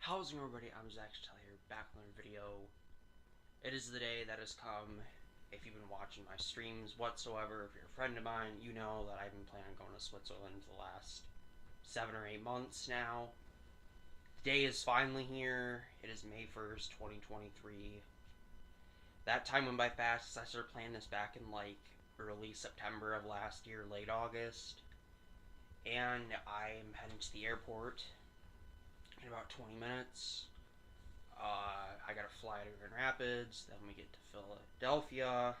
How's it going, everybody? I'm Zach here, back with another video. It is the day that has come. If you've been watching my streams whatsoever, if you're a friend of mine, you know that I've been planning on going to Switzerland for the last 7 or 8 months now. The day is finally here. It is May 1st, 2023. That time went by fast. I started planning this back in like early September of last year, late August. And I'm heading to the airport in about 20 minutes. I gotta fly to Grand Rapids, then we get to Philadelphia,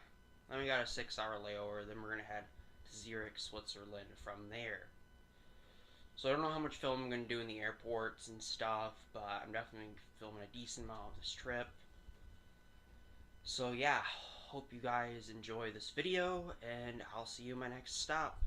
then we got a 6-hour layover, then we're gonna head to Zurich, Switzerland from there. So I don't know how much film I'm gonna do in the airports and stuff, but I'm definitely filming a decent amount of this trip. So yeah, hope you guys enjoy this video, and I'll see you in my next stop.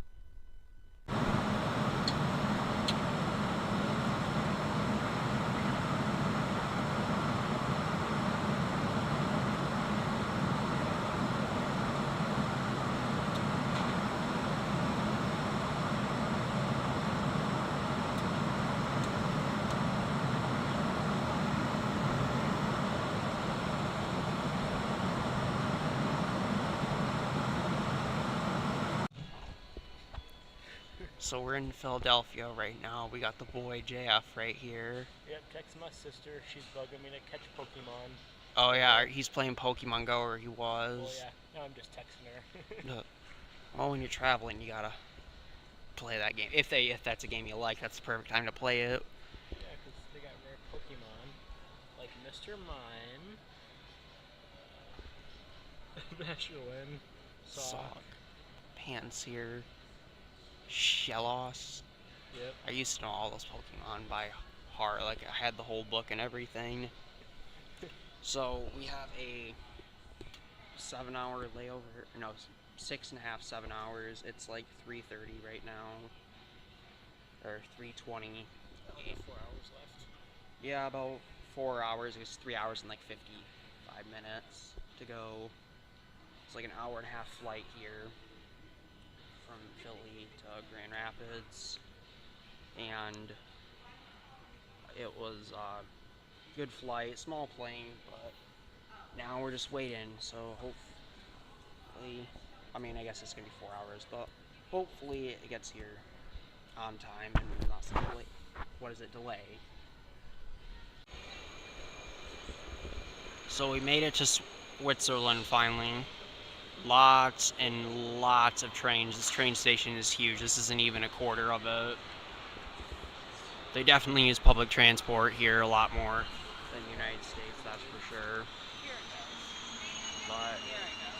So we're in Philadelphia right now. We got the boy JF right here. Yep, text my sister. She's bugging me to catch Pokemon. Oh yeah, he's playing Pokemon Go, or he was. Oh yeah, no, I'm just texting her. Well, when you're traveling, you gotta play that game. If that's a game you like, that's the perfect time to play it. Yeah, because they got rare Pokemon, like Mr. Mime, Meshulin, Sock, Pansear, Shellos. Yep. I used to know all those Pokemon by heart. Like, I had the whole book and everything. So, we have a 7-hour layover. No, 6.5, 7 hours. It's like 3:30 right now. Or 3:20. About 4 hours left. Yeah, about 4 hours. It's 3 hours and like 55 minutes to go. It's like an hour and a half flight here from Philly to Grand Rapids, and it was a good flight, small plane, but now we're just waiting, so hopefully, I mean, I guess it's gonna be 4 hours, but hopefully it gets here on time and not some delay. What is it, delay? So we made it to Switzerland finally. Lots and lots of trains. This train station is huge. This isn't even a quarter of it. They definitely use public transport here a lot more than the United States, that's for sure. But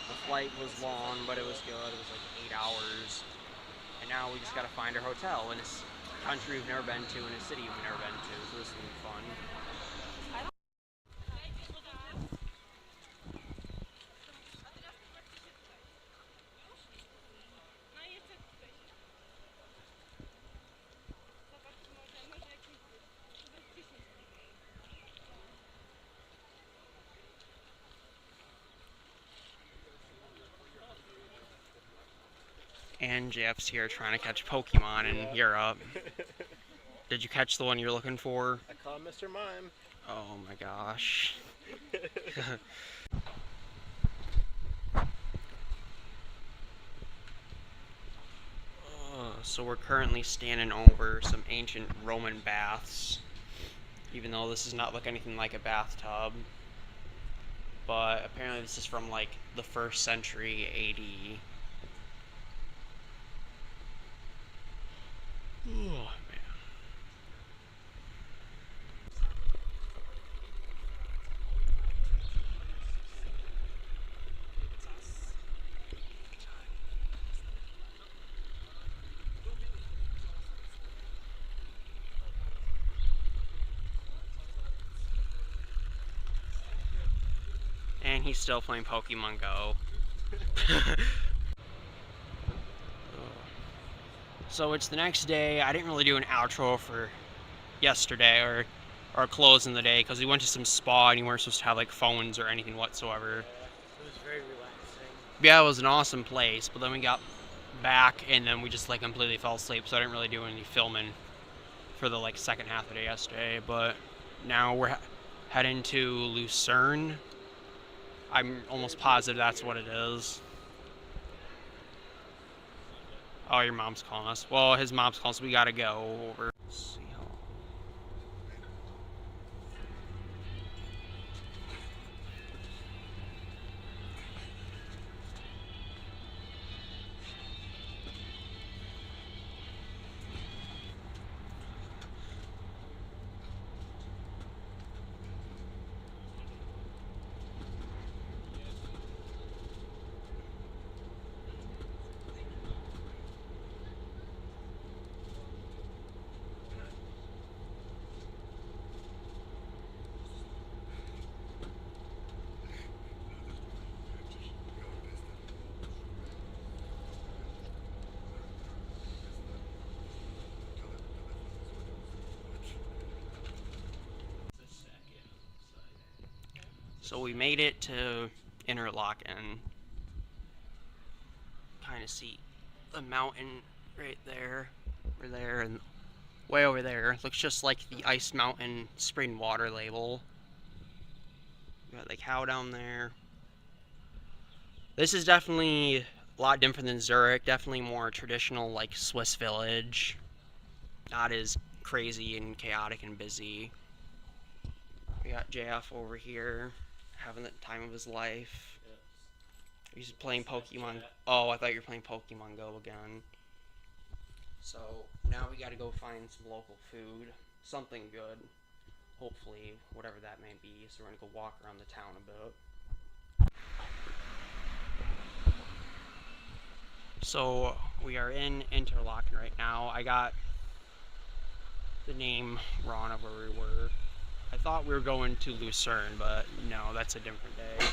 the flight was long, but it was good. It was like 8 hours. And now we just gotta find our hotel in a country we've never been to, in a city we've never been to, so this is gonna be fun. And Jeff's here trying to catch Pokemon in Europe. Did you catch the one you're looking for? I caught Mr. Mime. Oh my gosh. So we're currently standing over some ancient Roman baths, even though this does not look anything like a bathtub. But apparently this is from like the 1st century AD. Oh, man. And he's still playing Pokemon Go. So it's the next day. I didn't really do an outro for yesterday or closing the day because we went to some spa and you weren't supposed to have like phones or anything whatsoever. Yeah, it was very relaxing. Yeah, it was an awesome place, but then we got back and then we just like completely fell asleep, so I didn't really do any filming for the like second half of the day yesterday. But Now we're heading to Lucerne. I'm almost positive that's what it is. Oh, your mom's calling us. Well, his mom's calling us. We gotta go over. Let's see how. So we made it to Interlaken. Kind of see the mountain right there. We're there, and way over there looks just like the Ice Mountain spring water label. We got the cow down there. This is definitely a lot different than Zurich. Definitely more traditional, like Swiss village. Not as crazy and chaotic and busy. We got JF over here having the time of his life. He's playing Pokemon. Oh, I thought you were playing Pokemon Go again. So now we gotta go find some local food. Something good. Hopefully, whatever that may be. So we're gonna go walk around the town a bit. So we are in Interlaken right now. I got the name wrong of where we were. I thought we were going to Lucerne, but no, that's a different day.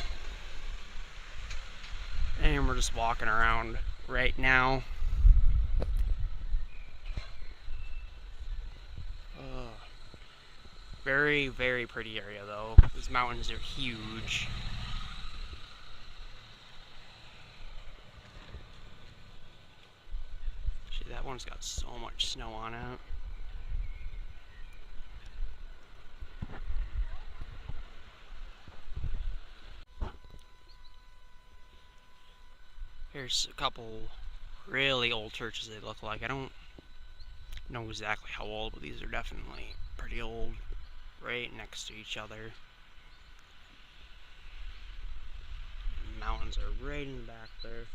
And we're just walking around right now. Very, very pretty area though. These mountains are huge. Actually, that one's got so much snow on it. Here's a couple really old churches they look like. I don't know exactly how old, but these are definitely pretty old. Right next to each other. The mountains are right in the back there.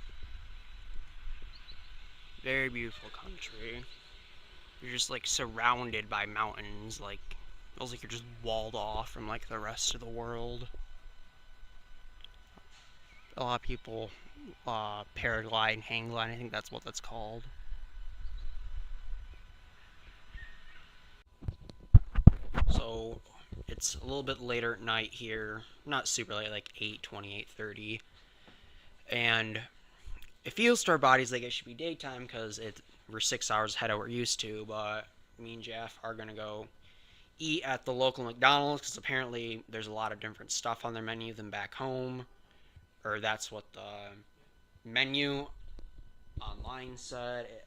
Very beautiful country. You're just like surrounded by mountains. Like, it feels like you're just walled off from like the rest of the world. A lot of people paraglide and hang glide. I think that's what that's called. So it's a little bit later at night here. Not super late, like 8:20, 8:30. And it feels to our bodies like it should be daytime because we're 6 hours ahead of what we're used to. But me and Jeff are going to go eat at the local McDonald's because apparently there's a lot of different stuff on their menu than back home. Or that's what the menu online said. It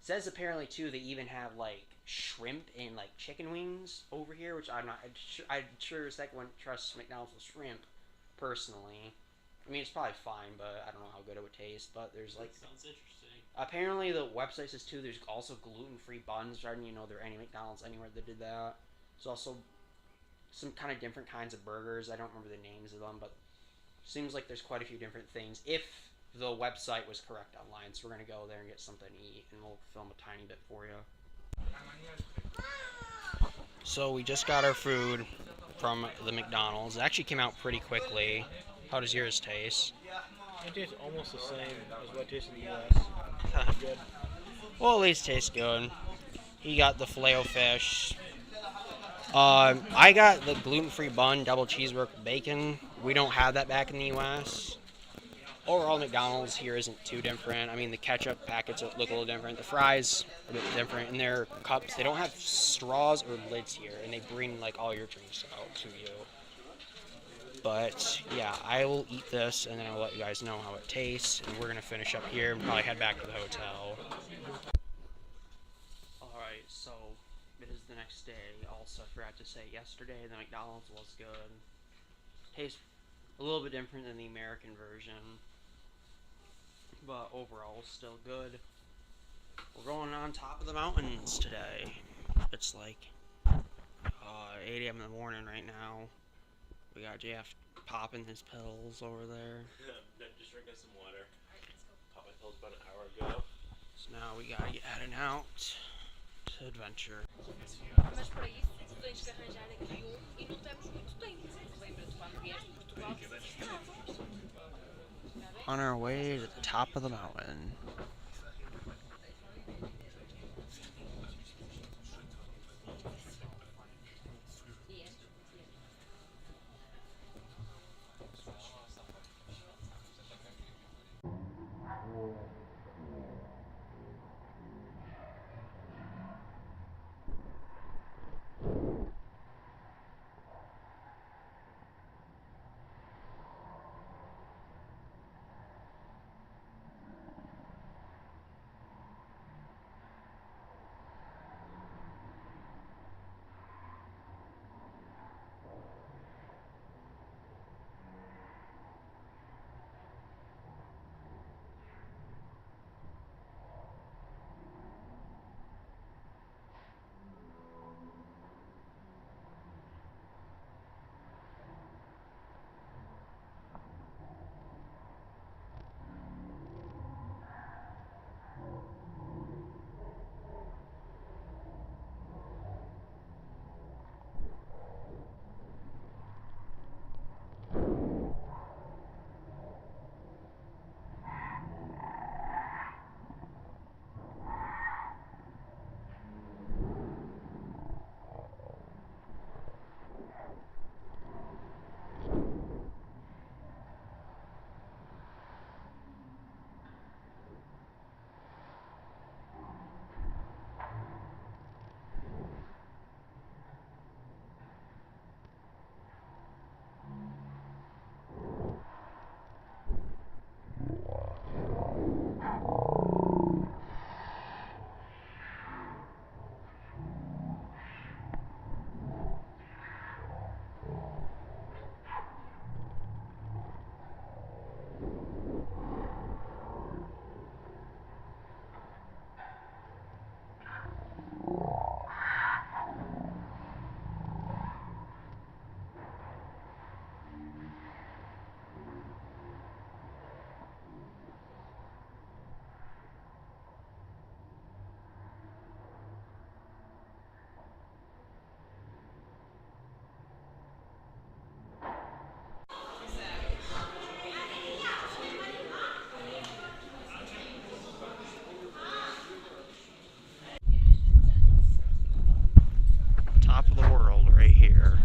says apparently too they even have like shrimp and like chicken wings over here, which I'm not. I'm sure a second one trusts McDonald's with shrimp, personally. I mean, it's probably fine, but I don't know how good it would taste. But there's like. That sounds interesting. Apparently, the website says too. There's also gluten-free buns. I didn't even know there were any McDonald's anywhere that did that. There's also some kind of different kinds of burgers. I don't remember the names of them, but seems like there's quite a few different things. If the website was correct online, so we're gonna go there and get something to eat, and we'll film a tiny bit for you. So we just got our food from the McDonald's. It actually came out pretty quickly. How does yours taste? It tastes almost the same as what it tastes in the U.S. Good. Well, at least tastes good. He got the Filet-O-Fish. I got the gluten-free bun, double cheeseburger, bacon. We don't have that back in the U.S. Overall, McDonald's here isn't too different. I mean, the ketchup packets look a little different. The fries are a bit different. In their cups, they don't have straws or lids here, and they bring like all your drinks out to you. But yeah, I will eat this, and then I'll let you guys know how it tastes. And we're gonna finish up here and probably head back to the hotel. All right, so it is the next day. Also, I forgot to say yesterday the McDonald's was good. Tastes a little bit different than the American version, but overall still good. We're going on top of the mountains today. It's like 8 a.m. in the morning right now. We got JF popping his pills over there. Just drinking some water. Popped my pills about an hour ago. So now we gotta get heading out to adventure. Mas para isso tu tens que arranjar aqui e não temos muito tempo. Lembra-te quando vieste de Portugal precisávamos. On our way to the top of the mountain. Top of the world right here.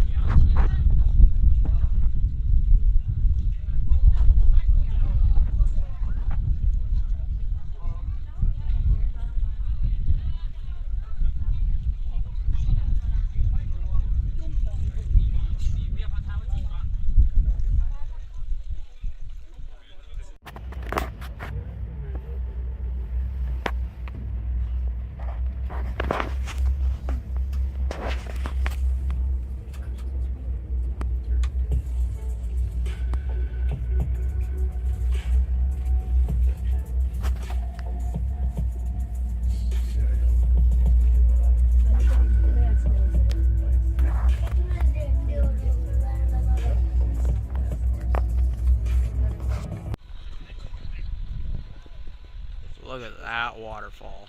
Look at that waterfall.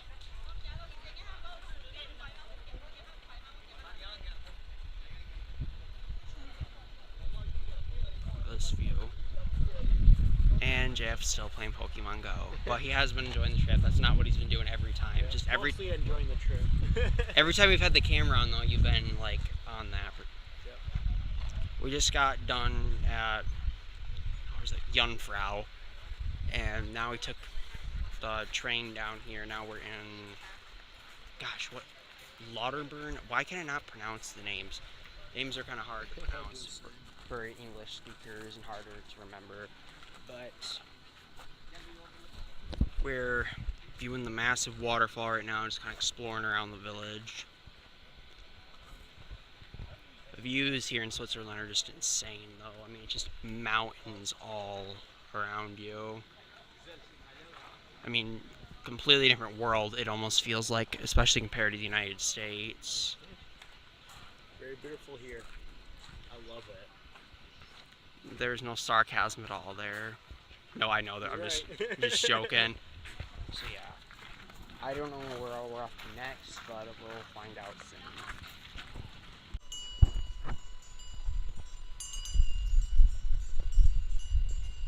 This view. And Jeff's still playing Pokemon Go, but he has been enjoying the trip. That's not what he's been doing every time. Yeah, Just every mostly enjoying the trip. every time we've had the camera on, though, you've been like on that. Yep. We just got done at where's it, Jungfrau, and now we took the train down here. Now we're in, gosh, what, Lauterburn? Why can I not pronounce the names? Names are kind of hard to pronounce for English speakers and harder to remember. But we're viewing the massive waterfall right now, just kind of exploring around the village. views here in Switzerland are just insane, though. I mean, it's just mountains all around you. I mean, completely different world, it almost feels like, especially compared to the United States. Very beautiful here. I love it. There's no sarcasm at all there. No, I know that. I'm just joking. So yeah, I don't know where we're off to next, but we'll find out soon.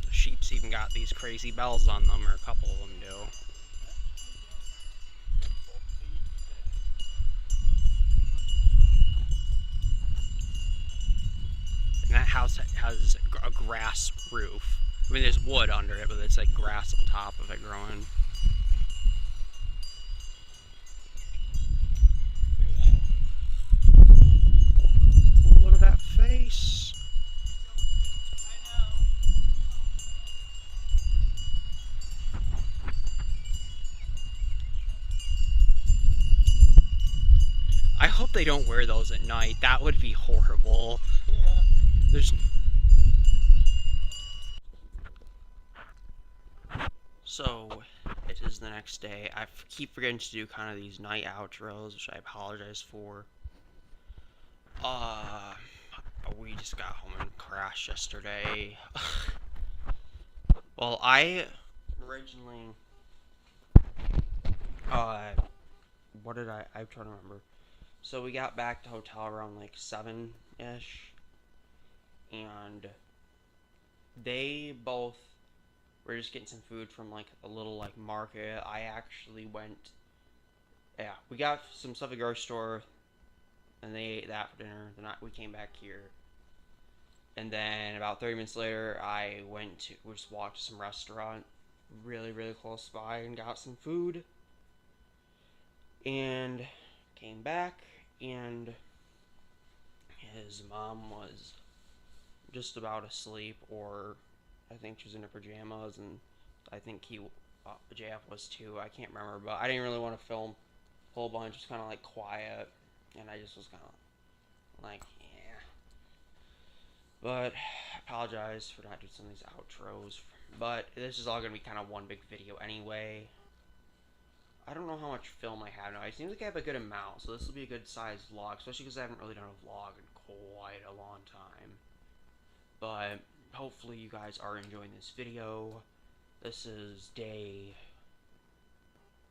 The sheep's even got these crazy bells on them, or a couple of them do. And that house has a grass roof. I mean, there's wood under it, but it's like grass on top of it growing. Look at that face. I hope they don't wear those at night. That would be horrible. There's... So, it is the next day. I keep forgetting to do kind of these night outros, which I apologize for. We just got home and crashed yesterday. Well, I originally... what did I'm trying to remember. So we got back to hotel around like 7-ish. And they both were just getting some food from like a little like market. I actually went, yeah, we got some stuff at the grocery store, and they ate that for dinner. Then we came back here, and then about 30 minutes later, we just walked to some restaurant really close by and got some food, and came back, and his mom was just about asleep, or I think she was in her pajamas, and I think JF was too. I can't remember, but I didn't really want to film a whole bunch. Just kind of like quiet, and I just was kind of like, yeah. But I apologize for not doing some of these outros. But this is all gonna be kind of one big video anyway. I don't know how much film I have now. It seems like I have a good amount, so this will be a good sized vlog, especially because I haven't really done a vlog in quite a long time. But hopefully you guys are enjoying this video. This is day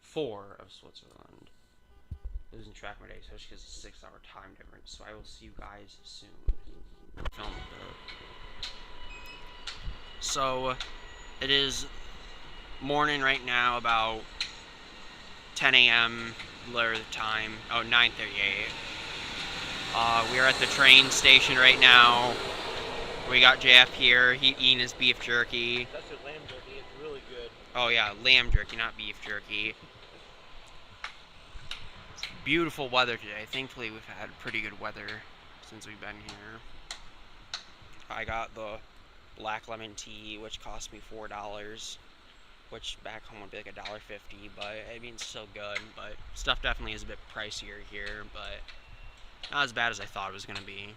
4 of Switzerland. Losing track of my day, especially because it's a 6-hour time difference. So I will see you guys soon. Film it. So it is morning right now, about 10 a.m. Blur the time. Oh, 9:38. We are at the train station right now. We got JF here. He eating his beef jerky. That's your lamb jerky. It's really good. Oh yeah, lamb jerky, not beef jerky. It's beautiful weather today. Thankfully, we've had pretty good weather since we've been here. I got the black lemon tea, which cost me $4, which back home would be like $1.50. But I mean, it's still good. But stuff definitely is a bit pricier here, but not as bad as I thought it was gonna be.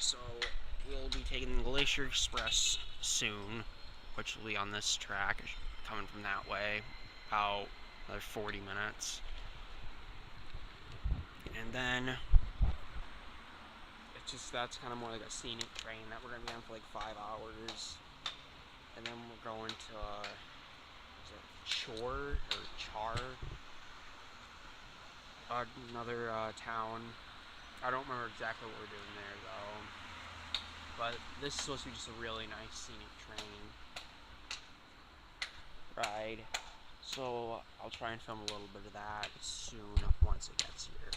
So we'll be taking the Glacier Express soon, which will be on this track, coming from that way, about another 40 minutes. And then that's kind of more like a scenic train that we're gonna be on for like 5 hours. And then we're going to is it Char, another town. I don't remember exactly what we're doing there though, but this is supposed to be just a really nice scenic train ride. So I'll try and film a little bit of that soon once it gets here.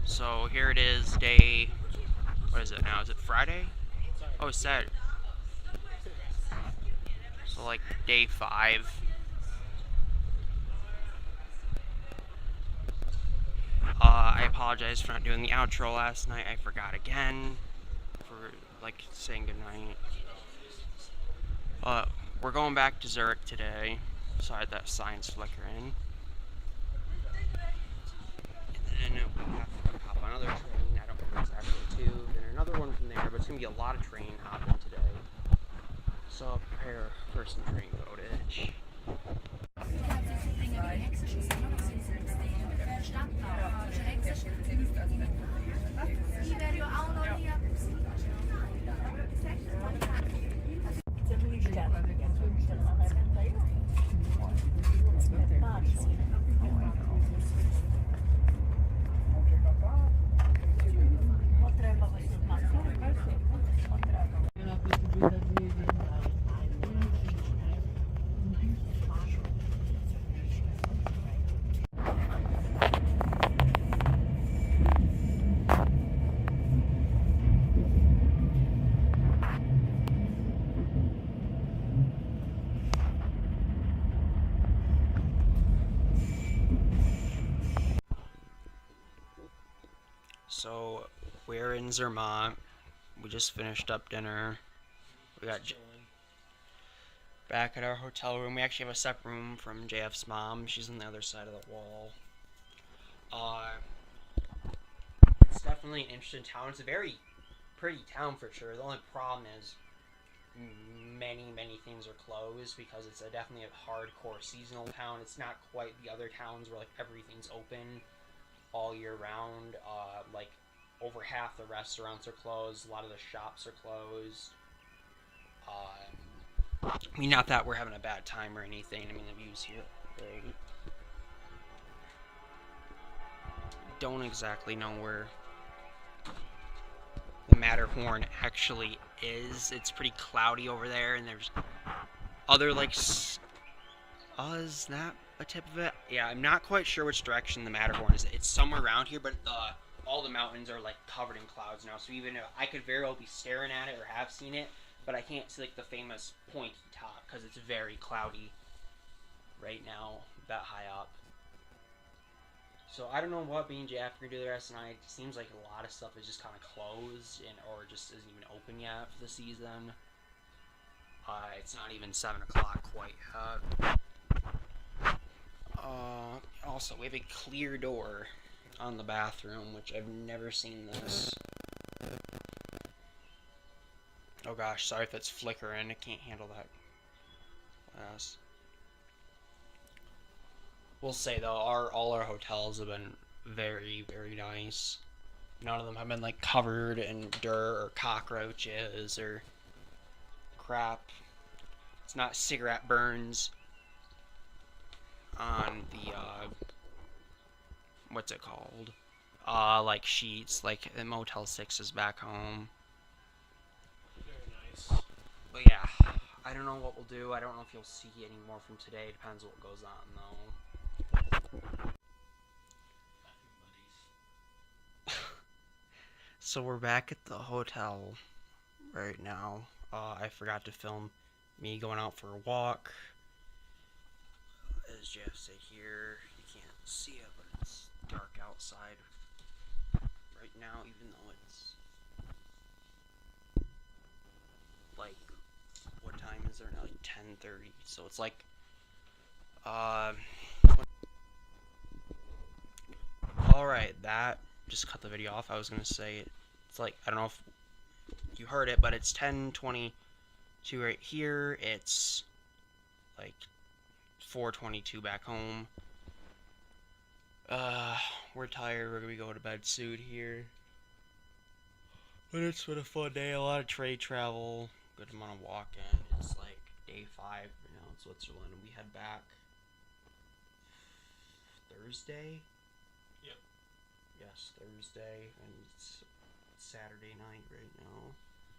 So here it is, day, what is it now? Is it Friday? Oh, it's Saturday. So like day 5. I apologize for not doing the outro last night. I forgot again. for like saying goodnight. We're going back to Zurich today. So I had that science flickering. And then we have to hop on another train. I don't know exactly to. Then another one from there, but it's gonna be a lot of train hopping today. So I'll prepare for some train footage. So we're in Zermatt. We just finished up dinner. We got back at our hotel room. We actually have a separate room from JF's mom. She's on the other side of the wall. It's definitely an interesting town. It's a very pretty town for sure. The only problem is many things are closed because it's definitely a hardcore seasonal town. It's not quite the other towns where like everything's open all year round. Like over half the restaurants are closed. A lot of the shops are closed. I mean, not that we're having a bad time or anything. I mean, the views here are great. Don't exactly know where the Matterhorn actually is. It's pretty cloudy over there, and there's other like is that a tip of it? Yeah, I'm not quite sure which direction the Matterhorn is. It's somewhere around here, but all the mountains are like covered in clouds now. So even if I could very well be staring at it or have seen it, but I can't see like the famous pointy top because it's very cloudy right now, that high up. So I don't know what B&J are gonna do the rest of the night. It seems like a lot of stuff is just kind of closed or just isn't even open yet for the season. It's not even 7 o'clock quite yet. Also, we have a clear door on the bathroom, which I've never seen this. Oh gosh, sorry if that's flickering. I can't handle that. Yes. We'll say though, all our hotels have been very nice. None of them have been like covered in dirt or cockroaches or crap. It's not cigarette burns on the what's it called? Like sheets, like the Motel 6 is back home. Very nice. But yeah, I don't know what we'll do. I don't know if you'll see any more from today. Depends what goes on though. So we're back at the hotel right now. I forgot to film me going out for a walk. As Jeff said here, you can't see it, but it's dark outside right now, even though it's like, what time is there now? Like 10:30. So it's like, alright, that just cut the video off. I was gonna say it's like, I don't know if you heard it, but it's 10:22 right here. It's like 4:22 back home. We're tired. We're gonna go to bed soon here. But it's been a fun day. A lot of trade travel. Good amount of walking. It's like day 5 right now in Switzerland. We head back Thursday. Yep. Yes, Thursday, and it's Saturday night right now.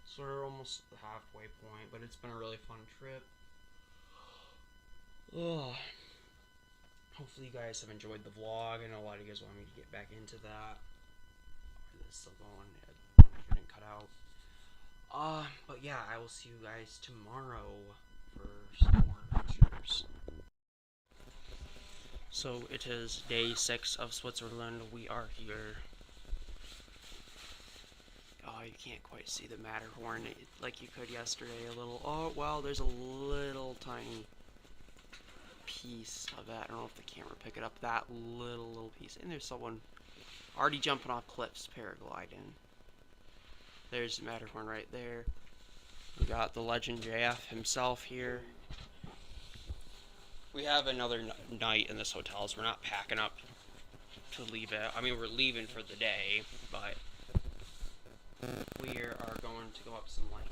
So we're almost at the halfway point, but it's been a really fun trip. Ugh. Hopefully you guys have enjoyed the vlog. I know a lot of you guys want me to get back into that. Or this still going. It didn't cut out. But yeah, I will see you guys tomorrow for some more adventures. So it is day 6 of Switzerland. We are here. Oh, you can't quite see the Matterhorn like you could yesterday. A little. Oh, well, there's a little tiny piece of that. I don't know if the camera pick it up. That little piece. And there's someone already jumping off cliffs, paragliding. There's the Matterhorn right there. We got the legend JF himself here. We have another night in this hotel, so we're not packing up to leave it. I mean, we're leaving for the day, but we are going to go up some like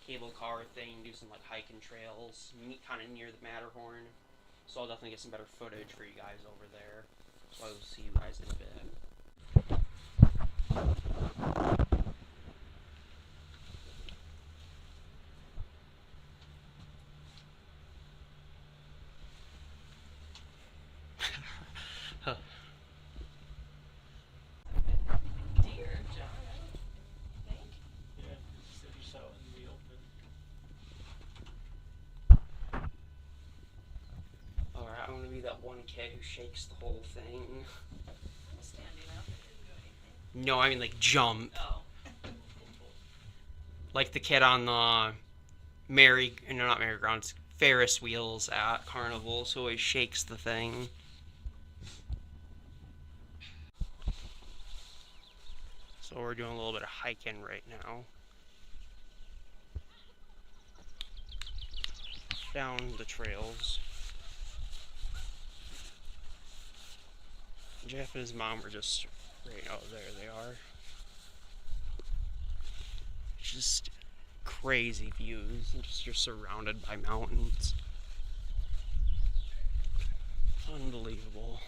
cable car thing, do some like hiking trails, meet kind of near the Matterhorn. So I'll definitely get some better footage for you guys over there. So I will see you guys in a bit. Huh. Dear John, I think. Yeah, so you're out in the open. Alright, I'm gonna be that one kid who shakes the whole thing. I'm standing up. It didn't do anything. No, I mean like jump. Oh. Like the kid on the not merry-go-rounds, Ferris wheels at Carnival, so he shakes the thing. So we're doing a little bit of hiking right now. Down the trails. Jeff and his mom are just right out there. They are. Just crazy views. Just you're surrounded by mountains. Unbelievable.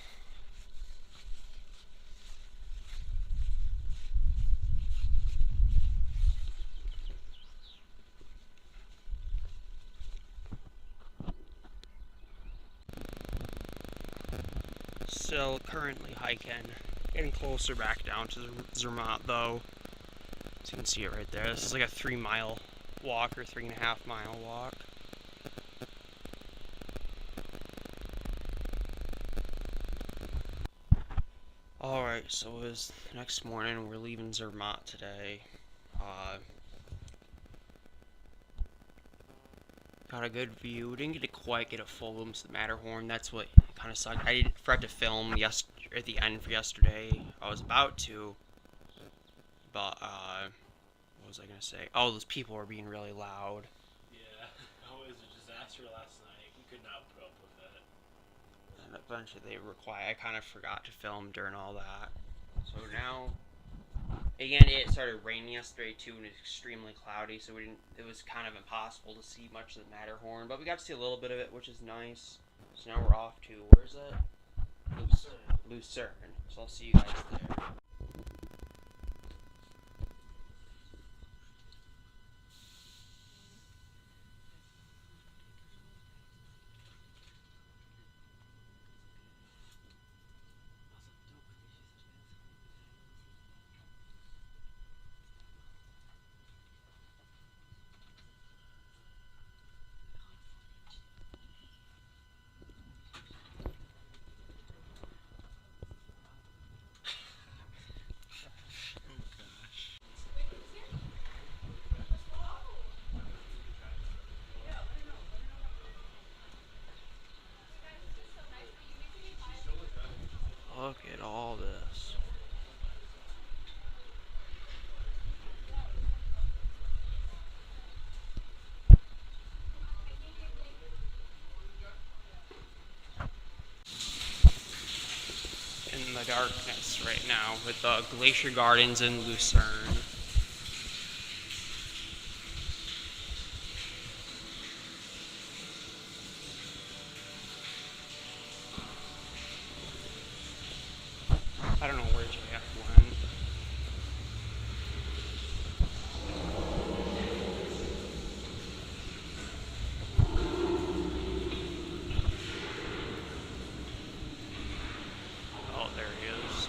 Still currently hiking, getting closer back down to Zermatt though. So you can see it right there. This is like a 3-mile walk or 3.5-mile walk. Alright, so it was next morning. We're leaving Zermatt today. Got a good view. Didn't get to quite get a full glimpse of the Matterhorn. That's what kind of sucked. I didn't forgot to film at the end for yesterday. I was about to, but what was I gonna say? Oh, those people were being really loud. Yeah, it was a disaster last night. We could not put up with it. And eventually they were quiet. I kind of forgot to film during all that. So now, again, it started raining yesterday too, and it's extremely cloudy. So it was kind of impossible to see much of the Matterhorn, but we got to see a little bit of it, which is nice. So now we're off to, where's it? Lucerne. So I'll see you guys there. Look at all this. In the darkness right now with the glacier gardens in Lucerne. I don't know where JF went. Oh, there he is.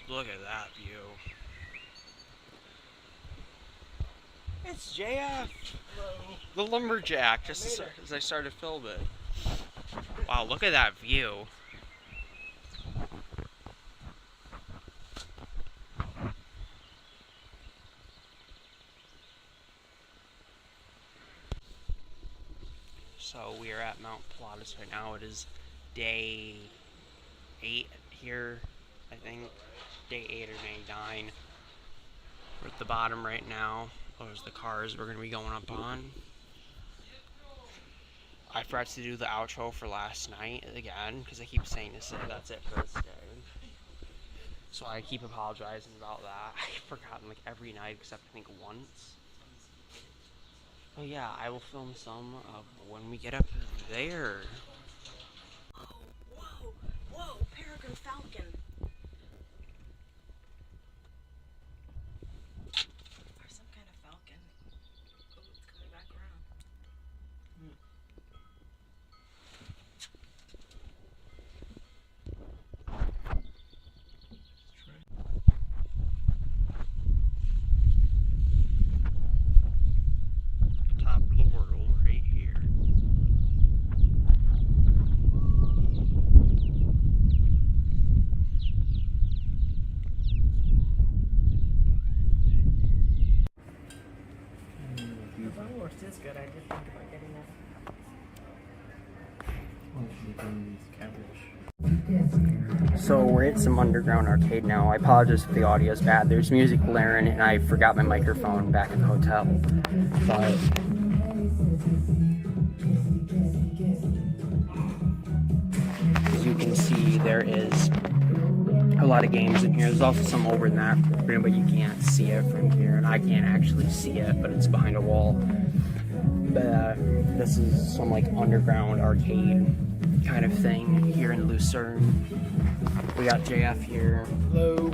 Look at that view. It's JF! Hello. The lumberjack, just as I started filming. Wow, look at that view. So we are at Mount Pilatus right now. It is day 8 here, I think. Day 8 or day 9. We're at the bottom right now. Those are the cars we're going to be going up on. I forgot to do the outro for last night again, because I keep saying this, that's it for this day. So I keep apologizing about that. I've forgotten like every night except I think once. Oh yeah, I will film some of when we get up there. Whoa, whoa, peregrine falcon. Or some kind of falcon. Oh, it's coming back around. Top of the world right here. If our horse is good, I did think about getting that. So we're at some underground arcade now. I apologize if the audio is bad. There's music blaring and I forgot my microphone back at the hotel. But as you can see, there is a lot of games in here. There's also some over in that room, but you can't see it from here, and I can't actually see it, but it's behind a wall. But this is some like underground arcade kind of thing here in Lucerne. We got JF here. Hello.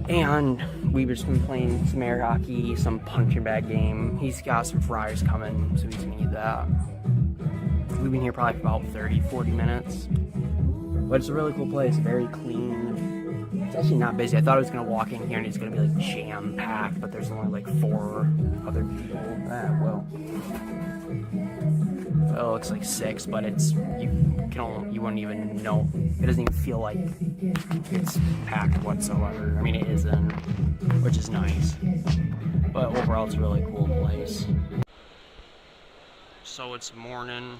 And we've just been playing some air hockey, some punching bag game. He's got some fries coming, so he's gonna need that. We've been here probably for about 30-40 minutes. But it's a really cool place, very clean. It's actually not busy. I thought I was gonna walk in here and it's gonna be like jam-packed, but there's only like 4 other people. It looks like 6, but it's you wouldn't even know. It doesn't even feel like it's packed whatsoever. I mean, it isn't, which is nice. But overall, it's a really cool place. So it's morning,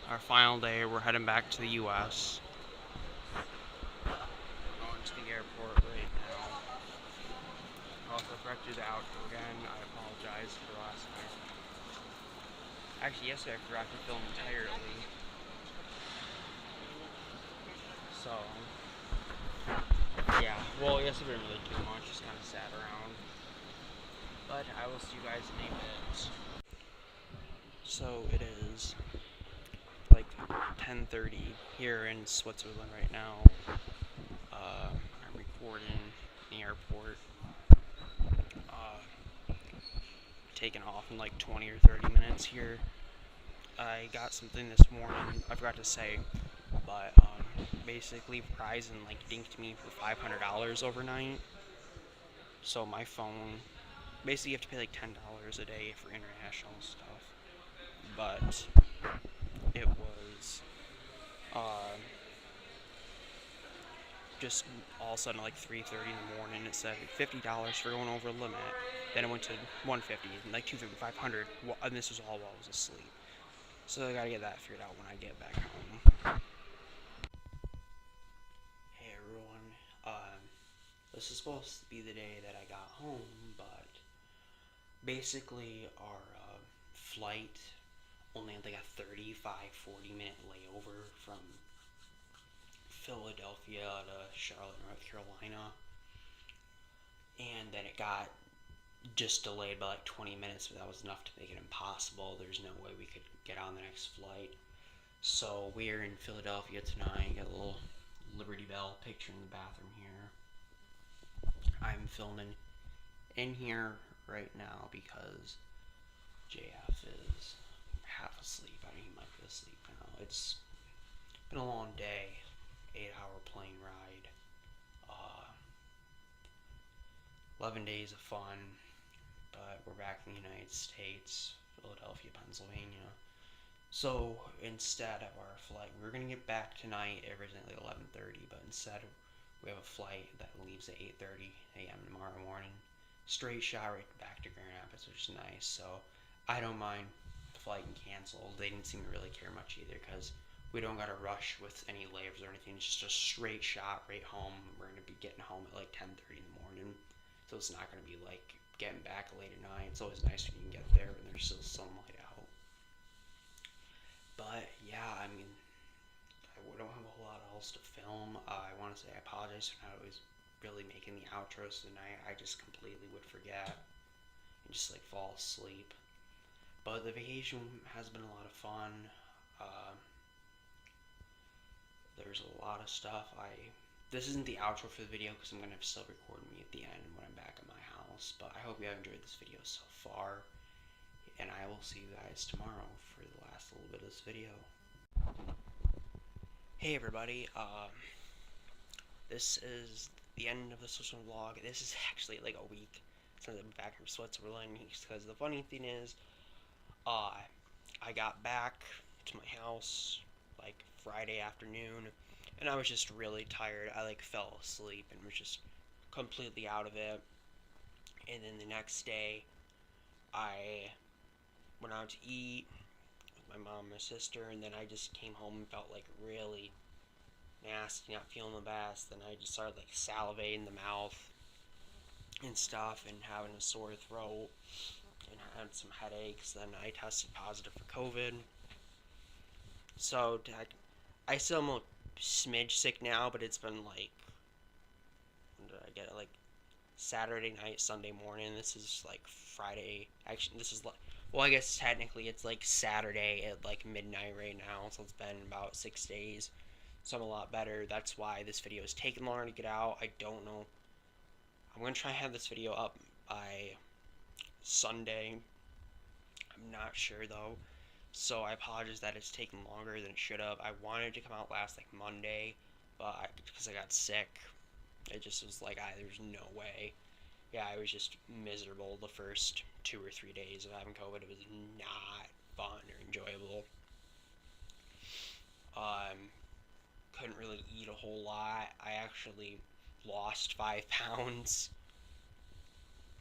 our final day. We're heading back to the U.S. Going to the airport right now. Also, I forgot to do the outro again. I apologize for last night. Actually, yesterday I forgot to film entirely. So, yeah. Well, yesterday didn't really do much. Just kind of sat around. But I will see you guys in a bit. So it is like 10:30 here in Switzerland right now. I'm recording in the airport. Taking off in like 20 or 30 minutes here. I got something this morning I forgot to say, but basically Verizon like dinked me for $500 overnight. So my phone, basically you have to pay like $10 a day for international stuff. But it was just all of a sudden like 3:30 in the morning it said $50 for going over the limit. Then it went to $150 and like $250, $500, and this was all while I was asleep. So I gotta get that figured out when I get back home. Hey everyone, this is supposed to be the day that I got home, but basically our flight only had like a 35-40 minute layover from Philadelphia to Charlotte, North Carolina, and then it got just delayed by like 20 minutes, but that was enough to make it impossible. There's no way we could get on the next flight. So we're in Philadelphia tonight. Got a little Liberty Bell picture in the bathroom here. I'm filming in here right now because JF is half asleep. I mean, he might be asleep now. It's been a long day. 8-hour plane ride. 11 days of fun, but we're back in the United States, Philadelphia, Pennsylvania. So instead of our flight, we were gonna get back tonight originally at 11:30, but instead we have a flight that leaves at 8:30 a.m. tomorrow morning. Straight shot right back to Grand Rapids, which is nice. So I don't mind the flight and cancel. They didn't seem to really care much either because we don't gotta rush with any layers or anything. It's just a straight shot right home. We're gonna be getting home at like 10:30 in the morning, so it's not gonna be like getting back late at night. It's always nice when you can get there and there's still sunlight out. But yeah, I mean, I don't have a whole lot else to film. I want to say I apologize for not always really making the outros tonight. I just completely would forget and just like fall asleep. But the vacation has been a lot of fun. There's a lot of stuff. This isn't the outro for the video because I'm gonna still record me at the end when I'm back at my house. But I hope you have enjoyed this video so far, and I will see you guys tomorrow for the last little bit of this video. Hey everybody, this is the end of the social vlog. This is actually like a week since I'm back from Switzerland, because the funny thing is, I got back to my house like Friday afternoon, and I was just really tired. I like fell asleep and was just completely out of it. And then the next day, I went out to eat with my mom and my sister, and then I just came home and felt like really nasty, not feeling the best. Then I just started like salivating the mouth and stuff, and having a sore throat, and had some headaches. Then I tested positive for COVID. So I still am a smidge sick now, but it's been like, when did I get it? Like Saturday night, Sunday morning. This is like Friday. Actually, this is like, well, I guess technically it's like Saturday at like midnight right now. So it's been about 6 days. So I'm a lot better. That's why this video is taking longer to get out. I don't know. I'm gonna try and have this video up by Sunday. I'm not sure though. So I apologize that it's taken longer than it should have. I wanted to come out last like Monday, but because I got sick, it just was like, there's no way. Yeah, I was just miserable the first 2 or 3 days of having COVID. It was not fun or enjoyable. Couldn't really eat a whole lot. I actually lost 5 pounds.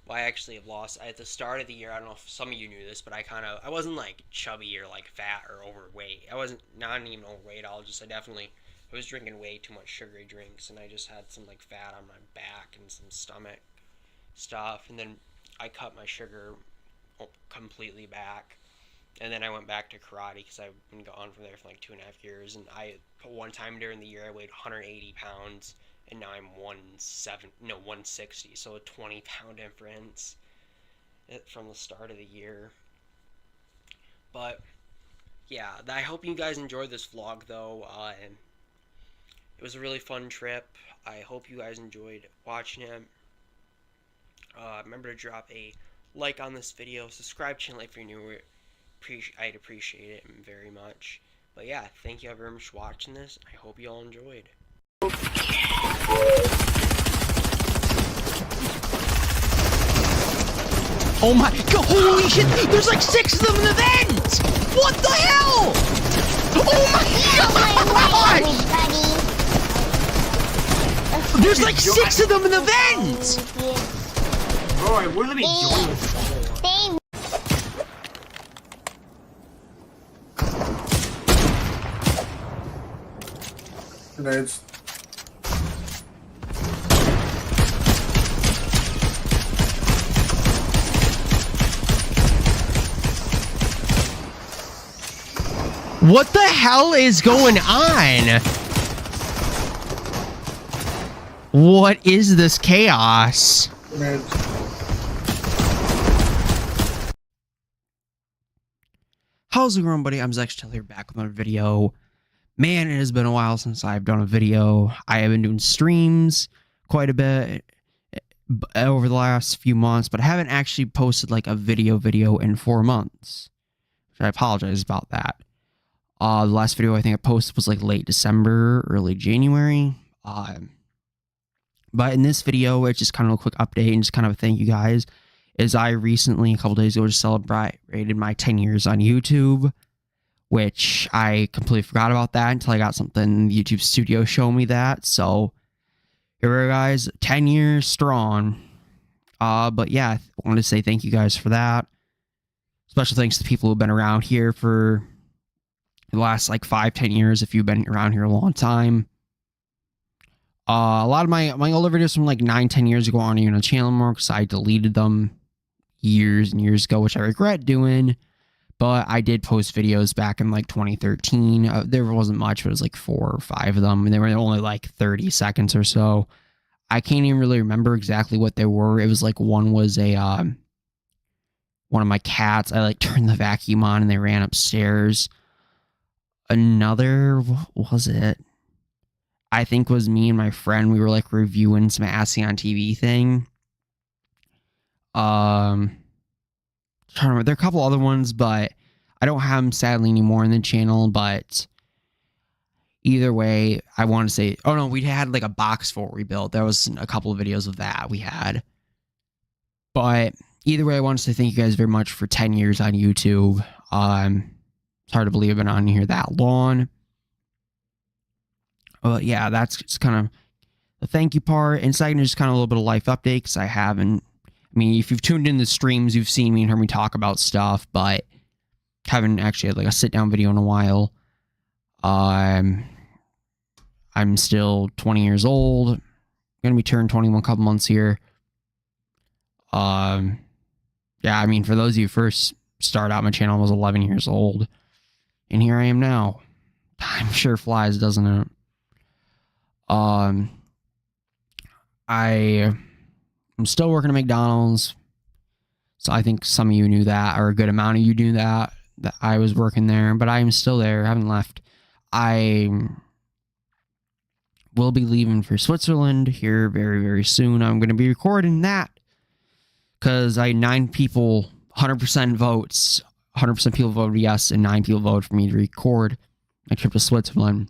Well, I actually have lost, at the start of the year, I don't know if some of you knew this, but I wasn't like chubby or like fat or overweight. I wasn't, not even overweight, I was drinking way too much sugary drinks, and I just had some like fat on my back and some stomach stuff, and then I cut my sugar completely back, and then I went back to karate because I've been gone from there for like 2.5 years, and one time during the year I weighed 180 pounds, and now I'm 160, so a 20-pound difference from the start of the year. But yeah, I hope you guys enjoyed this vlog though. It was a really fun trip. I hope you guys enjoyed watching it. Remember to drop a like on this video, subscribe channel if you're new. I'd appreciate it very much. But yeah, thank you very much for watching this. I hope you all enjoyed. Oh my god, holy shit, there's like 6 of them in the vent! What the hell? Oh my god! There's like 6 of them in the vent! Bro, I wouldn't be doing this. Grenades. What the hell is going on? What is this chaos? Grenades. How's it going, buddy? I'm Zach here, back with another video. Man, it has been a while since I've done a video. I have been doing streams quite a bit over the last few months, but I haven't actually posted like a video in 4 months. I apologize about that. The last video I think I posted was like late December, early January. But But in this video, it's just kind of a quick update and just kind of a thank you guys. As I recently, a couple days ago, just celebrated my 10 years on YouTube, which I completely forgot about that until I got something in the YouTube studio show me that. So here we are, guys, 10 years strong. But yeah, I wanted to say thank you guys for that. Special thanks to people who've been around here for the last like 5-10 years. If you've been around here a long time. A lot of my older videos from like 9-10 years ago aren't even on the channel anymore because I deleted them years and years ago, which I regret doing. But I did post videos back in like 2013. There wasn't much, but it was like 4 or 5 of them, and they were only like 30 seconds or so. I can't even really remember exactly what they were. It was like one was a one of my cats. I like turned the vacuum on and they ran upstairs. Another, what was it? I think was me and my friend. We were like reviewing some Assy on TV thing. Trying to remember. There are a couple other ones, but I don't have them sadly anymore in the channel. But either way, I want to say, oh no, we had like a box fort we built. There was a couple of videos of that we had. But either way, I want to say thank you guys very much for 10 years on YouTube. It's hard to believe I've been on here that long. But yeah, that's just kind of the thank you part. And second is just kind of a little bit of life update because I haven't. I mean, if you've tuned in the streams, you've seen me and heard me talk about stuff, but haven't actually had like a sit down video in a while. I'm still 20 years old. Gonna be turned 21 a couple months here. Yeah, I mean, for those of you who first started out my channel, I was 11 years old, and here I am now. Time sure flies, doesn't it? I'm still working at McDonald's, so I think some of you knew that, or a good amount of you knew that I was working there, but I am still there. I haven't left. I will be leaving for Switzerland here very, very soon. I'm going to be recording that because I had 9 people, 100% votes. 100% people voted yes, and 9 people voted for me to record my trip to Switzerland.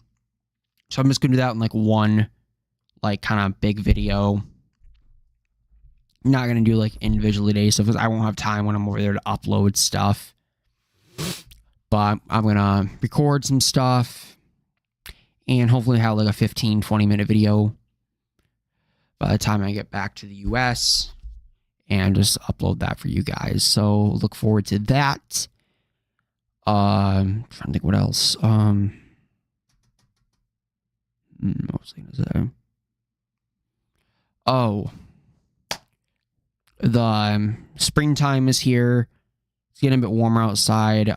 So I'm just going to do that in like one, like kind of big video. Not going to do like individually day stuff because I won't have time when I'm over there to upload stuff. But I'm going to record some stuff and hopefully have like a 15-20 minute video by the time I get back to the US and just upload that for you guys. So look forward to that. Trying to think what else. What was I going to say? Oh, the springtime is here. It's getting a bit warmer outside.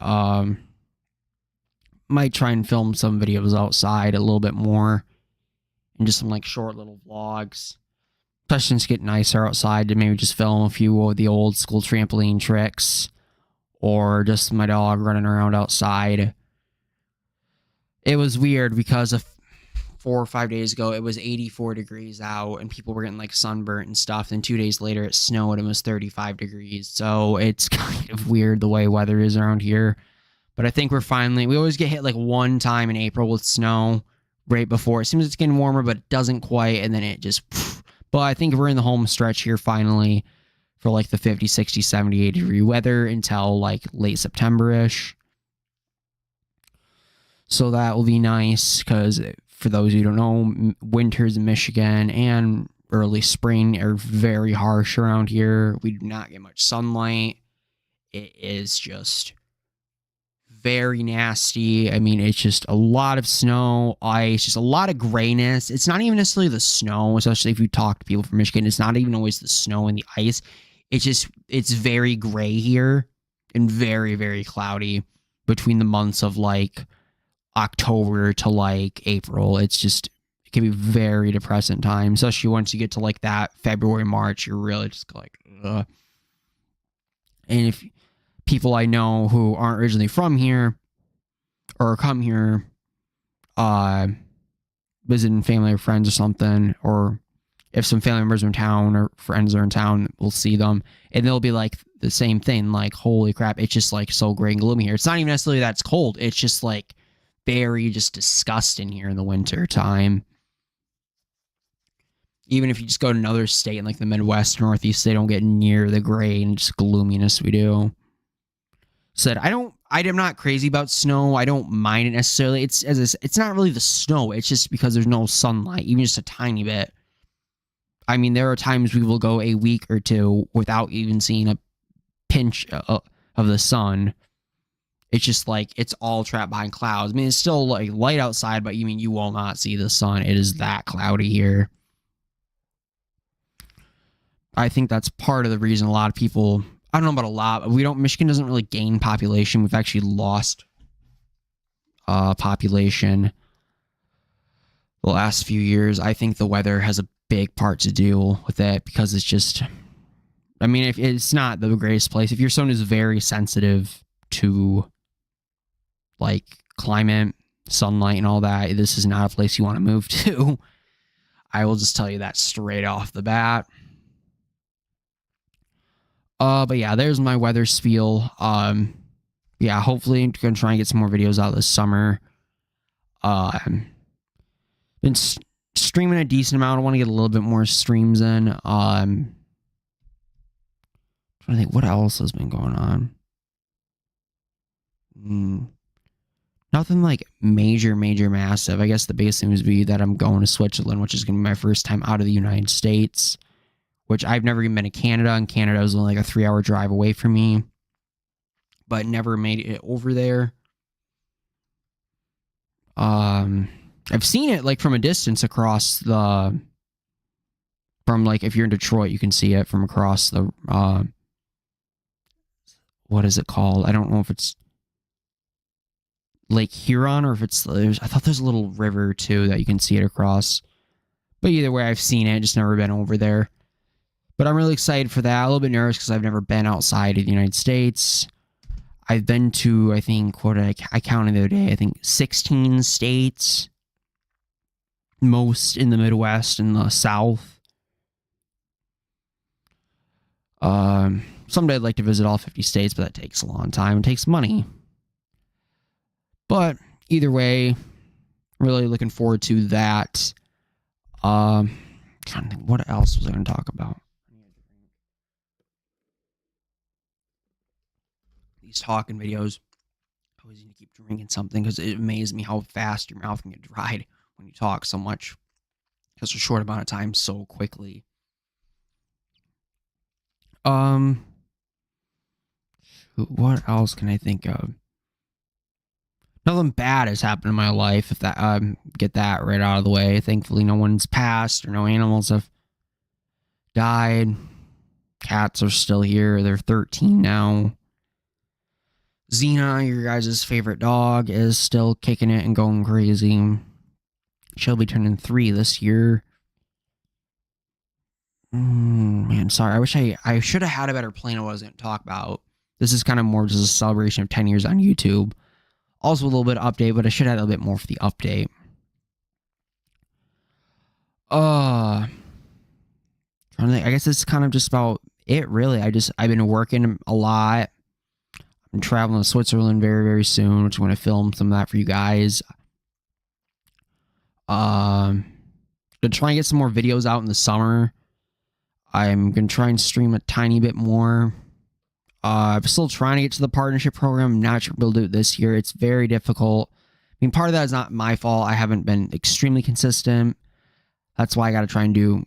Might try and film some videos outside a little bit more, and just some like short little vlogs. Especially since it's getting nicer outside, to maybe just film a few of the old school trampoline tricks, or just my dog running around outside. It was weird because of 4 or 5 days ago, it was 84 degrees out and people were getting like sunburnt and stuff. Then 2 days later, it snowed and it was 35 degrees. So it's kind of weird the way weather is around here. But I think we always get hit like one time in April with snow right before. It seems it's getting warmer, but it doesn't quite. And then it just, but I think we're in the home stretch here finally for like the 50, 60, 70, 80 degree weather until like late September-ish. So that will be nice because for those who don't know, winters in Michigan and early spring are very harsh around here. We do not get much sunlight. It is just very nasty. I mean, it's just a lot of snow, ice, just a lot of grayness. It's not even necessarily the snow, especially if you talk to people from Michigan. It's not even always the snow and the ice. It's very gray here and very, very cloudy between the months of like October to like April. It can be very depressing time, especially once you get to like that February, March. You're really just like, ugh. And if people I know who aren't originally from here or come here, visiting family or friends or something, or if some family members are in town or friends are in town, we'll see them and they'll be like the same thing. Like, holy crap, it's just like so gray and gloomy here. It's not even necessarily that it's cold. It's just like very just disgusting here in the winter time. Even if you just go to another state in like the Midwest, Northeast, they don't get near the gray and just gloominess we do. Said I'm not crazy about snow. I don't mind it necessarily. It's not really the snow. It's just because there's no sunlight, even just a tiny bit. I mean, there are times we will go a week or two without even seeing a pinch of the sun. It's just like it's all trapped behind clouds. I mean, it's still like light outside, but you will not see the sun. It is that cloudy here. I think that's part of the reason a lot of people, I don't know about a lot, but Michigan doesn't really gain population. We've actually lost population the last few years. I think the weather has a big part to do with it because it's just, I mean, if it's not the greatest place. If your son is very sensitive to like climate, sunlight, and all that, this is not a place you want to move to. I will just tell you that straight off the bat. But yeah, there's my weather spiel. Yeah, hopefully I'm gonna try and get some more videos out this summer. Been streaming a decent amount. I want to get a little bit more streams in. Trying to think what else has been going on. Nothing like major, massive. I guess the biggest thing would be that I'm going to Switzerland, which is going to be my first time out of the United States, which I've never even been to Canada, and Canada was only like a 3-hour drive away from me, but never made it over there. I've seen it like from a distance across from like if you're in Detroit, you can see it from across the, what is it called? I don't know if it's Lake Huron or if I thought there's a little river too that you can see it across. But either way, I've seen it, just never been over there. But I'm really excited for that. A little bit nervous because I've never been outside of the United States. I've been to, I think, what I counted the other day, I think 16 states. Most in the Midwest and the South. Someday I'd like to visit all 50 states, but that takes a long time. It takes money. But either way, really looking forward to that. Trying to think, what else was I going to talk about? These talking videos, I always need to keep drinking something because it amazes me how fast your mouth can get dried when you talk so much. Because a short amount of time so quickly. What else can I think of? Nothing bad has happened in my life, if that get that right out of the way. Thankfully, no one's passed or no animals have died. Cats are still here. They're 13 now. Xena, your guys' favorite dog, is still kicking it and going crazy. She'll be turning 3 this year. Man, sorry. I wish I should have had a better plan of what I was going to talk about. This is kind of more just a celebration of 10 years on YouTube. Also a little bit of update, but I should have had a bit more for the update. I guess it's kind of just about it, really. I've been working a lot. I'm traveling to Switzerland very, very soon, which I'm going to film some of that for you guys. Gonna try and get some more videos out in the summer. I'm gonna try and stream a tiny bit more. I'm still trying to get to the partnership program. I'm not sure we'll do it this year. It's very difficult. I mean, part of that is not my fault. I haven't been extremely consistent. That's why I got to try and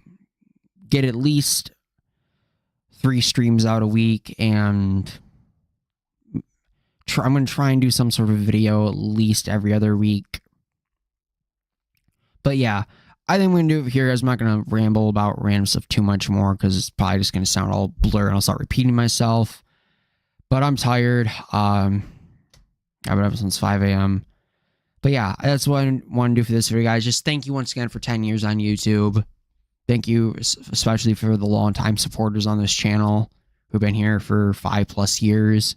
get at least 3 streams out a week, and I'm going to try and do some sort of video at least every other week. But yeah, I think we're going to do it here, guys. I'm not going to ramble about random stuff too much more because it's probably just going to sound all blurry and I'll start repeating myself. But I'm tired. I've been up since 5 a.m. But yeah, that's what I want to do for this video, guys. Just thank you once again for 10 years on YouTube. Thank you especially for the long-time supporters on this channel who've been here for 5+ years.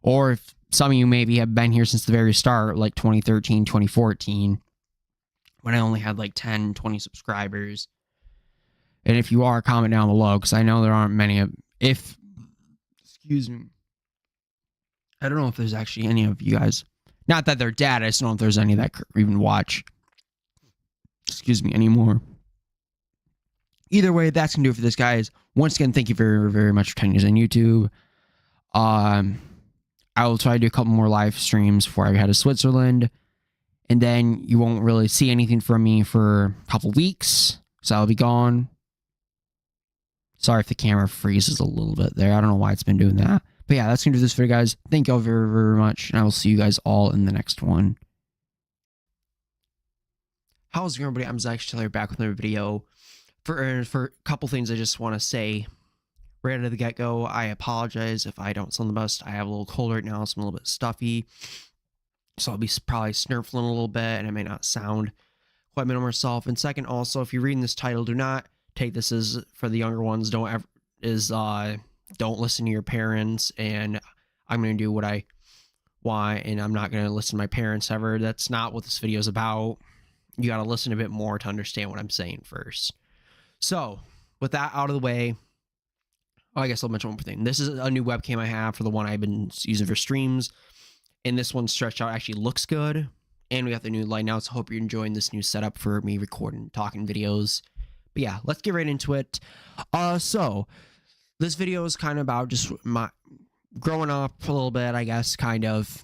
Or if some of you maybe have been here since the very start, like 2013, 2014, when I only had like 10, 20 subscribers. And if you are, comment down below, because I know there aren't many excuse me. I don't know if there's actually any of you guys. Not that they're dead, I just don't know if there's any that even watch. Excuse me, anymore. either way, that's gonna do it for this, guys. Once again, thank you very, very much for 10 years on YouTube. I will try to do a couple more live streams before I head to Switzerland, and then you won't really see anything from me for a couple weeks, so I'll be gone. Sorry if the camera freezes a little bit there. I don't know why it's been doing that. But yeah, that's going to do this video, guys. Thank you all very, very much, and I will see you guys all in the next one. How's it going, everybody? I'm Zach Teller back with another video. For a couple things I just want to say right out of the get-go, I apologize if I don't sound the best. I have a little cold right now, so I'm a little bit stuffy. So I'll be probably snurfling a little bit, and I may not sound quite my normal self. And second, also, if you're reading this title, do not take this as for the younger ones. Don't listen to your parents, and I'm going to do what I want, and I'm not going to listen to my parents ever. That's not what this video is about. You got to listen a bit more to understand what I'm saying first. So, with that out of the way, I guess I'll mention one more thing. This is a new webcam I have for the one I've been using for streams, and this one stretched out actually looks good, and we got the new light now, so I hope you're enjoying this new setup for me recording, talking videos. But yeah, let's get right into it. So, this video is kind of about just my growing up a little bit, I guess, kind of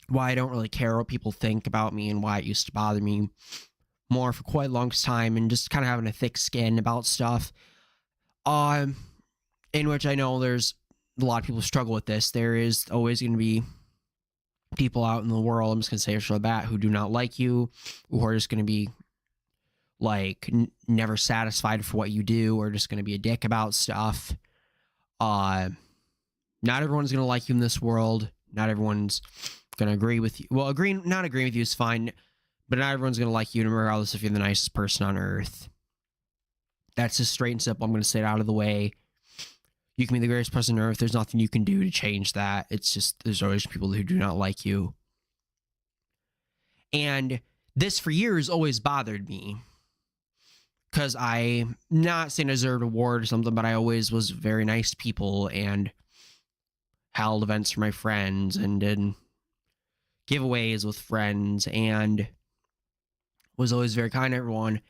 why I don't really care what people think about me and why it used to bother me more for quite a long time, and just kind of having a thick skin about stuff. In which I know there's a lot of people struggle with this. There is always going to be people out in the world, I'm just going to say it from the bat, who do not like you, who are just going to be like never satisfied for what you do, or just going to be a dick about stuff. Not everyone's going to like you in this world. Not everyone's going to agree with you. Well, not agreeing with you is fine, but not everyone's going to like you, regardless if you're the nicest person on earth. That's just straight and simple. I'm going to say it out of the way. You can be the greatest person on earth. There's nothing you can do to change that. It's just, there's always people who do not like you. And this for years always bothered me. Because I'm not saying I deserved an award or something, but I always was very nice to people and held events for my friends and did giveaways with friends and was always very kind to everyone.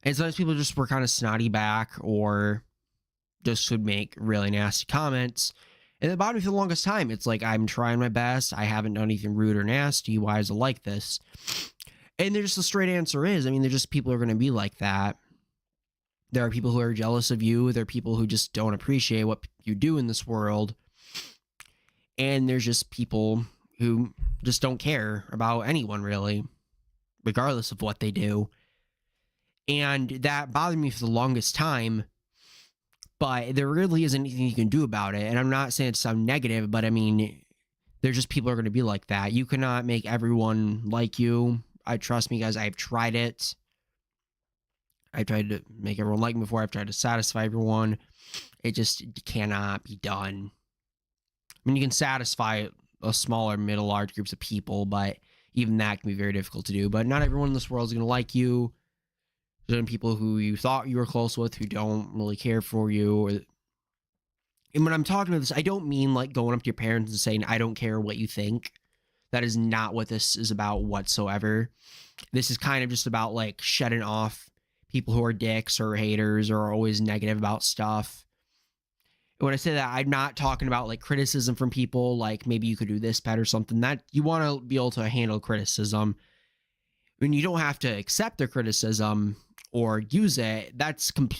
And sometimes people just were kind of snotty back or just would make really nasty comments. And it bothered me for the longest time. It's like, I'm trying my best. I haven't done anything rude or nasty. Why is it like this? And there's just the straight answer is, I mean, there's just people who are going to be like that. There are people who are jealous of you. There are people who just don't appreciate what you do in this world. And there's just people who just don't care about anyone, really, regardless of what they do. And that bothered me for the longest time. But there really isn't anything you can do about it. And I'm not saying it to sound negative, but I mean, there's just people who are going to be like that. You cannot make everyone like you. Trust me, guys, I've tried it. I've tried to make everyone like me before. I've tried to satisfy everyone. It just cannot be done. I mean, you can satisfy a smaller, middle, large groups of people, but even that can be very difficult to do. But not everyone in this world is going to like you. There's people who you thought you were close with who don't really care for you. And when I'm talking about this, I don't mean like going up to your parents and saying, I don't care what you think. That is not what this is about whatsoever. This is kind of just about like shutting off people who are dicks or haters or are always negative about stuff. And when I say that, I'm not talking about like criticism from people, like maybe you could do this better or something. That you want to be able to handle criticism. When you don't have to accept their criticism or use it,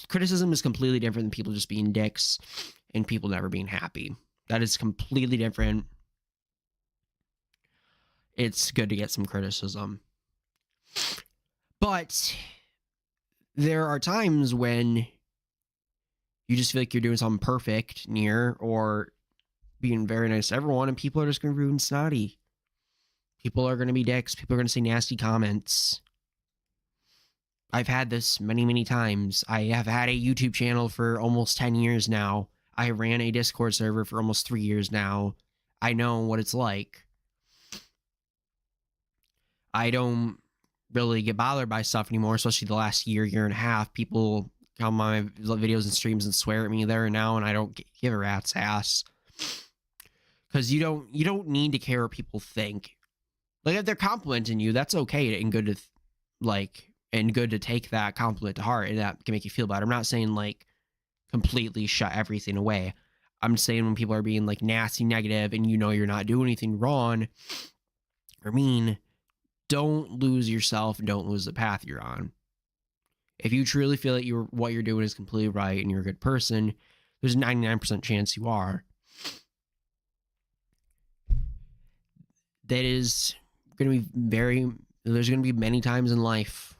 criticism is completely different than people just being dicks and people never being happy. That is completely different. It's good to get some criticism. But there are times when you just feel like you're doing something perfect or being very nice to everyone, and people are just going to be rude and snotty. People are going to be dicks. People are going to say nasty comments. I've had this many, many times. I have had a YouTube channel for almost 10 years now. I ran a Discord server for almost 3 years now. I know what it's like. I don't really get bothered by stuff anymore, especially the last year and a half. People come on my videos and streams and swear at me there and now, and I don't give a rat's ass. Because you don't need to care what people think. Like, if they're complimenting you, that's okay and good to, like, and good to take that compliment to heart, and that can make you feel better. I'm not saying like completely shut everything away. I'm saying when people are being like nasty, negative, and you know you're not doing anything wrong or mean, don't lose yourself and don't lose the path you're on. If you truly feel that what you're doing is completely right and you're a good person, there's a 99% chance you are. That is going to be there's going to be many times in life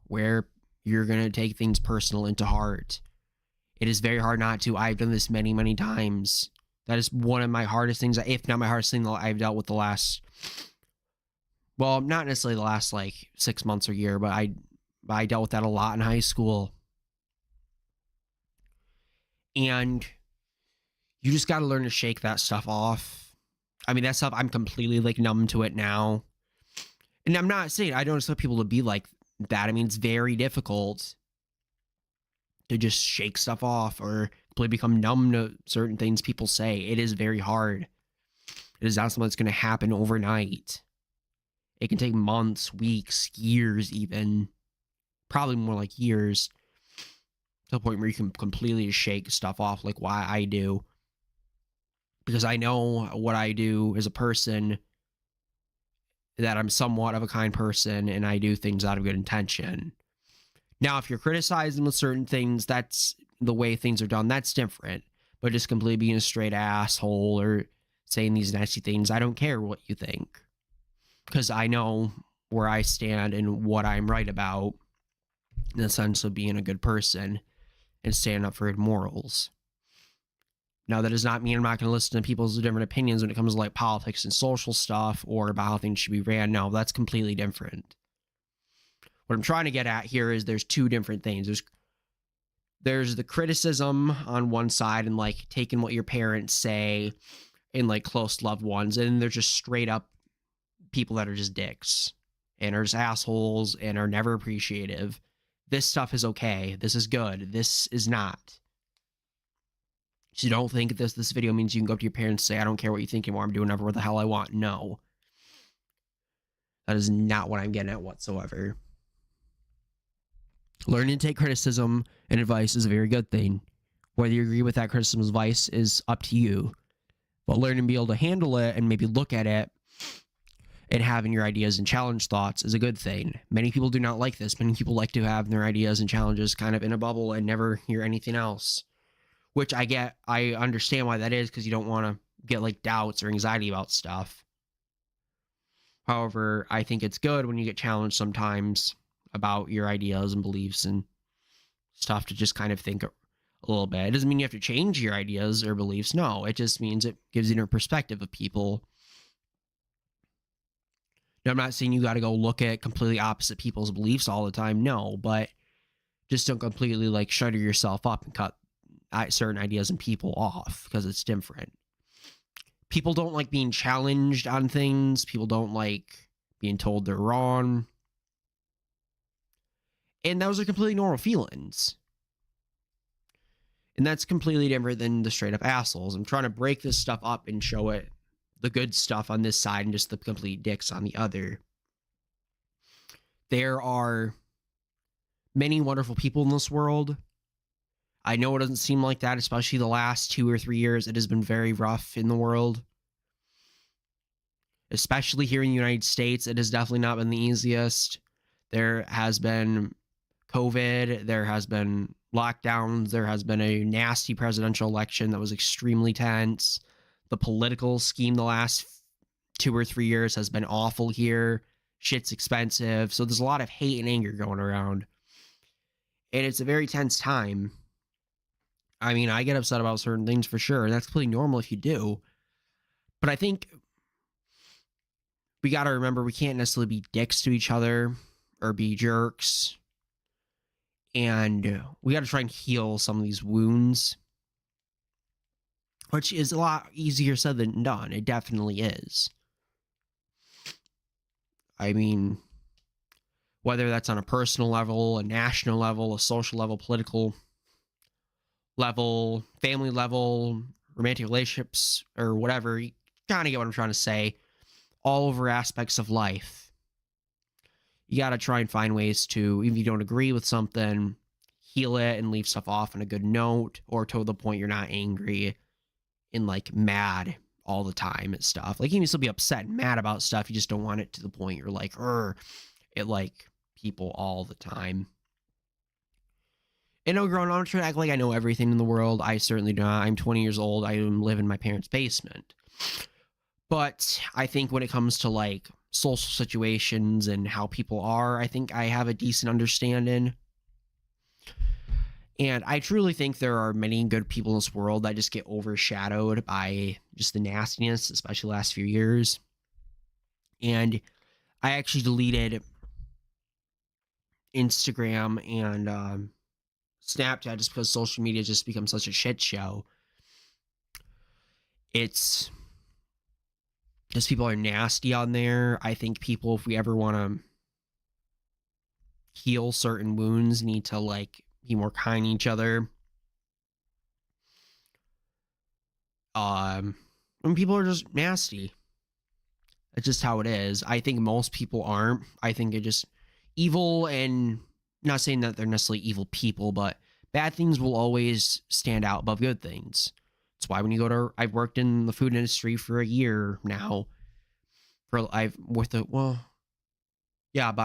where you're going to take things personal into heart. It is very hard not to. I've done this many, many times. That is one of my hardest things, if not my hardest thing that I've dealt with the last, well, not necessarily the last like 6 months or year, but I dealt with that a lot in high school. And you just got to learn to shake that stuff off. I mean, that stuff, I'm completely like numb to it now. And I'm not saying I don't expect people to be like that. I mean, it's very difficult to just shake stuff off or completely become numb to certain things people say. It is very hard. It is not something that's going to happen overnight. It can take months, weeks, years even. Probably more like years. To the point where you can completely shake stuff off like why I do. Because I know what I do as a person, that I'm somewhat of a kind person and I do things out of good intention. Now, if you're criticizing with certain things, that's the way things are done. That's different. But just completely being a straight asshole or saying these nasty things, I don't care what you think. Because I know where I stand and what I'm right about in the sense of being a good person and standing up for good morals. Now, that does not mean I'm not going to listen to people's different opinions when it comes to like politics and social stuff or about how things should be ran. No, that's completely different. What I'm trying to get at here is there's two different things. There's the criticism on one side and like taking what your parents say and like close loved ones, and there's just straight up people that are just dicks and are just assholes and are never appreciative. This stuff is okay. This is good. This is not. So you don't think this video means you can go up to your parents and say, I don't care what you think anymore. I'm doing whatever the hell I want. No. That is not what I'm getting at whatsoever. Learning to take criticism and advice is a very good thing. Whether you agree with that criticism or advice is up to you. But learning to be able to handle it and maybe look at it and having your ideas and challenge thoughts is a good thing. Many people do not like this. Many people like to have their ideas and challenges kind of in a bubble and never hear anything else. Which I get. I understand why that is, because you don't want to get like doubts or anxiety about stuff. However, I think it's good when you get challenged sometimes about your ideas and beliefs and stuff to just kind of think a little bit. It doesn't mean you have to change your ideas or beliefs. No, it just means it gives you a perspective of people. Now, I'm not saying you got to go look at completely opposite people's beliefs all the time. No, but just don't completely like shutter yourself up and cut certain ideas and people off, because it's different. People don't like being challenged on things. People don't like being told they're wrong. And those are completely normal feelings. And that's completely different than the straight up assholes. I'm trying to break this stuff up and show it the good stuff on this side and just the complete dicks on the other. There are many wonderful people in this world. I know it doesn't seem like that, especially the last 2 or 3 years. It has been very rough in the world. Especially here in the United States, it has definitely not been the easiest. There has been COVID, there has been lockdowns, there has been a nasty presidential election that was extremely tense. The political scheme the last 2 or 3 years has been awful here. Shit's expensive. So there's a lot of hate and anger going around. And it's a very tense time. I mean, I get upset about certain things for sure, and that's completely normal if you do. But I think we got to remember we can't necessarily be dicks to each other or be jerks. And we got to try and heal some of these wounds, which is a lot easier said than done. It definitely is. I mean, whether that's on a personal level, a national level, a social level, political level, family level, romantic relationships, or whatever, you kind of get what I'm trying to say. All over aspects of life. you got to try and find ways to, even if you don't agree with something, heal it and leave stuff off on a good note, or to the point you're not angry and like mad all the time at stuff. Like you can still be upset and mad about stuff. You just don't want it to the point you're like, it like people all the time. And growing up, I'm trying to act like I know everything in the world. I certainly do not. I'm 20 years old. I live in my parents' basement. But I think when it comes to like social situations and how people are, I think I have a decent understanding. And I truly think there are many good people in this world that just get overshadowed by just the nastiness, especially the last few years. And I actually deleted Instagram and Snapchat just because social media just becomes such a shit show. It's just people are nasty on there. I think people, if we ever want to heal certain wounds, need to like be more kind to each other. When people are just nasty, that's just how it is. I think most people aren't. I think it just evil, and not saying that they're necessarily evil people, but bad things will always stand out above good things. That's why when you go to, I've worked in the food industry for a year now. About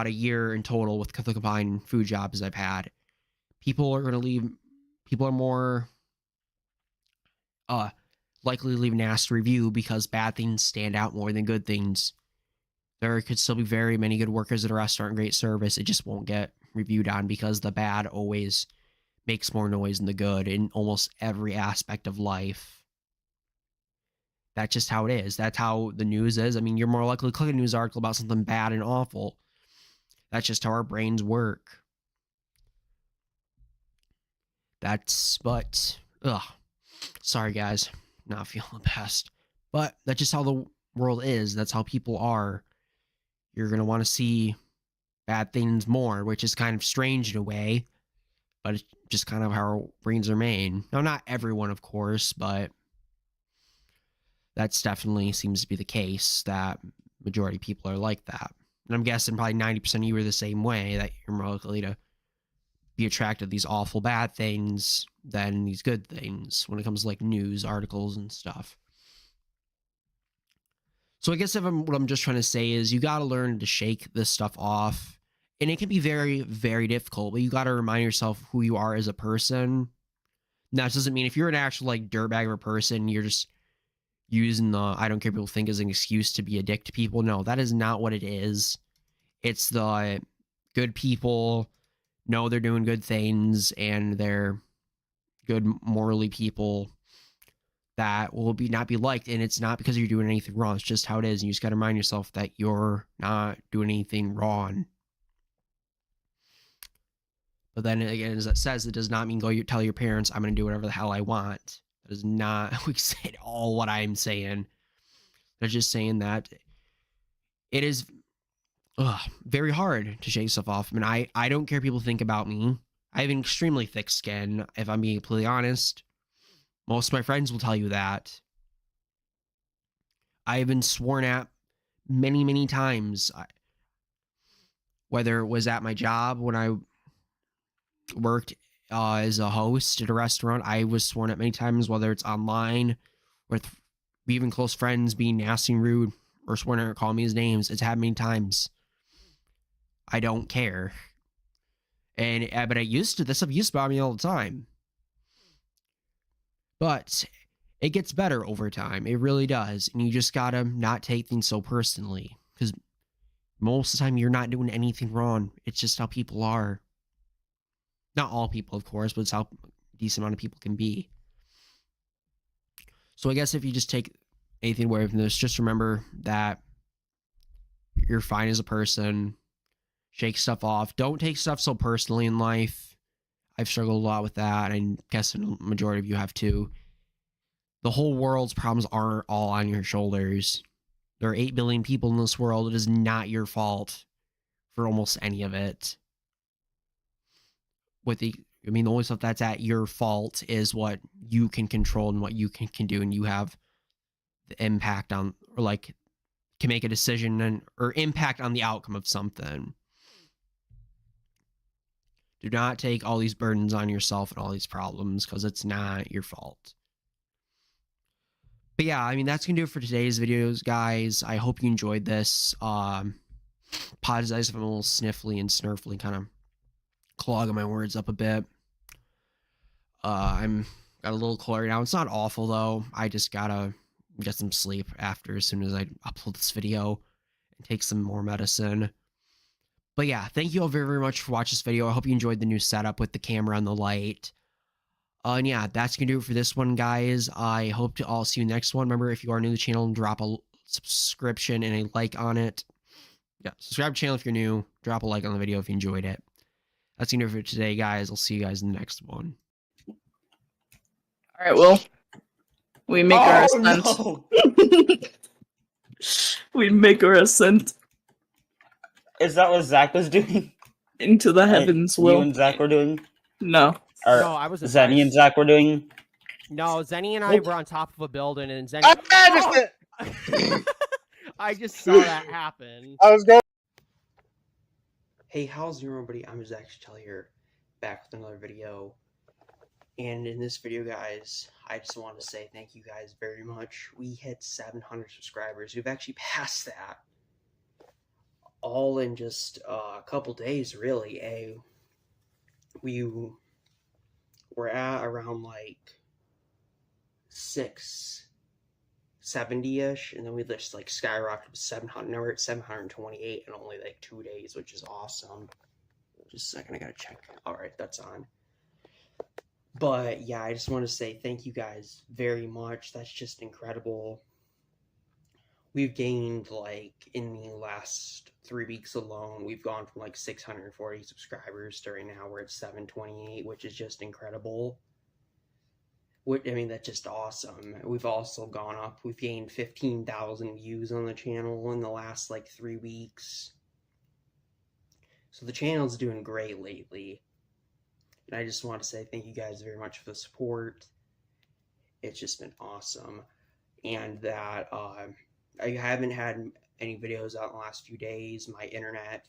a year in total with the combined food jobs I've had. People are more likely to leave a nasty review because bad things stand out more than good things. There could still be very many good workers at a restaurant and great service. It just won't get reviewed on because the bad always makes more noise than the good in almost every aspect of life. That's just how it is. That's how the news is. I mean, you're more likely to click a news article about something bad and awful. That's just how our brains work. Sorry guys, not feeling the best. But that's just how the world is. That's how people are. You're going to want to see bad things more, which is kind of strange in a way, but it's just kind of how our brains are made. Now, not everyone, of course, but that's definitely seems to be the case, that majority of people are like that. And I'm guessing probably 90% of you are the same way, that you're more likely to be attracted to these awful bad things than these good things when it comes to like news articles and stuff. So I guess what I'm just trying to say is you got to learn to shake this stuff off. And it can be very, very difficult, but you got to remind yourself who you are as a person. Now, that doesn't mean if you're an actual like dirtbag of a person, you're just using the I don't care people think as an excuse to be a dick to people. No, that is not what it is. It's the good people know they're doing good things and they're good morally people that will not be liked, and it's not because you're doing anything wrong. It's just how it is, and you just got to remind yourself that you're not doing anything wrong. But then again, as it says, it does not mean go tell your parents I'm going to do whatever the hell I want. That is not at all what I'm saying. They're just saying that it is very hard to shake stuff off. I mean, I don't care what people think about me. I have an extremely thick skin, if I'm being completely honest. Most of my friends will tell you that. I've been sworn at many, many times. Whether it was at my job when I worked as a host at a restaurant, I was sworn at many times, whether it's online, with even close friends being nasty and rude, or sworn at or calling me his names. It's happened many times. I don't care. But this stuff used to bother me all the time. But it gets better over time. It really does. And you just gotta not take things so personally. Because most of the time you're not doing anything wrong. It's just how people are. Not all people, of course, but it's how a decent amount of people can be. So I guess if you just take anything away from this, just remember that you're fine as a person. Shake stuff off. Don't take stuff so personally in life. I've struggled a lot with that, and I guess the majority of you have too. The whole world's problems aren't all on your shoulders. There are 8 billion people in this world. It is not your fault for almost any of it. The only stuff that's at your fault is what you can control and what you can do, and you have the impact on, or like, can make a decision or impact on the outcome of something. Do not take all these burdens on yourself and all these problems, because it's not your fault. But yeah, I mean, that's going to do it for today's videos, guys. I hope you enjoyed this. Apologize if I'm a little sniffly and snurfly, kind of clogging my words up a bit. I'm got a little cold right now. It's not awful, though. I just gotta get some sleep after, as soon as I upload this video, and take some more medicine. But yeah, thank you all very, very much for watching this video. I hope you enjoyed the new setup with the camera and the light. And yeah, that's going to do it for this one, guys. I hope to all see you next one. Remember, if you are new to the channel, drop a subscription and a like on it. Yeah, subscribe to the channel if you're new. Drop a like on the video if you enjoyed it. That's going to do it for today, guys. I'll see you guys in the next one. Alright, well, we make our ascent. No. We make our ascent Is that what Zach was doing? into the heavens, You Will. and Zach were doing? No. Or No, I was Zenny and Zach were doing? No, Zenny and I were on top of a building, and Zenny. I just saw that happen. I was going. Hey, how's everybody? I'm Zach here, back with another video. And in this video, guys, I just want to say thank you guys very much. We hit 700 subscribers. We've actually passed that. All in just a couple days, really. We were at around like 670-ish, and then we just like skyrocketed to 700. Now we're at 728 in only like 2 days, which is awesome. Just a second, I gotta check. Alright, that's on. But yeah, I just want to say thank you guys very much. That's just incredible. We've gained, like, in the last 3 weeks alone, we've gone from like 640 subscribers to right now we're at 728, which is just incredible. I mean, that's just awesome. We've also gone up. We've gained 15,000 views on the channel in the last like 3 weeks. So the channel's doing great lately. And I just want to say thank you guys very much for the support. It's just been awesome. And that I haven't had any videos out in the last few days. My internet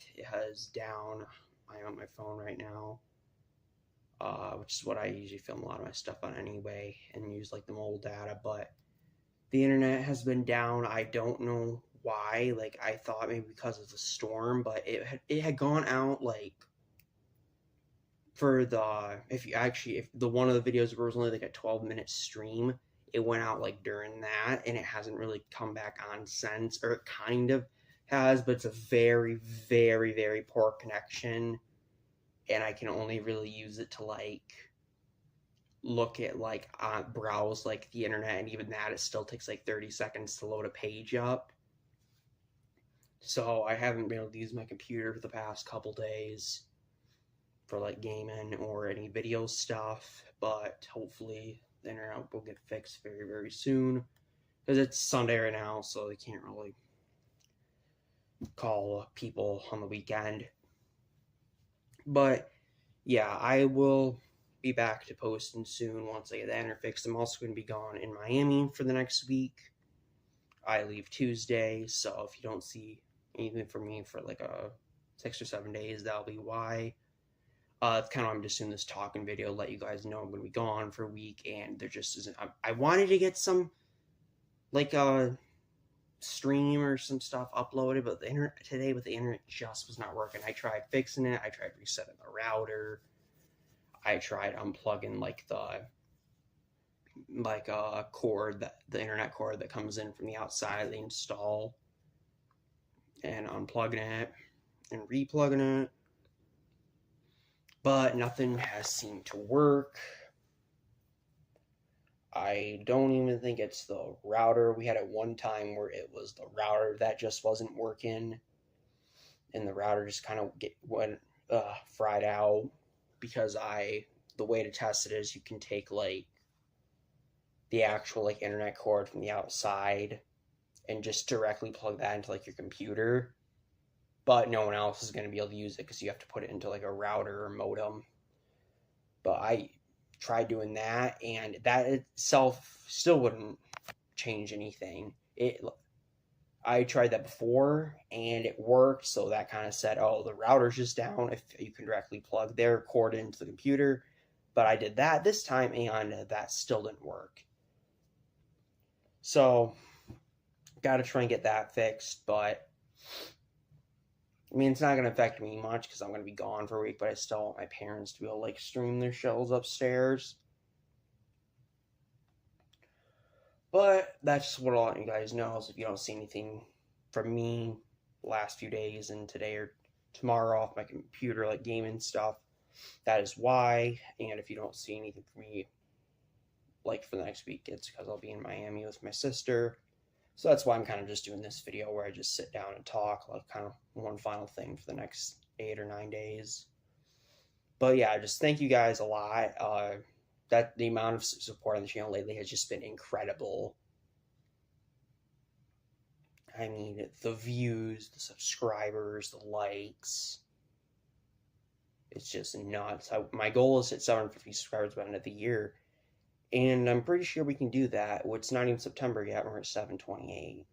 is down. I'm on my phone right now, which is what I usually film a lot of my stuff on anyway, and use like the mobile data. But the internet has been down. I don't know why. Like, I thought maybe because of the storm, but it had gone out like for the if the one of the videos was only like a 12-minute stream. It went out like during that, and it hasn't really come back on since, or it kind of has, but it's a very, very, very poor connection, and I can only really use it to like look at like browse like the internet, and even that, it still takes like 30 seconds to load a page up. So I haven't been able to use my computer for the past couple days for like gaming or any video stuff, but hopefully the internet will get fixed very, very soon, because it's Sunday right now, so they can't really call people on the weekend. But yeah, I will be back to posting soon once I get the internet fixed. I'm also going to be gone in Miami for the next week. I leave Tuesday, so if you don't see anything from me for like 6 or 7 days, that'll be why. It's kind of, I'm just doing this talking video, let you guys know I'm going to be gone for a week, and there just isn't, I wanted to get some, like, stream or some stuff uploaded, but the internet today with the internet just was not working. I tried fixing it, I tried resetting the router, I tried unplugging, like, cord, the internet cord that comes in from the outside of the install, and unplugging it, and replugging it. But nothing has seemed to work. I don't even think it's the router. We had it one time where it was the router that just wasn't working, and the router just kind of went fried out, because the way to test it is you can take like the actual like internet cord from the outside and just directly plug that into like your computer. But no one else is going to be able to use it because you have to put it into like a router or modem. But I tried doing that, and that itself still wouldn't change anything. I tried that before and it worked, so that kind of said, oh, the router's just down if you can directly plug their cord into the computer. But I did that this time and that still didn't work. So, gotta try and get that fixed, but I mean, it's not going to affect me much because I'm going to be gone for a week, but I still want my parents to be able to, like, stream their shows upstairs. But that's just what I'll let you guys know. So if you don't see anything from me the last few days and today or tomorrow off my computer, like gaming stuff, that is why. And if you don't see anything from me, like, for the next week, it's because I'll be in Miami with my sister. So that's why I'm kind of just doing this video where I just sit down and talk, like kind of one final thing for the next 8 or 9 days. But yeah, just thank you guys a lot. That the amount of support on the channel lately has just been incredible. I mean, the views, the subscribers, the likes. It's just nuts. My goal is to hit 750 subscribers by the end of the year. And I'm pretty sure we can do that. Well, it's not even September yet. We're at 728.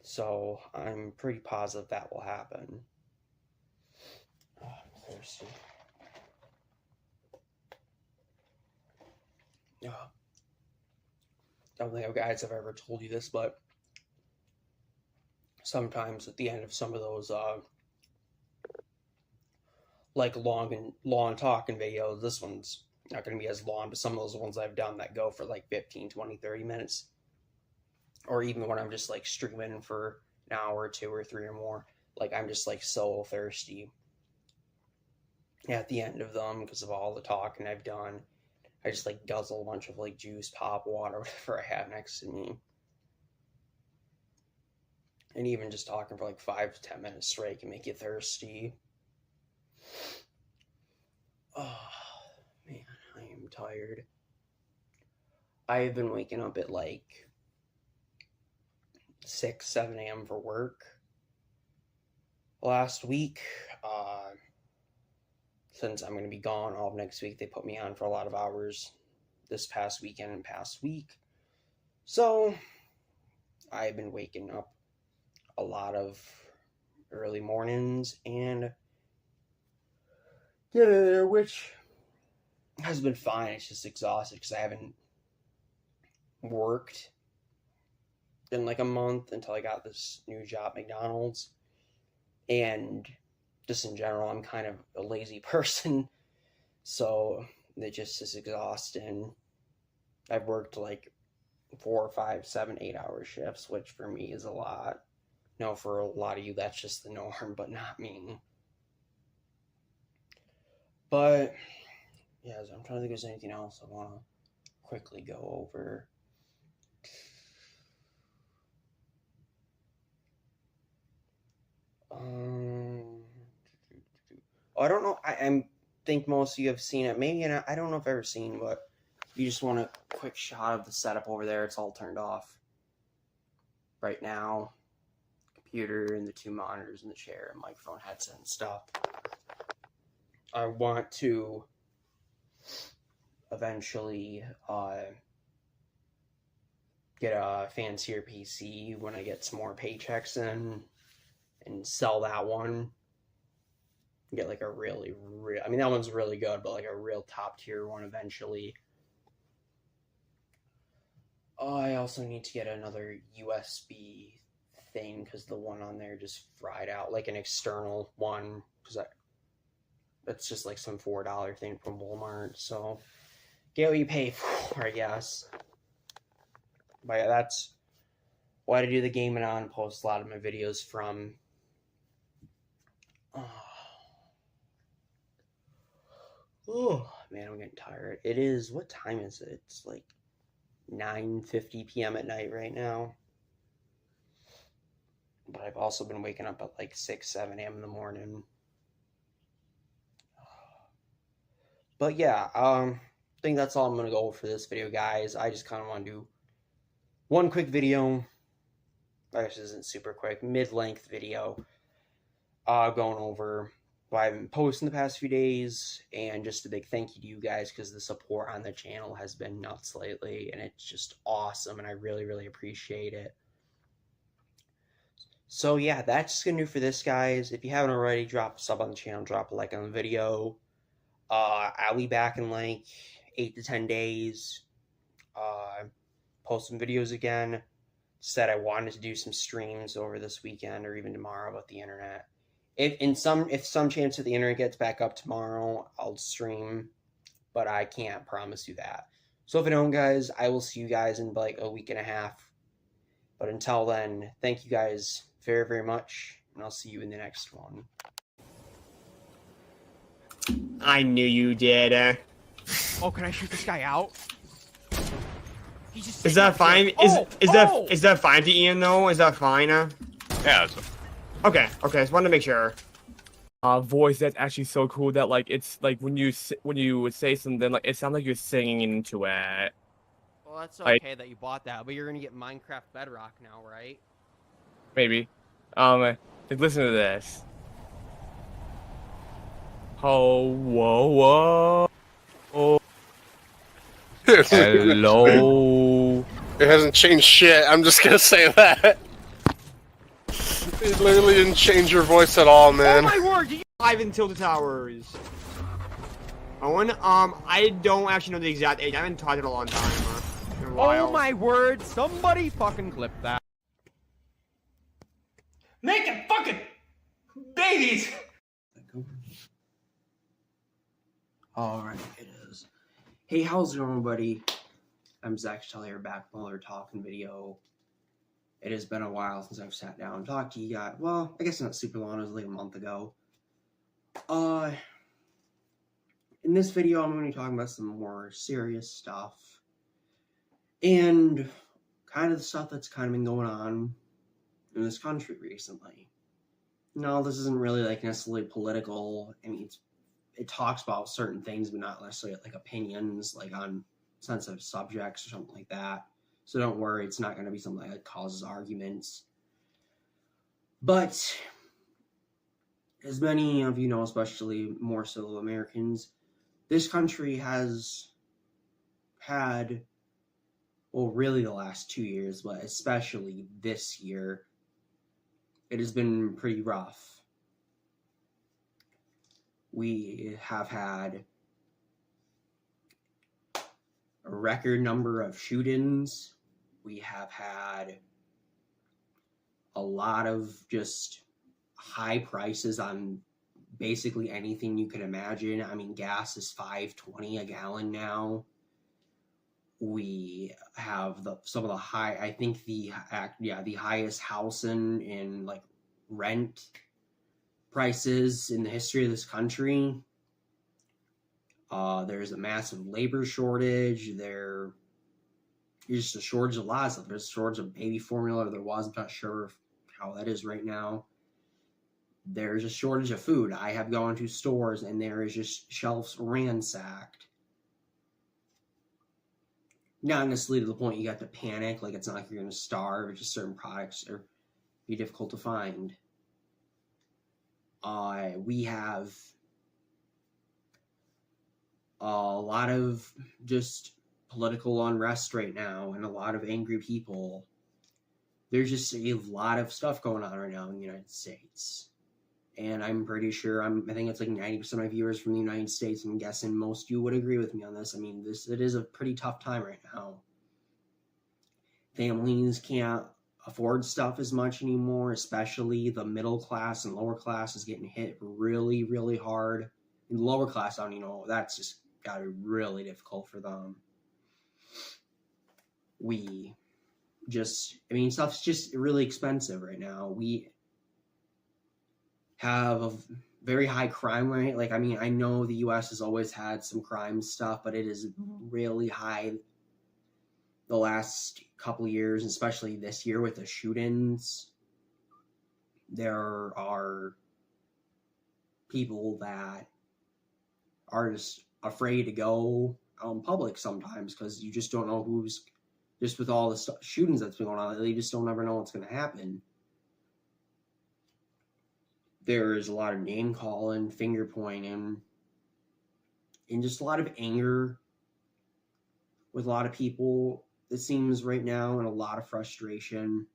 So I'm pretty positive that will happen. Oh, I'm thirsty. Oh. I don't think guys have ever told you this, but sometimes at the end of some of those like long talking videos, this one's not going to be as long, but some of those ones I've done that go for like 15, 20, 30 minutes. Or even when I'm just like streaming for an hour or 2 or 3 or more. Like I'm just like so thirsty at the end of them because of all the talking I've done. I just like guzzle a bunch of like juice, pop, water, whatever I have next to me. And even just talking for like 5 to 10 minutes straight can make you thirsty. Oh, man. I am tired. I have been waking up at like 6, 7 a.m. for work last week. Since I'm going to be gone all of next week, they put me on for a lot of hours this past weekend and past week. So I've been waking up a lot of early mornings and which has been fine. It's just exhausted because I haven't worked in like a month until I got this new job at McDonald's. And just in general, I'm kind of a lazy person. So it just is exhausting. I've worked like 4, 5, 7, 8 hour shifts, which for me is a lot. No, for a lot of you, that's just the norm, but not me. But yeah, I'm trying to think if there's anything else I want to quickly go over. I don't know. I think most of you have seen it. Maybe I don't know if I've ever seen, but you just want a quick shot of the setup over there. It's all turned off right now. Computer and the 2 monitors and the chair and microphone headset and stuff. I want to eventually get a fancier PC when I get some more paychecks in and sell that one. Get like a really, I mean, that one's really good, but like a real top tier one eventually. I also need to get another USB thing because the one on there just fried out, like an external one, because that's just like some $4 thing from Walmart. So get what you pay for, I guess. But yeah, that's what I do the gaming on. Post a lot of my videos from. Oh man, I'm getting tired. It is, what time is it? It's like 9:50 p.m. at night right now. But I've also been waking up at like 6, 7 a.m. in the morning. But yeah, I think that's all I'm going to go for this video, guys. I just kind of want to do one quick video. I guess this isn't super quick. Mid-length video. Going over what I've been posting the past few days. And just a big thank you to you guys because the support on the channel has been nuts lately. And it's just awesome. And I really, really appreciate it. So yeah, that's just gonna do for this, guys. If you haven't already, drop a sub on the channel, drop a like on the video. I'll be back in like 8 to 10 days. Post some videos again. Said I wanted to do some streams over this weekend or even tomorrow about the internet. If some chance that the internet gets back up tomorrow, I'll stream, but I can't promise you that. So if I don't, guys, I will see you guys in like a week and a half. But until then, thank you guys very, very much, and I'll see you in the next one. I knew you did. Oh, can I shoot this guy out? Is that fine? Is that fine to Ian though? Is that fine? Yeah. Okay. Okay. Just wanted to make sure. Voice that's actually so cool that like it's like when you would say something like it sounds like you're singing into it. Well, that's Like- okay that you bought that, but you're gonna get Minecraft Bedrock now, right? Maybe. Like, listen to this. Oh, whoa, whoa. Oh. Hello. It hasn't changed shit. I'm just gonna say that. It literally didn't change your voice at all, man. Oh my word! You live in Tilted Towers. Owen, I don't actually know the exact age. I haven't talked in a long time. In a while. Oh my word! Somebody fucking clip that. Making fucking babies. Alright, it is. Hey, how's it going, buddy? I'm Zach here, back with another talking video. It has been a while since I've sat down and talked to you guys. Well, I guess not super long, it was like a month ago. In this video, I'm going to be talking about some more serious stuff. And kind of the stuff that's kind of been going on in this country recently. No, this isn't really like necessarily political. I mean, it talks about certain things, but not necessarily like opinions, like on sensitive subjects or something like that. So don't worry, it's not going to be something that causes arguments. But as many of you know, especially more so Americans, this country has had, well, really the last 2 years, but especially this year, it has been pretty rough. We have had a record number of shootings. We have had a lot of just high prices on basically anything you can imagine. I mean, gas is $5.20 a gallon now. We have some of the high, I think the highest housing and like rent prices in the history of this country. There's a massive labor shortage. There's just a shortage of a lot of stuff. There's a shortage of baby formula. There was, I'm not sure how that is right now. There's a shortage of food. I have gone to stores and there is just shelves ransacked. Not necessarily to the point you got to panic, like it's not like you're going to starve, just certain products are be difficult to find. We have a lot of just political unrest right now and a lot of angry people. There's just a lot of stuff going on right now in the United States. And I'm pretty sure, I think it's like 90% of my viewers from the United States. I'm guessing most of you would agree with me on this. I mean, it is a pretty tough time right now. Families can't afford stuff as much anymore, especially the middle class and lower class is getting hit really, really hard. In the lower class, I don't know, that's just got to be really difficult for them. Stuff's just really expensive right now. We have a very high crime rate. Like, I mean, I know the U.S. has always had some crime stuff, but it is really high the last couple of years, especially this year with the shootings. There are people that are just afraid to go out in public sometimes because you just don't know who's, just with all the shootings that's been going on, they just don't ever know what's going to happen. There is a lot of name calling, finger pointing, and just a lot of anger with a lot of people, it seems right now, and a lot of frustration.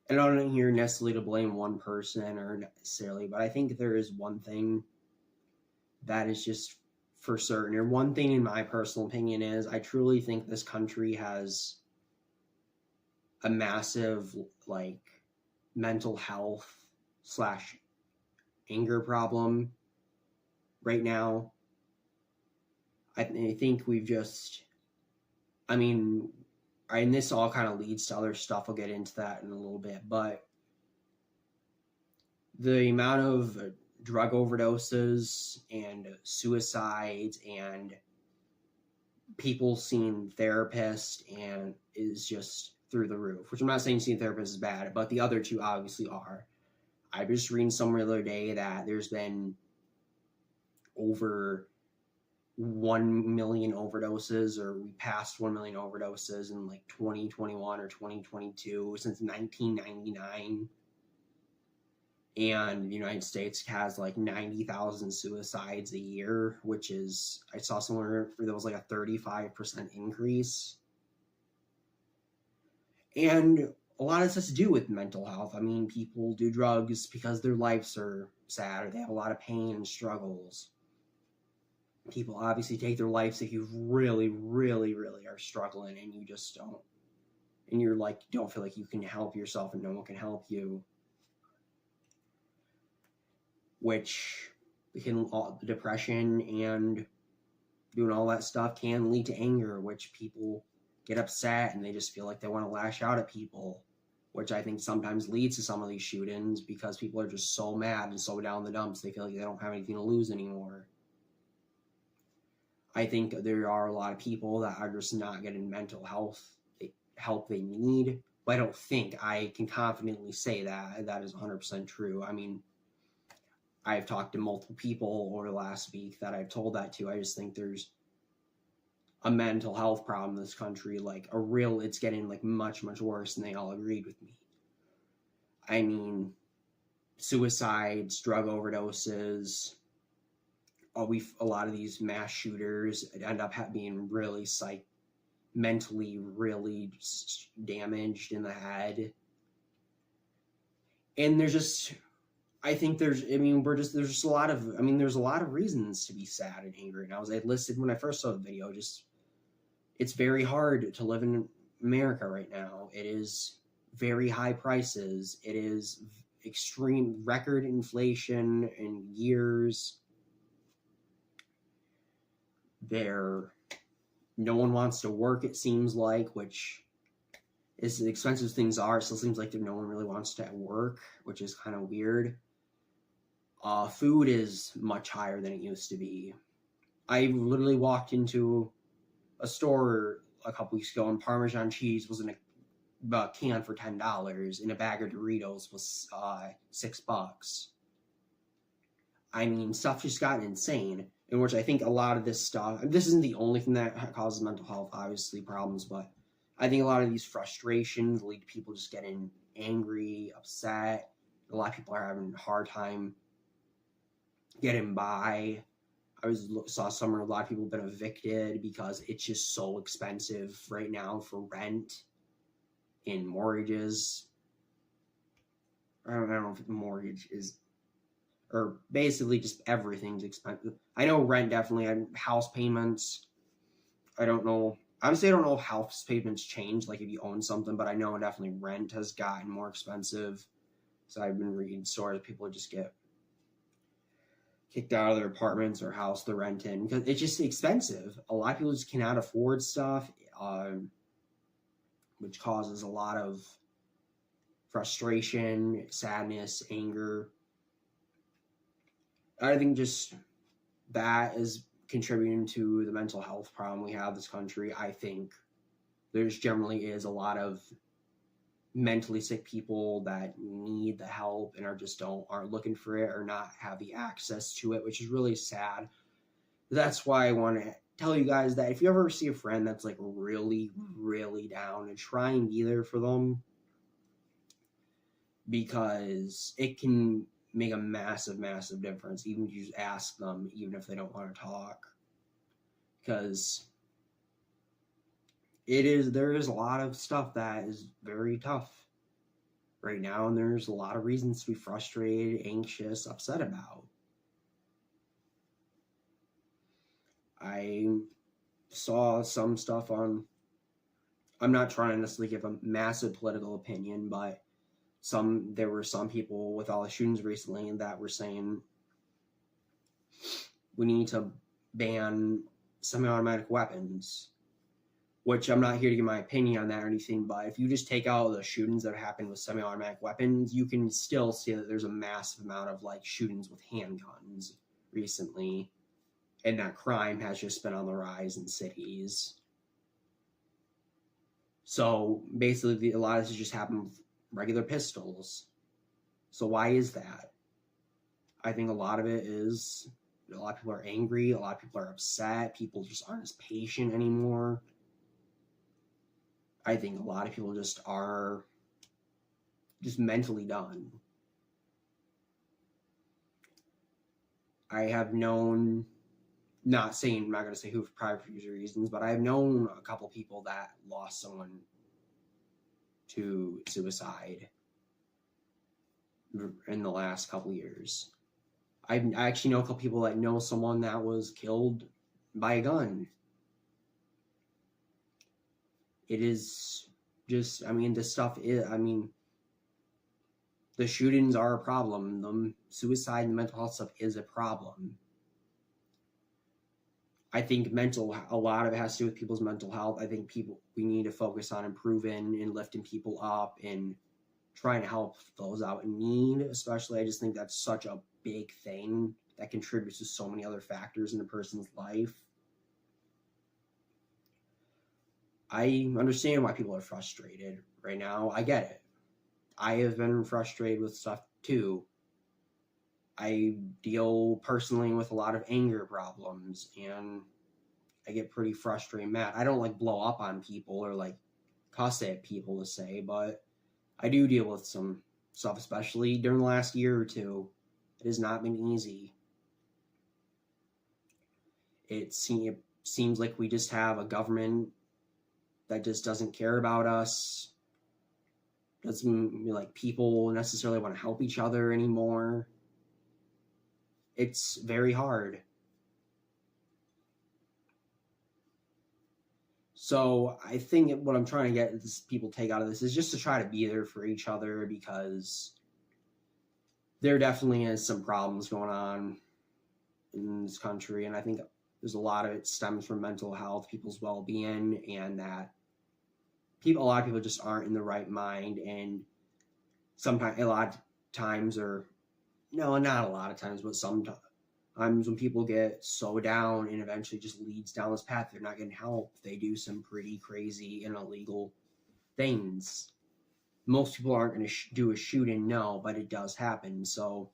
And I'm not here necessarily to blame one person or necessarily, but I think there is one thing that is just for certain, or one thing in my personal opinion is I truly think this country has a massive like mental health slash anger problem right now. I think we've just, I mean, and this all kind of leads to other stuff. I'll get into that in a little bit, but the amount of drug overdoses and suicides and people seeing therapists and is just through the roof, which I'm not saying seeing therapists is bad, but the other two obviously are. I was reading somewhere the other day that there's been over 1 million overdoses, or we passed 1 million overdoses in like 2021 or 2022 since 1999. And the United States has like 90,000 suicides a year, which is, I saw somewhere where there was like a 35% increase. And a lot of this has to do with mental health. I mean, people do drugs because their lives are sad or they have a lot of pain and struggles. People obviously take their lives if you really, really, really are struggling and you just don't, and you're like, don't feel like you can help yourself and no one can help you. Which can, depression and doing all that stuff can lead to anger, which people get upset and they just feel like they want to lash out at people, which I think sometimes leads to some of these shootings because people are just so mad and so down the dumps they feel like they don't have anything to lose anymore. I think there are a lot of people that are just not getting mental health help they need, but I don't think I can confidently say that that is 100% true. I mean, I've talked to multiple people over the last week that I've told that to. I just think there's a mental health problem in this country, like a real, it's getting like much, much worse, and they all agreed with me. I mean, suicides, drug overdoses, a lot of these mass shooters end up being really mentally really damaged in the head. And there's just, I think there's a lot of reasons to be sad and angry. And I listed when I first saw the video, it's very hard to live in America right now. It is very high prices. It is extreme record inflation in years. No one wants to work, it seems like, which as expensive as things are, it still seems like no one really wants to work, which is kind of weird. Food is much higher than it used to be. I literally walked into a store a couple weeks ago and Parmesan cheese was in a can for $10 and a bag of Doritos was $6. I mean, stuff just got insane, in which I think a lot of this stuff, this isn't the only thing that causes mental health, obviously, problems, but I think a lot of these frustrations lead to people just getting angry, upset. A lot of people are having a hard time getting by. Saw somewhere a lot of people have been evicted because it's just so expensive right now for rent and mortgages. I don't know if the mortgage is, or basically just everything's expensive. I know rent definitely, house payments, I don't know. Honestly, I don't know if house payments change, like if you own something, but I know definitely rent has gotten more expensive. So I've been reading stories, people just get kicked out of their apartments or house they're renting because it's just expensive. A lot of people just cannot afford stuff, which causes a lot of frustration, sadness, anger. I think just that is contributing to the mental health problem we have in this country. I think there's generally is a lot of mentally sick people that need the help and aren't looking for it or not have the access to it, which is really sad. That's why I want to tell you guys that if you ever see a friend that's like really, really down, and try and be there for them, because it can make a massive, massive difference, even if you just ask them, even if they don't want to talk. Because there is a lot of stuff that is very tough right now, and there's a lot of reasons to be frustrated, anxious, upset about. I saw some stuff on, I'm not trying to necessarily give a massive political opinion, but there were some people with all the shootings recently that were saying we need to ban semi-automatic weapons, which I'm not here to give my opinion on that or anything, but if you just take out the shootings that happened with semi-automatic weapons, you can still see that there's a massive amount of like shootings with handguns recently, and that crime has just been on the rise in cities. So basically, a lot of this just happened with regular pistols. So why is that? I think a lot of it is a lot of people are angry, a lot of people are upset, people just aren't as patient anymore. I think a lot of people just are just mentally done. I have known, I'm not going to say who for private reasons, but I've known a couple people that lost someone to suicide in the last couple years. I actually know a couple people that know someone that was killed by a gun. It is just, this stuff is, the shootings are a problem. The suicide and mental health stuff is a problem. I think a lot of it has to do with people's mental health. I think we need to focus on improving and lifting people up and trying to help those out in need, especially. I just think that's such a big thing that contributes to so many other factors in a person's life. I understand why people are frustrated right now. I get it. I have been frustrated with stuff too. I deal personally with a lot of anger problems, and I get pretty frustrated and mad. I don't like blow up on people or like cuss at people to say, but I do deal with some stuff, especially during the last year or two. It has not been easy. It seems like we just have a government that just doesn't care about us. Doesn't like people necessarily want to help each other anymore. It's very hard. So I think what I'm trying to get people take out of this is just to try to be there for each other, because there definitely is some problems going on in this country, and I think there's a lot of it stems from mental health, people's well-being, and that a lot of people just aren't in the right mind, and sometimes, a lot of times, or no, not a lot of times, but sometimes when people get so down and eventually just leads down this path, they're not getting help. They do some pretty crazy and illegal things. Most people aren't going to do a shooting, no, but it does happen. So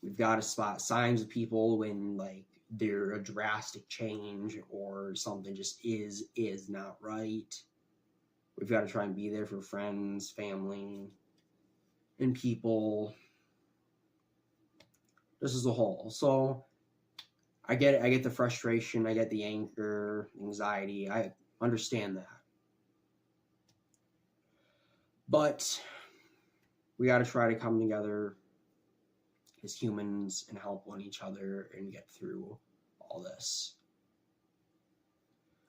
we've got to spot signs of people when like they're a drastic change or something just is not right. We've got to try and be there for friends, family, and people just as a whole. So I get it. I get the frustration. I get the anger, anxiety. I understand that. But we got to try to come together as humans and help one each other and get through all this.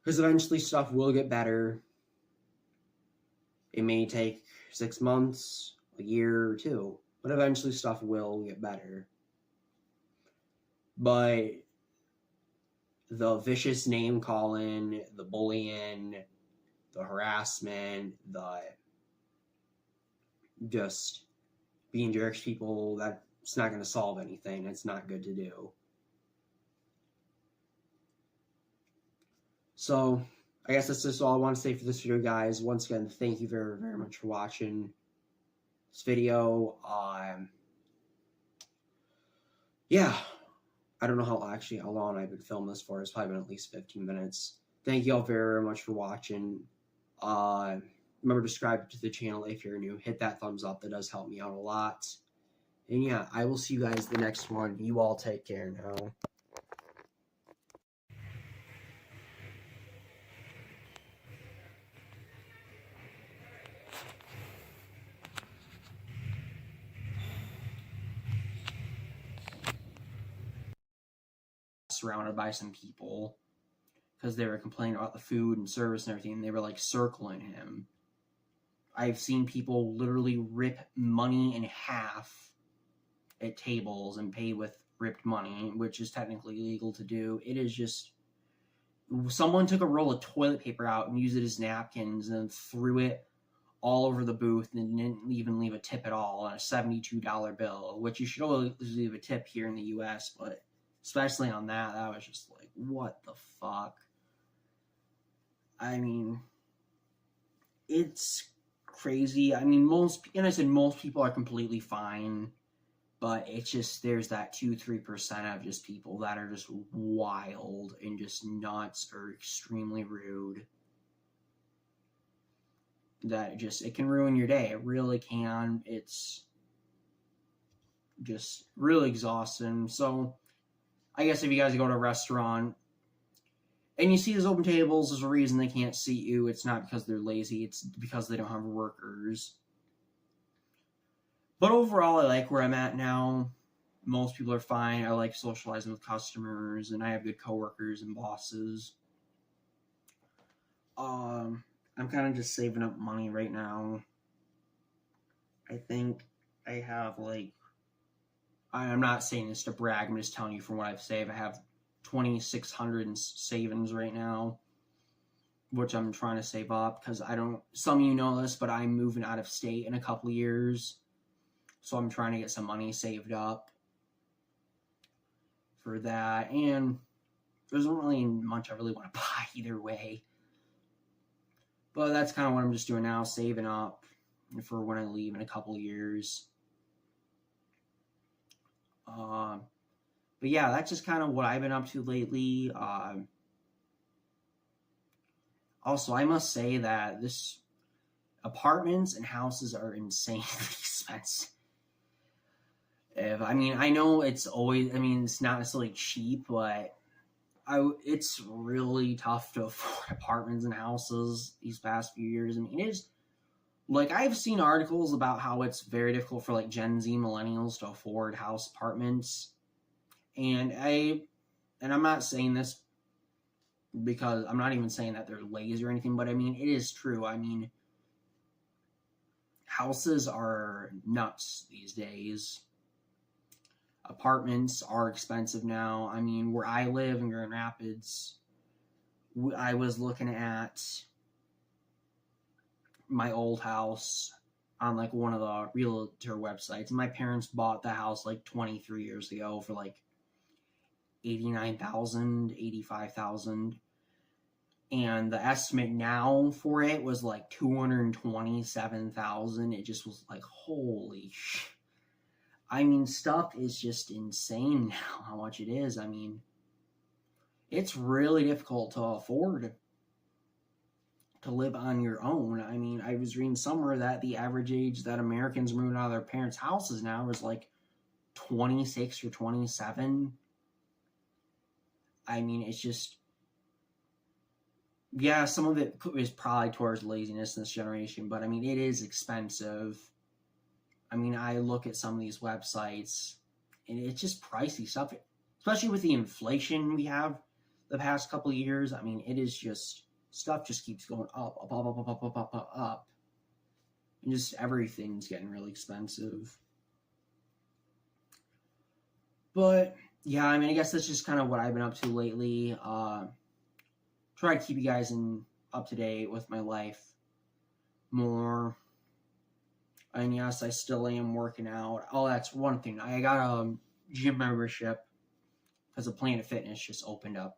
Because eventually stuff will get better. It may take 6 months, a year or two, but eventually stuff will get better. But the vicious name calling, the bullying, the harassment, the just being jerks to people, that's not going to solve anything. It's not good to do. So I guess that's just all I want to say for this video, guys. Once again, thank you very, very much for watching this video. Yeah, I don't know how long I've been filming this for. It's probably been at least 15 minutes. Thank you all very, very much for watching. Remember to subscribe to the channel if you're new. Hit that thumbs up. That does help me out a lot. And yeah, I will see you guys the next one. You all take care now. surrounded by some people because they were complaining about the food and service and everything. And they were like circling him. I've seen people literally rip money in half at tables and pay with ripped money, which is technically illegal to do. It is just, someone took a roll of toilet paper out and used it as napkins and threw it all over the booth and didn't even leave a tip at all on a $72 bill, which you should always leave a tip here in the US, but especially on that was just like, what the fuck? I mean, it's crazy. I mean, most people are completely fine, but it's just, there's that 2-3% of just people that are just wild and just nuts or extremely rude. That just, it can ruin your day. It really can. It's just really exhausting. So, I guess if you guys go to a restaurant and you see those open tables, there's a reason they can't seat you. It's not because they're lazy. It's because they don't have workers. But overall, I like where I'm at now. Most people are fine. I like socializing with customers, and I have good coworkers and bosses. I'm kind of just saving up money right now. I think I have I'm not saying this to brag, I'm just telling you from what I've saved. I have $2,600 in savings right now, which I'm trying to save up because some of you know this, but I'm moving out of state in a couple of years. So I'm trying to get some money saved up for that. And there isn't really much I really want to buy either way. But that's kind of what I'm just doing now, saving up for when I leave in a couple of years. But yeah, that's just kind of what I've been up to lately. Also, I must say that apartments and houses are insanely expensive. I mean, I know it's not necessarily cheap, but it's really tough to afford apartments and houses these past few years. I mean, it is, I've seen articles about how it's very difficult for Gen Z millennials to afford apartments. And I'm not saying this because I'm not even saying that they're lazy or anything, but I mean, it is true. I mean, houses are nuts these days. Apartments are expensive now. I mean, where I live in Grand Rapids, I was looking at my old house on one of the realtor websites. My parents bought the house 23 years ago for $89,000, $85,000. And the estimate now for it was $227,000. It just was holy shit. I mean, stuff is just insane now, how much it is. I mean, it's really difficult to afford to live on your own. I mean, I was reading somewhere that the average age that Americans moving out of their parents' houses now is 26 or 27. I mean, it's just, yeah, some of it is probably towards laziness in this generation, but I mean, it is expensive. I mean, I look at some of these websites, and it's just pricey stuff, especially with the inflation we have the past couple of years. I mean, it is just, stuff just keeps going up, up. And just everything's getting really expensive. But, yeah, I mean, I guess that's just kind of what I've been up to lately. Try to keep you guys up to date with my life more. And yes, I still am working out. Oh, that's one thing. I got a gym membership because a Planet Fitness just opened up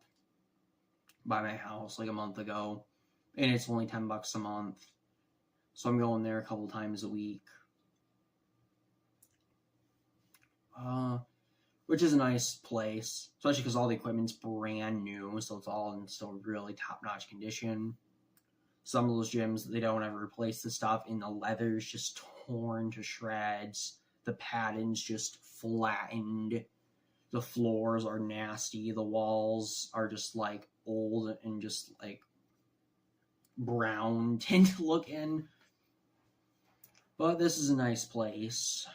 by my house a month ago. And it's only $10 a month. So I'm going there a couple times a week. Which is a nice place. Especially because all the equipment's brand new. So it's all in still really top-notch condition. Some of those gyms, they don't ever replace the stuff, and the leather's just torn to shreds. The padding's just flattened. The floors are nasty. The walls are just old and just brown tint looking. But this is a nice place.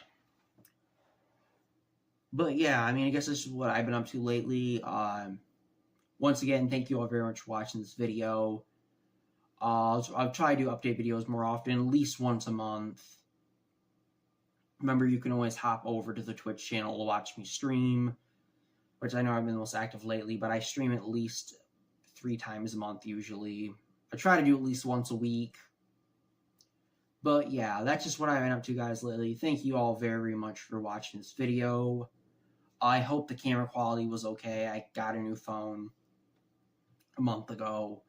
But yeah, I mean, I guess this is what I've been up to lately. Once again, thank you all very much for watching this video. I'll try to update videos more often, at least once a month. Remember, you can always hop over to the Twitch channel to watch me stream, which I know I've been the most active lately, but I stream at least 3 times a month usually. I try to do at least once a week. But yeah, that's just what I've been up to, guys, lately. Thank you all very much for watching this video. I hope the camera quality was okay. I got a new phone a month ago.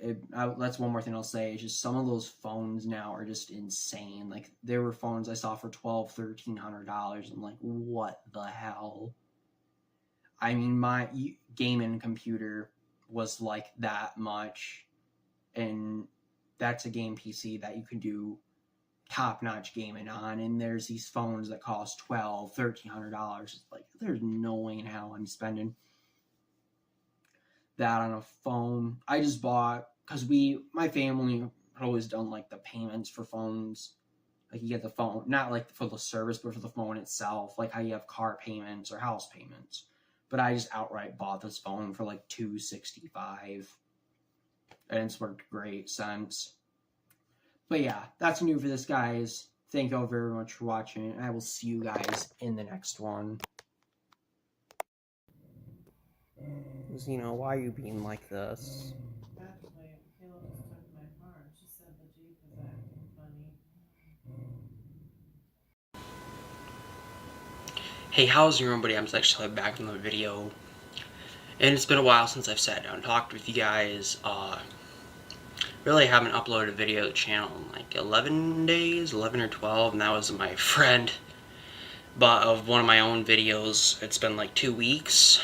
That's one more thing I'll say. It's just some of those phones now are just insane. Like, there were phones I saw for $1,200, $1,300. I'm like, what the hell? I mean, my gaming computer was like that much, and that's a game PC that you can do top-notch gaming on, and there's these phones that cost $1,200, $1,300. It's like, there's no way in hell I'm spending that on a phone. I just bought, because my family had always done like the payments for phones. Like, you get the phone, not like for the service, but for the phone itself, like how you have car payments or house payments. But I just outright bought this phone for like $265, and it's worked great since. But yeah, that's new for this, guys. Thank you all very much for watching, and I will see you guys in the next one. Zeno, why are you being like this? Hey, how's everybody? I'm actually back in the video, and it's been a while since I've sat down and talked with you guys. Really haven't uploaded a video to the channel in like 11 days, 11 or 12, and that was my friend. But of one of my own videos, it's been like 2 weeks,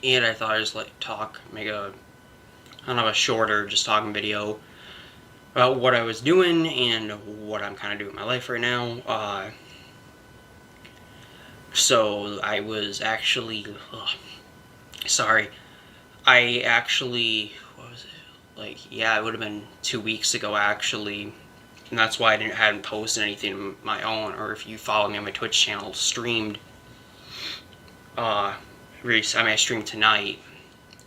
and I thought I'd just like make a, I don't know, a shorter just talking video about what I was doing and what I'm kind of doing in my life right now. So I was actually, I actually, what was it? Like, yeah, it would have been 2 weeks ago actually, and that's why I hadn't posted anything of my own, or if you follow me on my Twitch channel, streamed. I streamed tonight.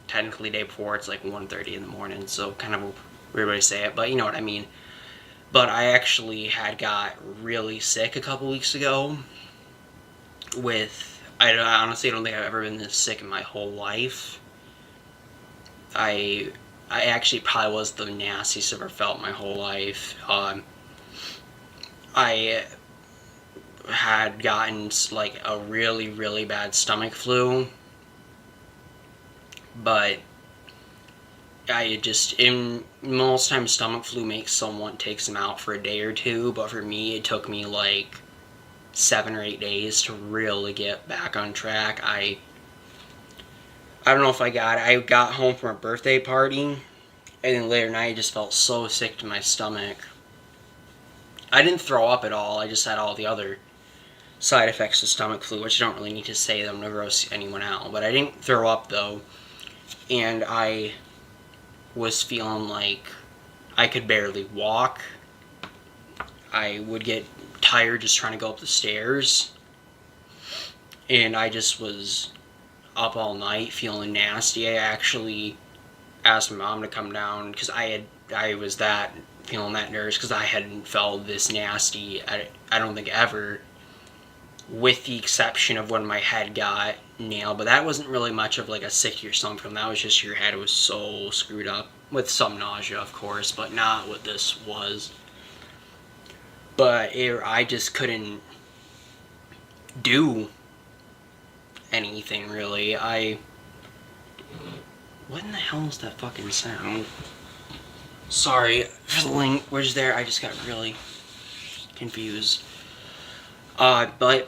Technically, day before, it's like 1:30 in the morning, so kind of a weird way to say it, but you know what I mean. But I actually had got really sick a couple weeks ago. I honestly don't think I've ever been this sick in my whole life. I actually probably was the nastiest I've ever felt in my whole life. I had gotten like a really, really bad stomach flu, but in most times stomach flu makes someone, takes them out for a day or two, but for me it took me like 7 or 8 days to really get back on track. I don't know if I got home from a birthday party, and then later night I just felt so sick to my stomach. I didn't throw up at all, I just had all the other side effects of stomach flu, which I don't really need to say that I'm gonna gross anyone out, but I didn't throw up though, and I was feeling like I could barely walk. I would get tired just trying to go up the stairs, and I just was up all night feeling nasty. I actually asked my mom to come down because I was feeling that nervous because I hadn't felt this nasty, I don't think ever, with the exception of when my head got nailed, but that wasn't really much of like a sick to your stomach feeling. That was just your head was so screwed up, with some nausea of course, but not what this was. But I just couldn't do anything really. What in the hell is that fucking sound? Sorry for the language there, I just got really confused. But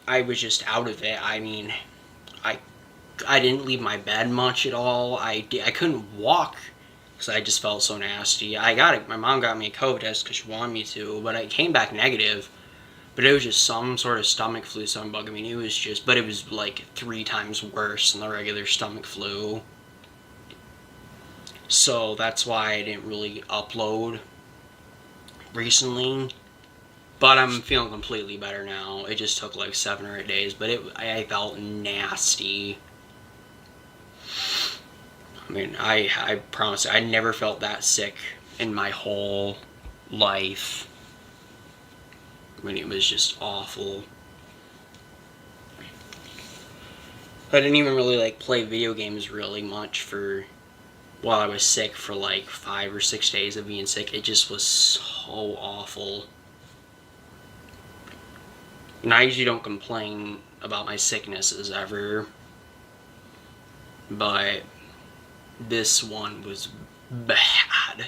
I was just out of it. I mean, I didn't leave my bed much at all. I couldn't walk because I just felt so nasty. My mom got me a COVID test because she wanted me to, but it came back negative. But it was just some sort of stomach flu, some bug. I mean, but it was like 3 times worse than the regular stomach flu. So that's why I didn't really upload recently. But I'm feeling completely better now. It just took like 7 or 8 days, but I felt nasty. I mean, I promise I never felt that sick in my whole life. I mean, it was just awful. I didn't even really like play video games really much for while I was sick for like 5 or 6 days of being sick. It just was so awful. And I usually don't complain about my sicknesses ever, but this one was bad.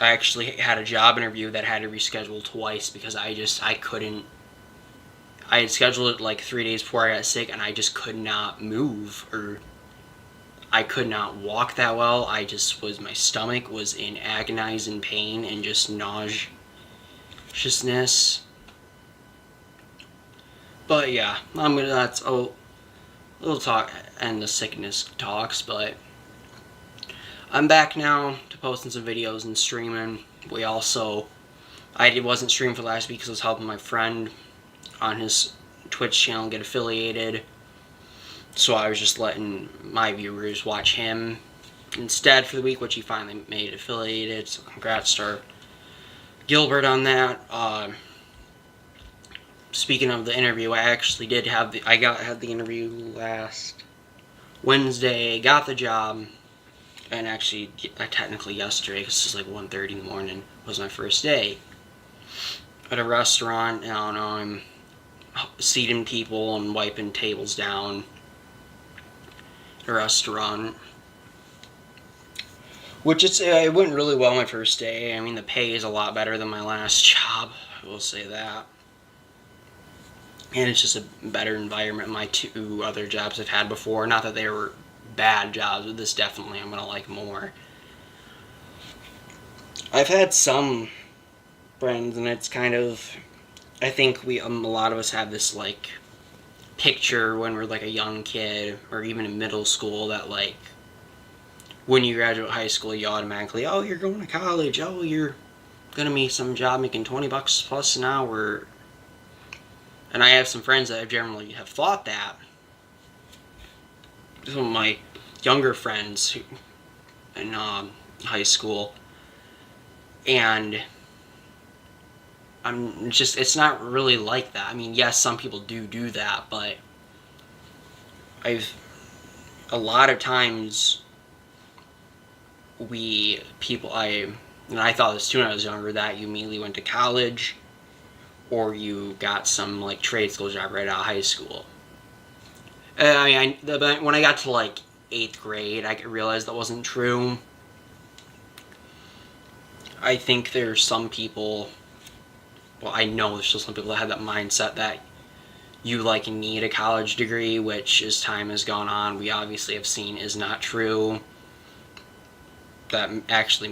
I actually had a job interview that had to reschedule twice because I couldn't. I had scheduled it like 3 days before I got sick, and I just could not move, or I could not walk that well. My stomach was in agonizing pain and just nauseousness. But yeah, that's a little talk and the sickness talks, but I'm back now to posting some videos and streaming. I wasn't streaming for last week because I was helping my friend on his Twitch channel get affiliated, so I was just letting my viewers watch him instead for the week, which he finally made affiliated, so congrats to Gilbert on that. Speaking of the interview, I actually did have had the interview last Wednesday, got the job, and actually technically yesterday, because this is like 1:30 in the morning, was my first day at a restaurant. I don't know, I'm seating people and wiping tables down at a restaurant, which it went really well my first day. I mean, the pay is a lot better than my last job, I will say that. And it's just a better environment than my 2 other jobs I've had before. Not that they were bad jobs, but this definitely I'm going to like more. I've had some friends, and it's kind of, I think a lot of us have this like picture when we're like a young kid or even in middle school that like when you graduate high school you automatically, oh, you're going to college, oh, you're going to meet some job making $20 plus an hour. And I have some friends that generally have thought that. Some of my younger friends in high school. And it's not really like that. I mean, yes, some people do that, but a lot of times and I thought this too when I was younger, that you immediately went to college or you got some like trade school job right out of high school. I mean, when I got to like 8th grade, I realized that wasn't true. I think there's some people, well, I know there's still some people that have that mindset that you like need a college degree, which as time has gone on, we obviously have seen is not true. That actually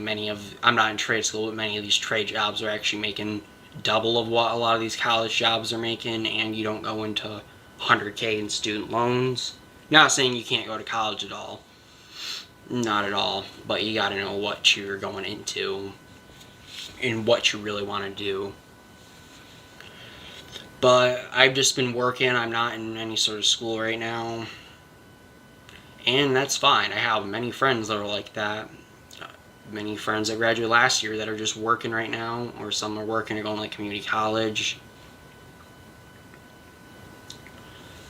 I'm not in trade school, but many of these trade jobs are actually making double of what a lot of these college jobs are making, and you don't go into $100K in student loans. Not saying you can't go to college at all, not at all, but you got to know what you're going into and what you really want to do. But I've just been working. I'm not in any sort of school right now, and that's fine. I have many friends that are like that. Many friends that graduated last year that are just working right now, or some are working or going to like community college.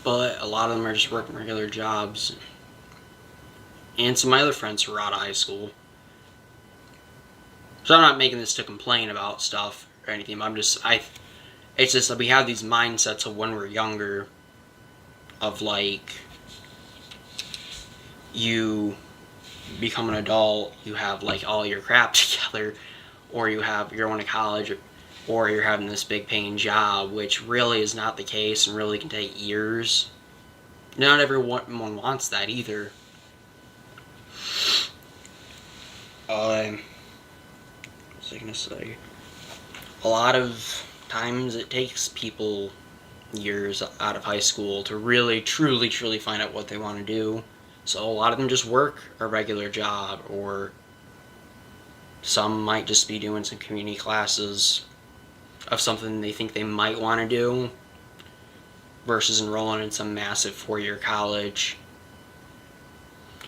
But a lot of them are just working regular jobs. And some of my other friends who are out of high school. So I'm not making this to complain about stuff or anything. It's just that we have these mindsets of when we're younger, of like, you become an adult, you have like all your crap together, or you're going to college, or you're having this big paying job, which really is not the case and really can take years. Not everyone wants that either. What was I gonna say? A lot of times it takes people years out of high school to really, truly find out what they want to do. So a lot of them just work a regular job, or some might just be doing some community classes. of something they think they might want to do versus enrolling in some massive 4-year college.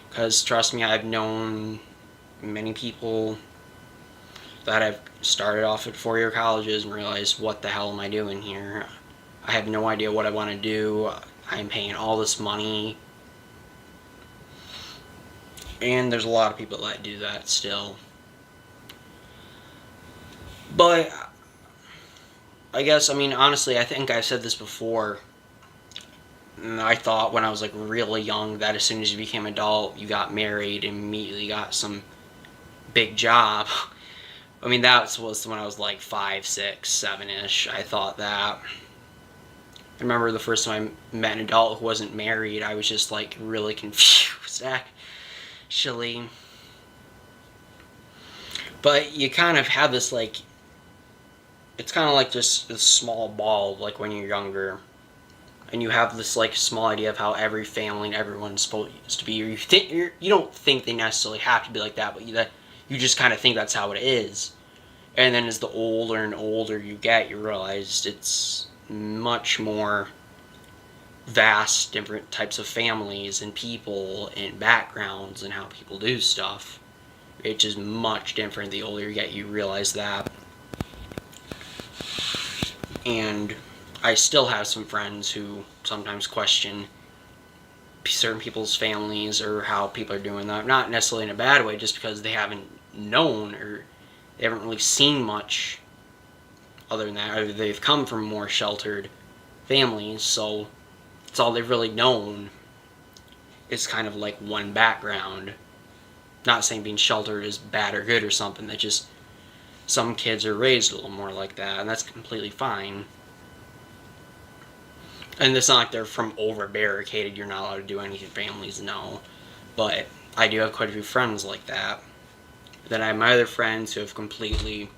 Because trust me, I've known many people that have started off at 4-year colleges and realized, what the hell am I doing here? I have no idea what I want to do. I'm paying all this money. And there's a lot of people that do that still. But I guess, I mean, honestly, I think I've said this before. I thought when I was like really young that as soon as you became an adult, you got married and immediately got some big job. I mean, that was when I was like 5, 6, 7-ish. I thought that. I remember the first time I met an adult who wasn't married, I was just like really confused, actually. But you kind of have this like, it's kind of like just this small ball, like when you're younger. And you have this like small idea of how every family and everyone's supposed to be. You don't think they necessarily have to be like that, but you just kind of think that's how it is. And then as the older and older you get, you realize it's much more vast, different types of families and people and backgrounds and how people do stuff. It's just much different the older you get, you realize that. And I still have some friends who sometimes question certain people's families or how people are doing that. Not necessarily in a bad way, just because they haven't known or they haven't really seen much other than that. Or they've come from more sheltered families, so it's all they've really known is kind of like one background. Not saying being sheltered is bad or good or something, that just some kids are raised a little more like that, and that's completely fine. And it's not like they're from over barricaded, you're not allowed to do anything, families, no. But I do have quite a few friends like that. Then I have my other friends who have completely,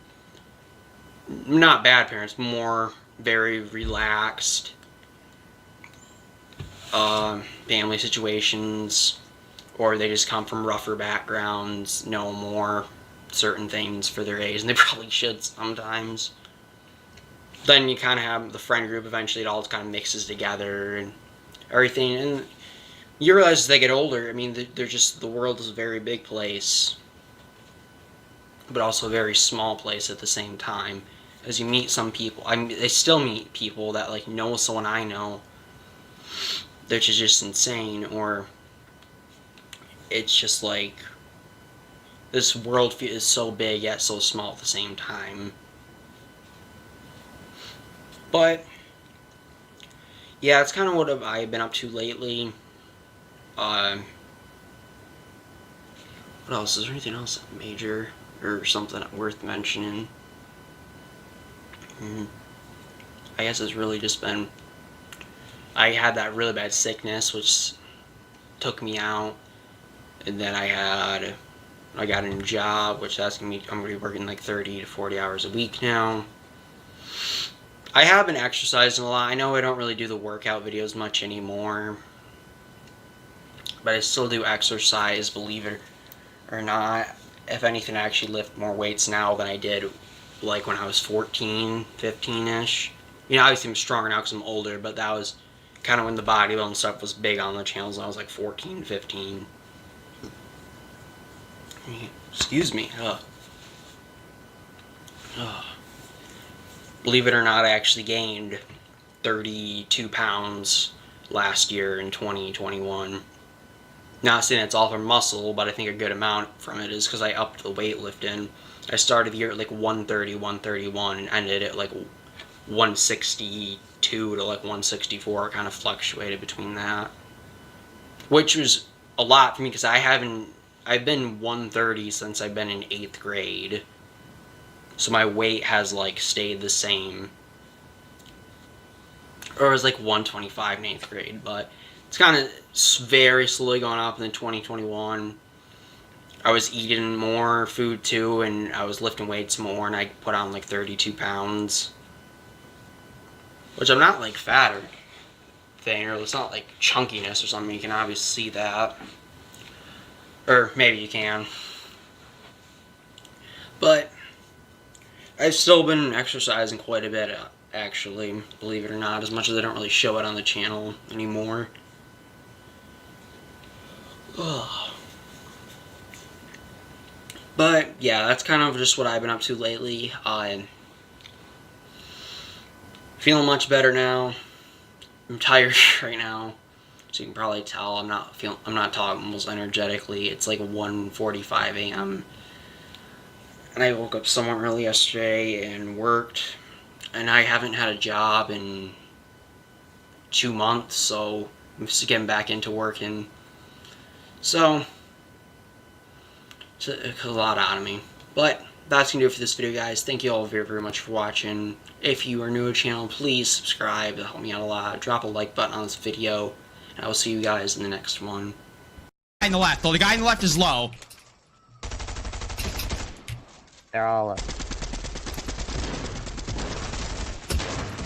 not bad parents, more very relaxed family situations, or they just come from rougher backgrounds, know more certain things for their age, and they probably should sometimes. Then you kind of have the friend group, eventually it all kind of mixes together and everything, and you realize as they get older, I mean, they're just, the world is a very big place, but also a very small place at the same time. As you meet some people, I mean, they still meet people that like know someone I know, which is just insane, or it's just like, this world is so big yet so small at the same time. But yeah, it's kind of what I've been up to lately. What else? Is there anything else major or something worth mentioning? I guess it's really just been, I had that really bad sickness which took me out, and then I got a new job, which I'm gonna be working like 30 to 40 hours a week now. I have been exercising a lot. I know I don't really do the workout videos much anymore, but I still do exercise, believe it or not. If anything, I actually lift more weights now than I did like when I was 14, 15-ish. You know, obviously I'm stronger now because I'm older, but that was kind of when the bodybuilding stuff was big on the channels when I was like 14, 15. Excuse me. Believe it or not, I actually gained 32 pounds last year in 2021. Not saying it's all from muscle, but I think a good amount from it is because I upped the weightlifting. I started the year at like 130, 131, and ended at like 162 to like 164. Kind of fluctuated between that, which was a lot for me because I've been 130 since I've been in 8th grade. So my weight has like stayed the same. Or it was like 125 in 8th grade, but it's kind of very slowly gone up. And then 2021, I was eating more food too, and I was lifting weights more, and I put on like 32 pounds. Which I'm not like fat or thing, or it's not like chunkiness or something. You can obviously see that. Or maybe you can. But I've still been exercising quite a bit, actually, believe it or not, as much as I don't really show it on the channel anymore. Ugh. But, yeah, that's kind of just what I've been up to lately. I'm feeling much better now. I'm tired right now, so you can probably tell I'm not talking almost energetically. It's like 1:45 a.m. and I woke up somewhat early yesterday and worked, and I haven't had a job in 2 months, so I'm just getting back into working. So it's a lot out of me. But that's gonna do it for this video, guys. Thank you all very, very much for watching. If you are new to the channel, please subscribe. It'll help me out a lot. Drop a like button on this video, and I will see you guys in the next one. Guy on the left. The guy on the left is low. They're all up.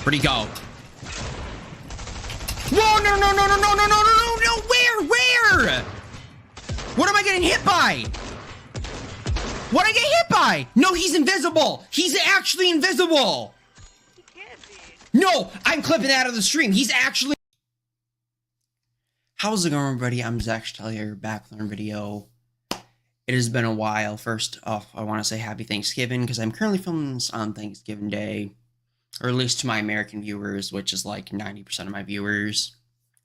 Where'd he go? Whoa, no, no, no, no, no, no, no, no, no, where? What am I getting hit by? What did I get hit by? No, he's invisible. He's actually invisible. He can't be. No, I'm clipping that out of the stream. He's actually... How's it going, everybody? I'm Zach here, back with another video. It has been a while. First off, I want to say happy Thanksgiving, because I'm currently filming this on Thanksgiving Day. Or at least to my American viewers, which is like 90% of my viewers.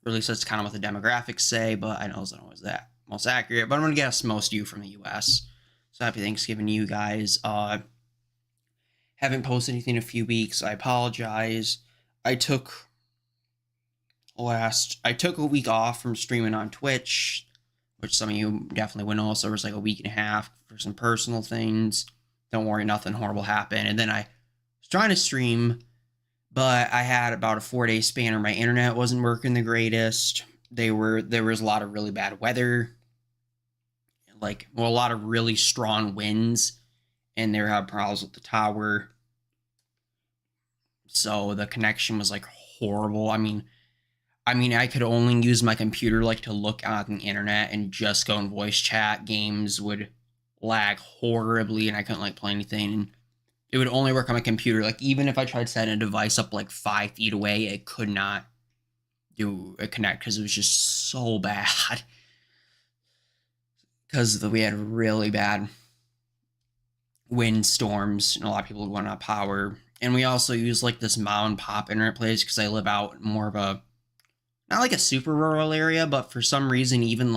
Or at least that's kind of what the demographics say, but I know it's not always that most accurate. But I'm going to guess most of you from the US. So happy Thanksgiving to you guys. Haven't posted anything in a few weeks. I apologize. I took a week off from streaming on Twitch, which some of you definitely would know. So it was like a week and a half for some personal things. Don't worry, nothing horrible happened. And then I was trying to stream, but I had about a 4-day span where my internet wasn't working the greatest. There was a lot of really bad weather, a lot of really strong winds, and they were having problems with the tower. So the connection was like horrible. I mean, I could only use my computer to look on the internet and just go in voice chat. Games would lag horribly, and I couldn't play anything. And it would only work on my computer. Even if I tried setting a device up 5 feet away, it could not do a connect because it was just so bad. Because we had really bad wind storms, and a lot of people would run out of power. And we also use this mom and pop internet place because I live out more of a, not a super rural area, but for some reason even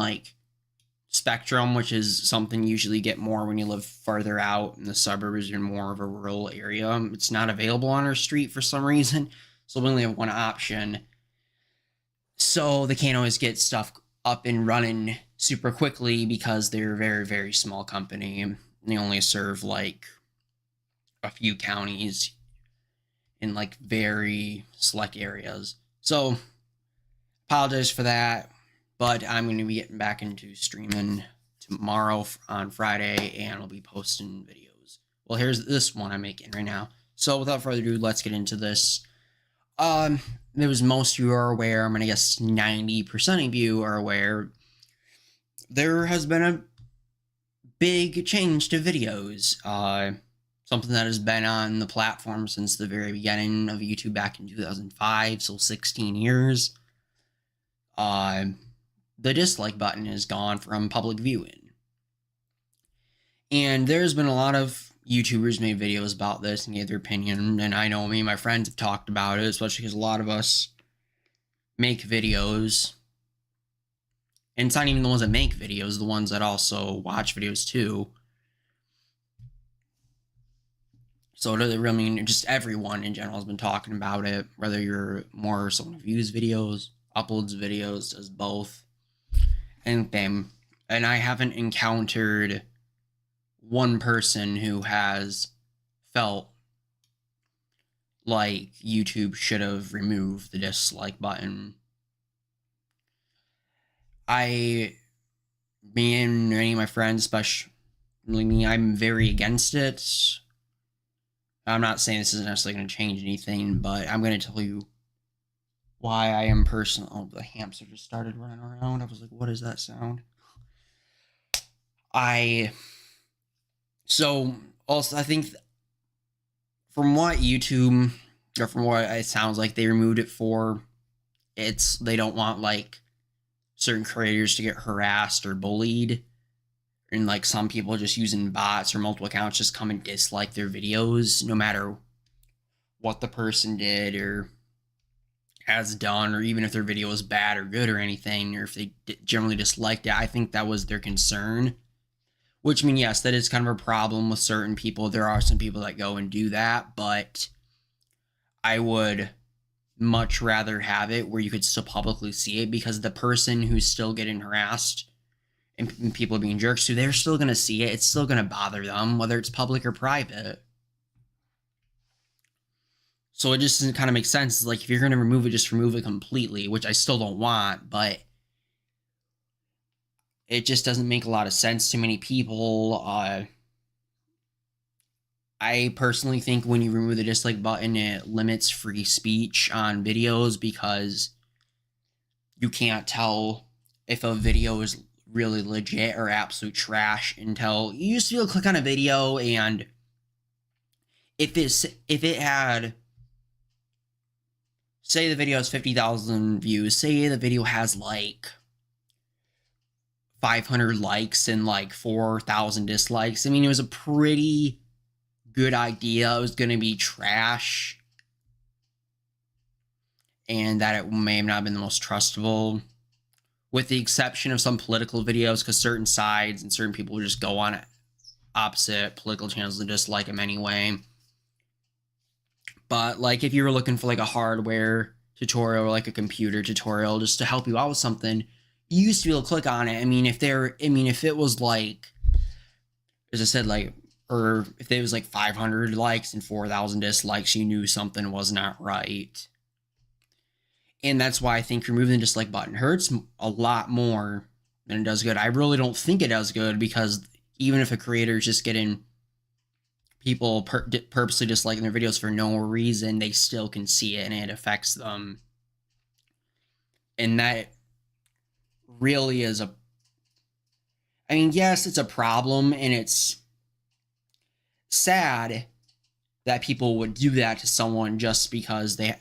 Spectrum, which is something you usually get more when you live farther out in the suburbs or more of a rural area, it's not available on our street for some reason. So we only have one option. So they can't always get stuff up and running super quickly because they're a very, very small company. And they only serve a few counties in very select areas. So apologize for that, but I'm going to be getting back into streaming tomorrow on Friday, and I'll be posting videos. Well, here's this one I'm making right now. So without further ado, let's get into this. As most of you are aware, I'm going to guess 90% of you are aware, there has been a big change to videos. Something that has been on the platform since the very beginning of YouTube back in 2005, so 16 years. The dislike button is gone from public viewing. And there's been a lot of YouTubers made videos about this and gave their opinion, and I know me and my friends have talked about it, especially because a lot of us make videos. And it's not even the ones that make videos, the ones that also watch videos too. So just everyone in general has been talking about it, whether you're more someone who views videos, uploads videos, does both, anything. And I haven't encountered one person who has felt like YouTube should have removed the dislike button. Me and any of my friends, especially me, I'm very against it. I'm not saying this isn't necessarily going to change anything, but I'm going to tell you why I am personally... Oh, the hamster just started running around. I was like, what is that sound? So, also, I think from what YouTube, or from what it sounds like they removed it for, it's they don't want like certain creators to get harassed or bullied, and like some people just using bots or multiple accounts just come and dislike their videos no matter what the person did or has done, or even if their video is bad or good or anything, or if they generally disliked it. I think that was their concern. Which, I mean, yes, that is kind of a problem with certain people. There are some people that go and do that, but I would much rather have it where you could still publicly see it, because the person who's still getting harassed and people being jerks to, they're still going to see it. It's still going to bother them, whether it's public or private. So it just kind of makes sense. It's like, if you're going to remove it, just remove it completely, which I still don't want, but it just doesn't make a lot of sense to many people. I personally think when you remove the dislike button, it limits free speech on videos, because you can't tell if a video is really legit or absolute trash until you used to be able to click on a video, and if it had, say the video has 50,000 views, say the video has like 500 likes and like 4,000 dislikes. I mean, it was a pretty good idea. It was going to be trash, and that it may have not been the most trustable, with the exception of some political videos, because certain sides and certain people would just go on opposite political channels and dislike them anyway. But like, if you were looking for like a hardware tutorial or like a computer tutorial just to help you out with something, you used to be able to click on it. I mean, if it was like, as I said, like, or if it was like 500 likes and 4,000 dislikes, you knew something was not right. And that's why I think removing the dislike button hurts a lot more than it does good. I really don't think it does good, because even if a creator is just getting people purposely disliking their videos for no reason, they still can see it and it affects them. And that really is I mean, yes, it's a problem, and it's sad that people would do that to someone just because they, I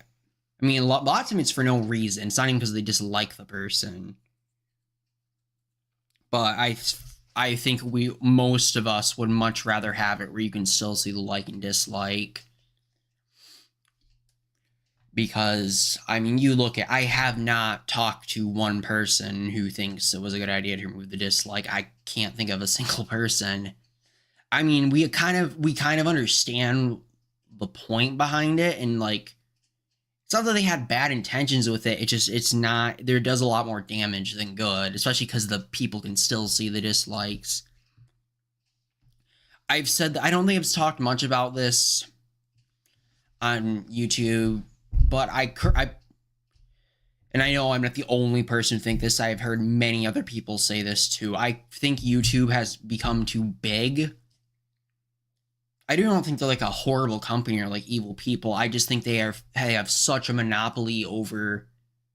mean, a lot of times it's for no reason. It's not even because they dislike the person. But I think most of us would much rather have it where you can still see the like and dislike. Because, I mean, I have not talked to one person who thinks it was a good idea to remove the dislike. I can't think of a single person. I mean, we kind of understand the point behind it, and like, it's not that they had bad intentions with it. It's not, there does a lot more damage than good, especially because the people can still see the dislikes. I've said that I don't think I've talked much about this on YouTube, but and I know I'm not the only person who think this. I've heard many other people say this too. I think YouTube has become too big. I don't think they're like a horrible company or like evil people. I just think they have such a monopoly over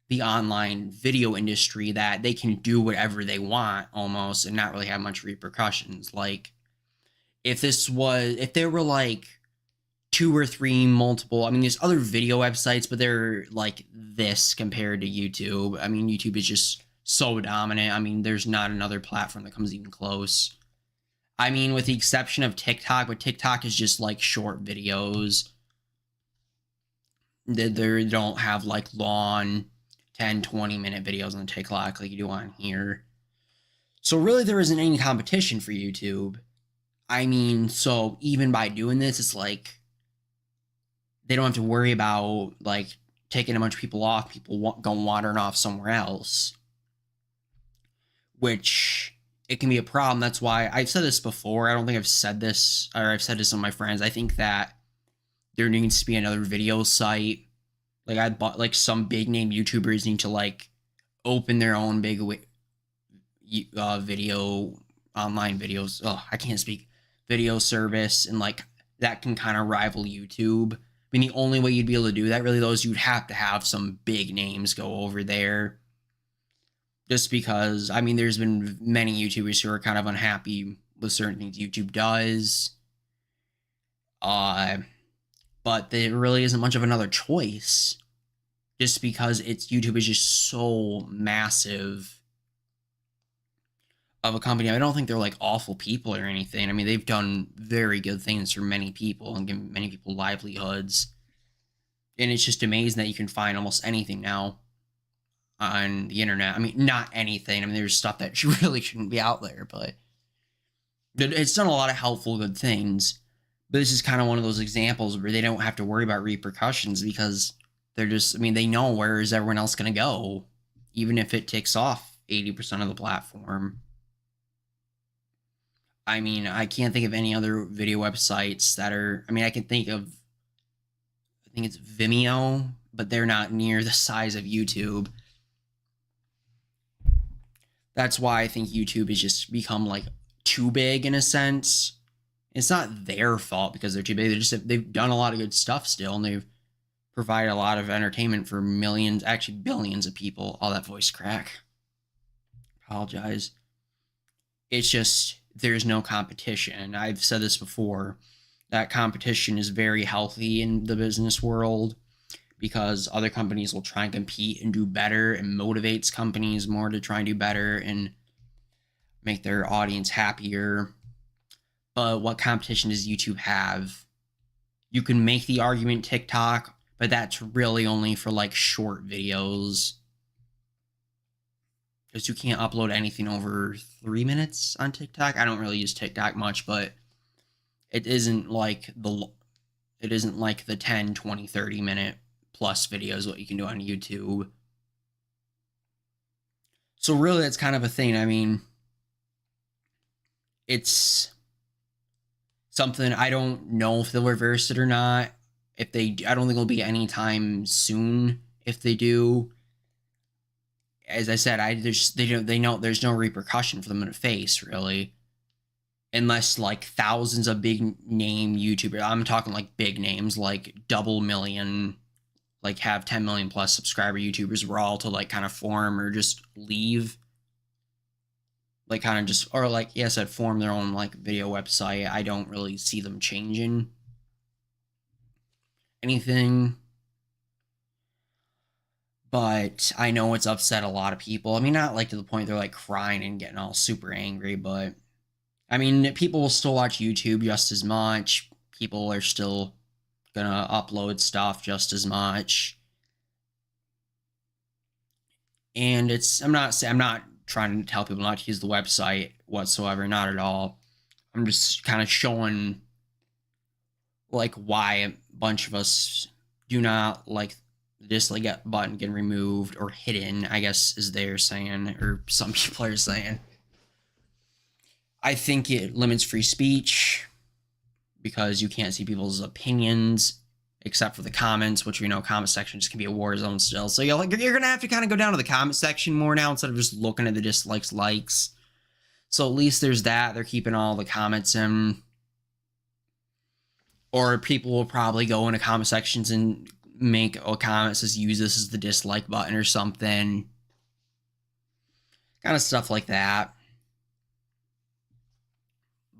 the online video industry that they can do whatever they want almost and not really have much repercussions. Like, if there were like 2 or 3 multiple, I mean, there's other video websites, but they're like this compared to YouTube. I mean, YouTube is just so dominant. I mean, there's not another platform that comes even close. I mean, with the exception of TikTok, but TikTok is just like short videos. They don't have like long 10, 20-minute videos on TikTok like you do on here. So really there isn't any competition for YouTube. I mean, so even by doing this, it's like they don't have to worry about like taking a bunch of people off, people going wandering off somewhere else. Which, it can be a problem. That's why I've said this before. I don't think I've said this, or I've said this to my friends. I think that there needs to be another video site. Like, I bought like some big name YouTubers need to like open their own big video, online videos. Oh, I can't speak. Video service, and like that can kind of rival YouTube. I mean, the only way you'd be able to do that really though is you'd have to have some big names go over there. Just because, I mean, there's been many YouTubers who are kind of unhappy with certain things YouTube does. but there really isn't much of another choice, just because YouTube is just so massive of a company. I don't think they're like awful people or anything. I mean, they've done very good things for many people and given many people livelihoods. And it's just amazing that you can find almost anything now on the internet. I mean, not anything. I mean, there's stuff that really shouldn't be out there, but it's done a lot of helpful, good things. But this is kind of one of those examples where they don't have to worry about repercussions because they're just, I mean, they know where is everyone else going to go, even if it takes off 80% of the platform. I mean, I can't think of any other video websites that are, I mean, I can think of, I think it's Vimeo, but they're not near the size of YouTube. That's why I think YouTube has just become like too big in a sense. It's not their fault because they're too big. They've done a lot of good stuff still, and they've provided a lot of entertainment for millions, actually billions of people. All that voice crack. Apologize. It's just there's no competition. I've said this before. That competition is very healthy in the business world because other companies will try and compete and do better, and motivates companies more to try and do better and make their audience happier. But what competition does YouTube have? You can make the argument TikTok, but that's really only for like short videos. Because you can't upload anything over 3 minutes on TikTok. I don't really use TikTok much, but it isn't like the 10, 20, 30 minute plus videos what you can do on YouTube. So really that's kind of a thing. I mean, it's something I don't know if they'll reverse it or not. I don't think it'll be anytime soon if they do. As I said, they know there's no repercussion for them to face really, unless like thousands of big name YouTubers. I'm talking like big names, like double million, like have 10 million plus subscriber YouTubers were all to like kind of form or just leave. Like kind of just, or like, yes, I'd form their own like video website. I don't really see them changing anything. But I know it's upset a lot of people. I mean, not like to the point they're like crying and getting all super angry, but I mean, people will still watch YouTube just as much. People are still gonna upload stuff just as much. And I'm not trying to tell people not to use the website whatsoever, not at all. I'm just kind of showing like why a bunch of us do not like the dislike button getting removed or hidden, I guess is they're saying, or some people are saying. I think it limits free speech because you can't see people's opinions except for the comments, which we know comment sections can be a war zone still. So you're gonna have to kind of go down to the comment section more now instead of just looking at the dislikes, likes. So at least there's that. They're keeping all the comments in. Or people will probably go into comment sections and make a comment that says use this as the dislike button or something. Kind of stuff like that.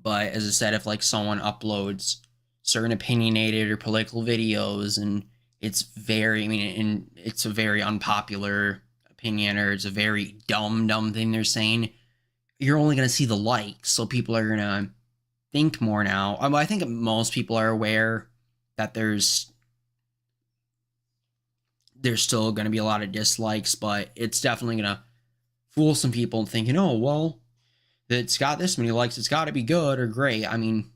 But as I said, if like someone uploads certain opinionated or political videos and it's very, I mean, and it's a very unpopular opinion or it's a very dumb thing they're saying, you're only going to see the likes. So people are going to think more now. I think most people are aware that there's still going to be a lot of dislikes, but it's definitely going to fool some people and thinking, oh, well, it's got this many likes, it's got to be good or great. I mean,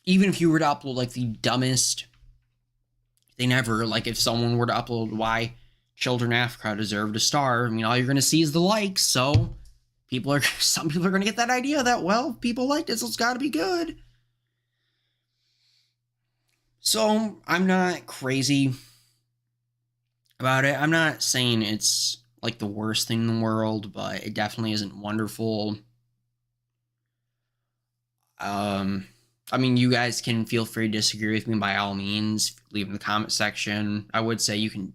even if you were to upload like the dumbest thing ever, like if someone were to upload why children in Africa deserve to starve, I mean, all you're going to see is the likes. So some people are going to get that idea that, well, people like this, so it's got to be good. So I'm not crazy about it. I'm not saying it's like the worst thing in the world, but it definitely isn't wonderful. I mean, you guys can feel free to disagree with me by all means. Leave in the comment section. I would say you can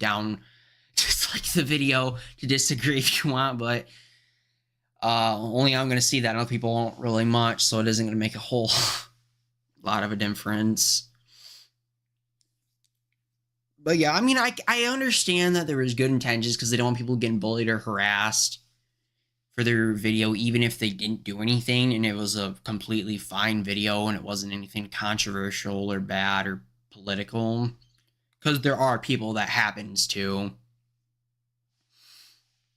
dislike the video to disagree if you want, but only I'm going to see that. Other people won't really much, so it isn't going to make a whole lot of a difference. But yeah, I mean, I understand that there was good intentions because they don't want people getting bullied or harassed for their video, even if they didn't do anything and it was a completely fine video and it wasn't anything controversial or bad or political. Because there are people that happens to.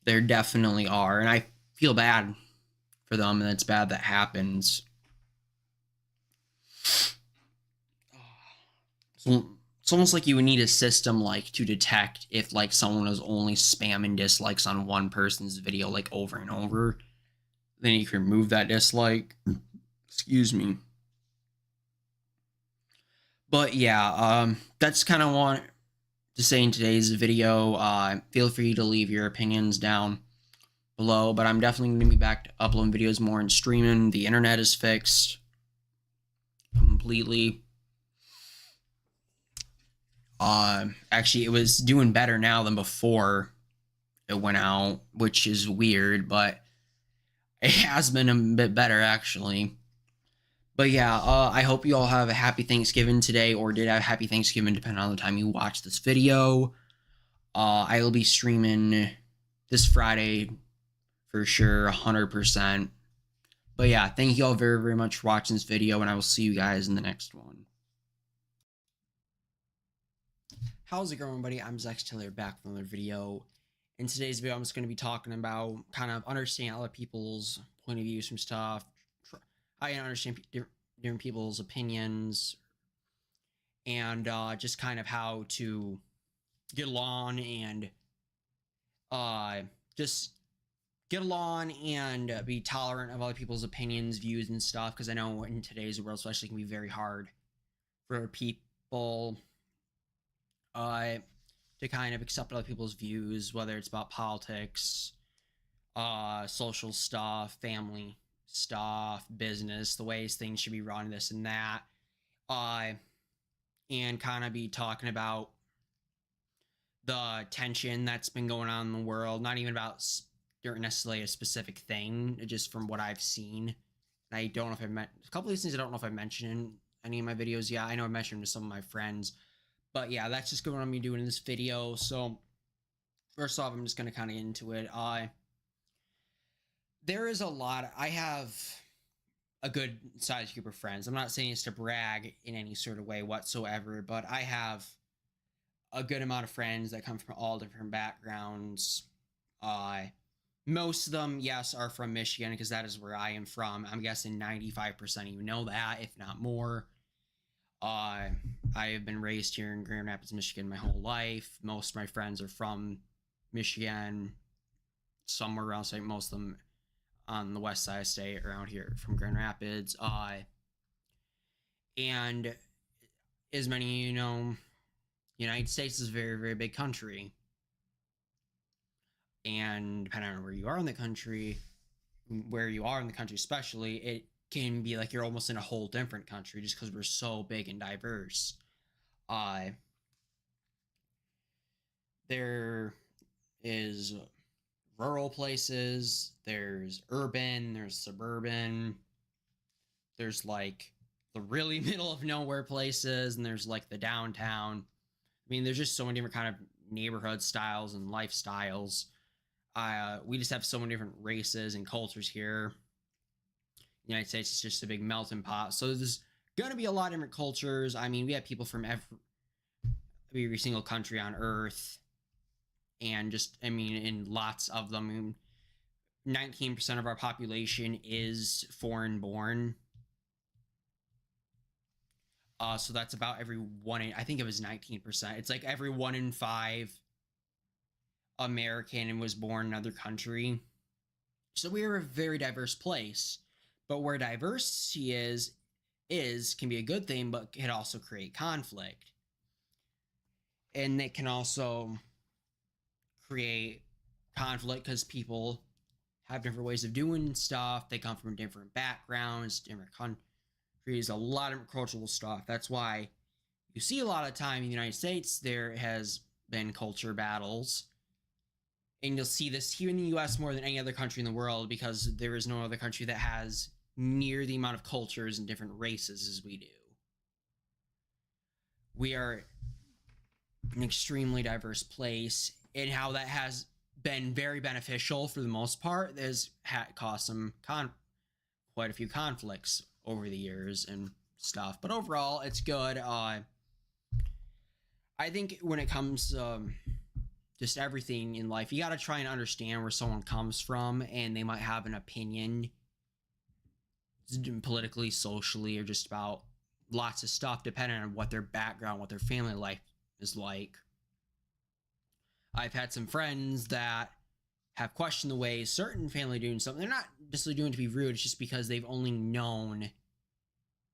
There definitely are, and I feel bad for them, and it's bad that happens. So it's almost like you would need a system like to detect if like someone is only spamming dislikes on one person's video like over and over. Then you can remove that dislike. Excuse me. But yeah, that's kind of what to say in today's video. Feel free to leave your opinions down below, but I'm definitely going to be back to uploading videos more and streaming. The internet is fixed completely. Actually, it was doing better now than before it went out, which is weird, but it has been a bit better actually. But yeah, I hope you all have a happy Thanksgiving today, or did have a happy Thanksgiving depending on the time you watch this video. I will be streaming this Friday for sure, 100%. But yeah, thank you all very, very much for watching this video, and I will see you guys in the next one. How's it going, everybody? I'm Zach Taylor, back with another video. In today's video, I'm just going to be talking about kind of understanding other people's point of views from stuff. I understand different people's opinions, and just kind of how to get along and just get along and be tolerant of other people's opinions, views, and stuff. Because I know in today's world, especially, it can be very hard for people to kind of accept other people's views, whether it's about politics, social stuff, family stuff, business, the ways things should be run, this and that, and kind of be talking about the tension that's been going on in the world, not even about necessarily a specific thing, just from what I've seen. And I don't know if I've met a couple of these things. I don't know if I mentioned in any of my videos. Yeah, I know I mentioned them to some of my friends, but yeah, that's just what I'm gonna be doing in this video. So first off, I'm just gonna kind of get into it. There is a lot. I have a good sized group of friends. I'm not saying this to brag in any sort of way whatsoever, but I have a good amount of friends that come from all different backgrounds. Most of them, yes, are from Michigan, because that is where I am from. I'm guessing 95% even know that, if not more. I have been raised here in Grand Rapids, Michigan my whole life. Most of my friends are from Michigan, somewhere around, say most of them on the west side of the state, around here from Grand Rapids. And as many of you know, United States is a very, very big country. And depending on where you are in the country, especially, it can be like you're almost in a whole different country just because we're so big and diverse. There is rural places, there's urban, there's suburban, there's like the really middle of nowhere places, and there's like the downtown. I mean, there's just so many different kind of neighborhood styles and lifestyles. We just have so many different races and cultures here. The United States is just a big melting pot. So there's gonna be a lot of different cultures. I mean, we have people from every single country on Earth, and just, I mean, in lots of them. 19% of our population is foreign born. So that's about every I think it was 19%. It's like every 1 in 5 American and was born in another country. So we are a very diverse place. But where diversity can be a good thing, but can also create conflict. And it can also create conflict because people have different ways of doing stuff. They come from different backgrounds, different countries, a lot of cultural stuff. That's why you see a lot of time in the United States, there has been culture battles. And you'll see this here in the US more than any other country in the world, because there is no other country that has near the amount of cultures and different races as we do. We are an extremely diverse place, and how that has been very beneficial for the most part. There's caused some quite a few conflicts over the years and stuff, but overall it's good. I think when it comes just everything in life, you got to try and understand where someone comes from, and they might have an opinion politically, socially, or just about lots of stuff depending on what their background, what their family life is like. I've had some friends that have questioned the way certain family doing something. They're not necessarily doing it to be rude, it's just because they've only known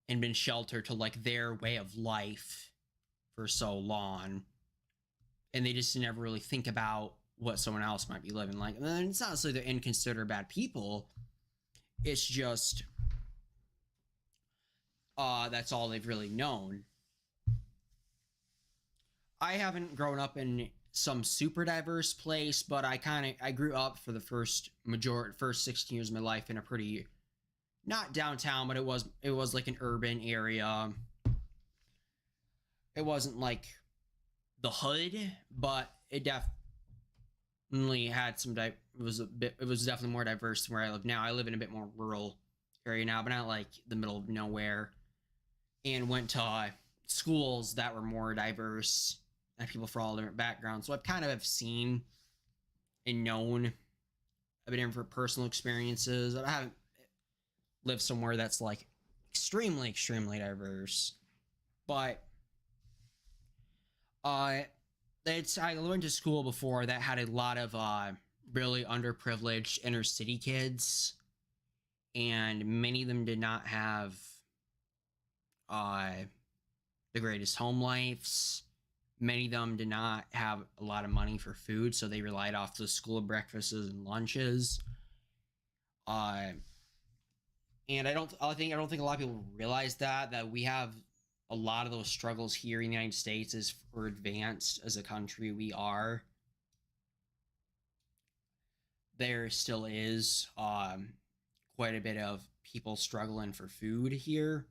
and been sheltered to like their way of life for so long, and they just never really think about what someone else might be living like. And it's not necessarily they're inconsiderate or bad people, it's just that's all they've really known. I haven't grown up in some super diverse place, but I grew up for the first 16 years of my life in a pretty, not downtown, but it was like an urban area. It wasn't like the hood, but it definitely had some it was definitely more diverse than where I live now. I live in a bit more rural area now, but not like the middle of nowhere, and went to schools that were more diverse and people for all different backgrounds. So I've kind of seen and known a bit different personal experiences. I haven't lived somewhere that's like extremely diverse, but I went to school before that had a lot of really underprivileged inner city kids, and many of them did not have the greatest home lives. Many of them did not have a lot of money for food, so they relied off the school breakfasts and lunches. And I don't think a lot of people realize that we have a lot of those struggles here in the United States. As for advanced as a country we are, there still is quite a bit of people struggling for food here,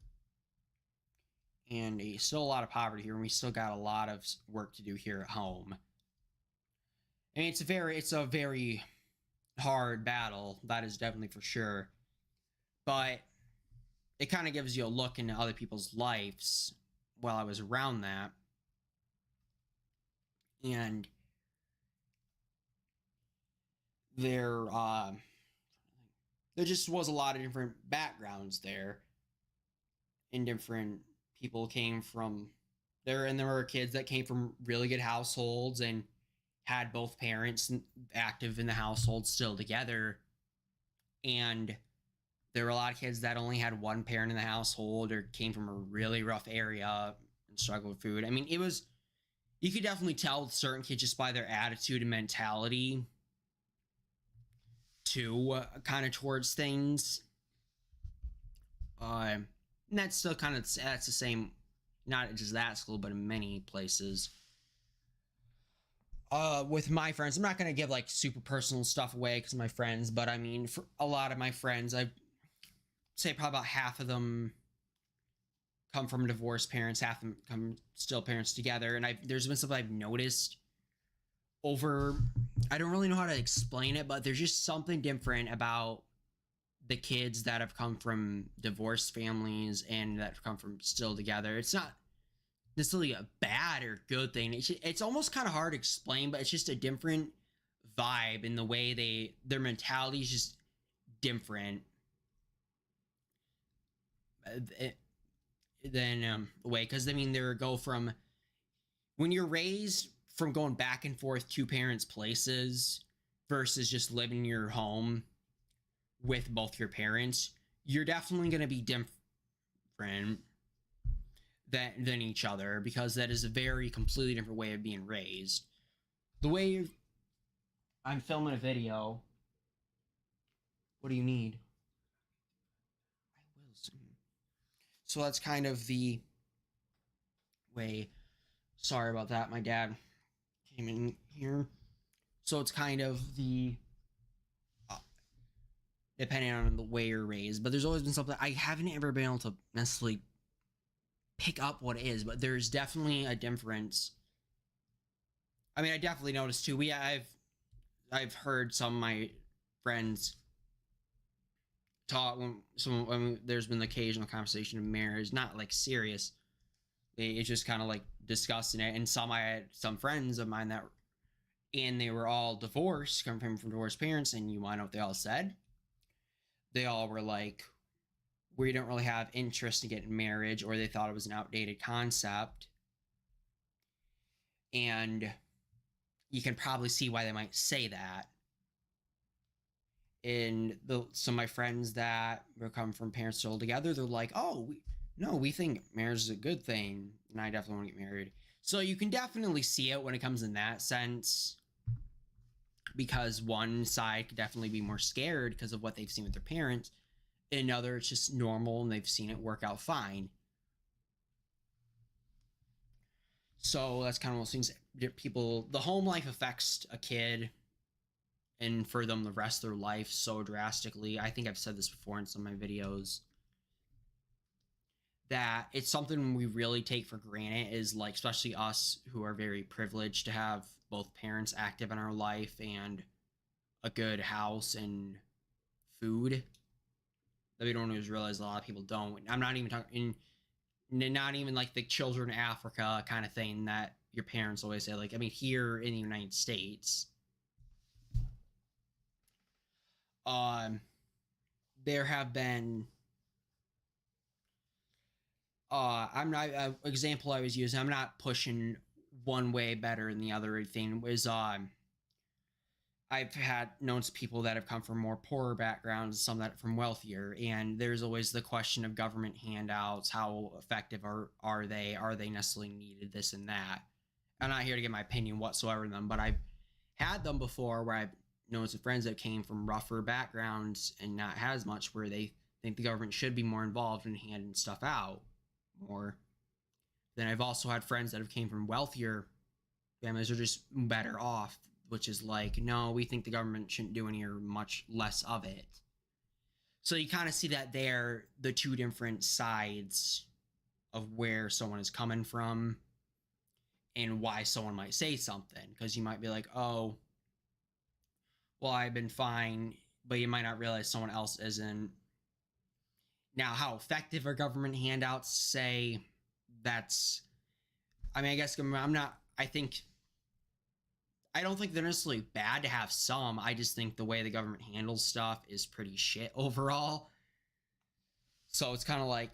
and still a lot of poverty here, and we still got a lot of work to do here at home. I mean, it's a very hard battle, that is definitely for sure, but it kind of gives you a look into other people's lives while I was around that. And there just was a lot of different backgrounds there, and different people came from there, and there were kids that came from really good households and had both parents active in the household still together, and there were a lot of kids that only had one parent in the household or came from a really rough area and struggled with food. I mean, you could definitely tell with certain kids just by their attitude and mentality too, kind of towards things. And that's still that's the same, not just that school, but in many places. With my friends, I'm not going to give like super personal stuff away because my friends, but I mean, for a lot of my friends, I'd say probably about half of them come from divorced parents, half of them come still parents together. And there's been stuff I've noticed over, I don't really know how to explain it, but there's just something different about the kids that have come from divorced families and that have come from still together. It's not necessarily a bad or good thing. It's almost kind of hard to explain, but it's just a different vibe in the way their mentality is just different than the way, because I mean, they go from, when you're raised from going back and forth to parents' places versus just living in your home with both your parents, you're definitely going to be different than each other, because that is a very completely different way of being raised. The way I'm filming a video. What do you need? I will soon. So that's kind of the way. Sorry about that. My dad came in here. So it's kind of the depending on the way you're raised. But there's always been something I haven't ever been able to necessarily pick up what it is, but there's definitely a difference I mean, I definitely noticed too. I've heard some of my friends talk when there's been the occasional conversation of marriage, not like serious. It's just kind of like discussing it. And I had some friends of mine that, and they were all divorced, coming from divorced parents. And you want to know what they all said? They all were like, we don't really have interest in getting marriage, or they thought it was an outdated concept. And you can probably see why they might say that. And some of my friends that were come from parents still together, they're like, oh, we think marriage is a good thing, and I definitely want to get married. So you can definitely see it when it comes in that sense, because one side could definitely be more scared because of what they've seen with their parents. Another, it's just normal and they've seen it work out fine. So that's kind of those things. People, the home life affects a kid, and for them the rest of their life so drastically. I think I've said this before in some of my videos, that it's something we really take for granted, is like, especially us who are very privileged to have both parents active in our life and a good house and food, that we don't always realize a lot of people don't. I'm not even talking not even like the children in Africa kind of thing that your parents always say. Like, I mean, here in the United States, there have been I'm not example I was using, I'm not pushing one way better than the other thing, was I've had known some people that have come from more poorer backgrounds, some that from wealthier, and there's always the question of government handouts. How effective are they? Are they necessarily needed? This and that. I'm not here to give my opinion whatsoever on them, but I've had them before where I've known some friends that came from rougher backgrounds and not as much, where they think the government should be more involved in handing stuff out more. Then I've also had friends that have came from wealthier families, are just better off, which is like, no, we think the government shouldn't do any or much less of it. So you kind of see that they're the two different sides of where someone is coming from and why someone might say something. Because you might be like, oh, well, I've been fine, but you might not realize someone else isn't. Now, how effective are government handouts? Say that's, I mean, I guess I don't think they're necessarily bad to have some. I just think the way the government handles stuff is pretty shit overall. So it's kind of like,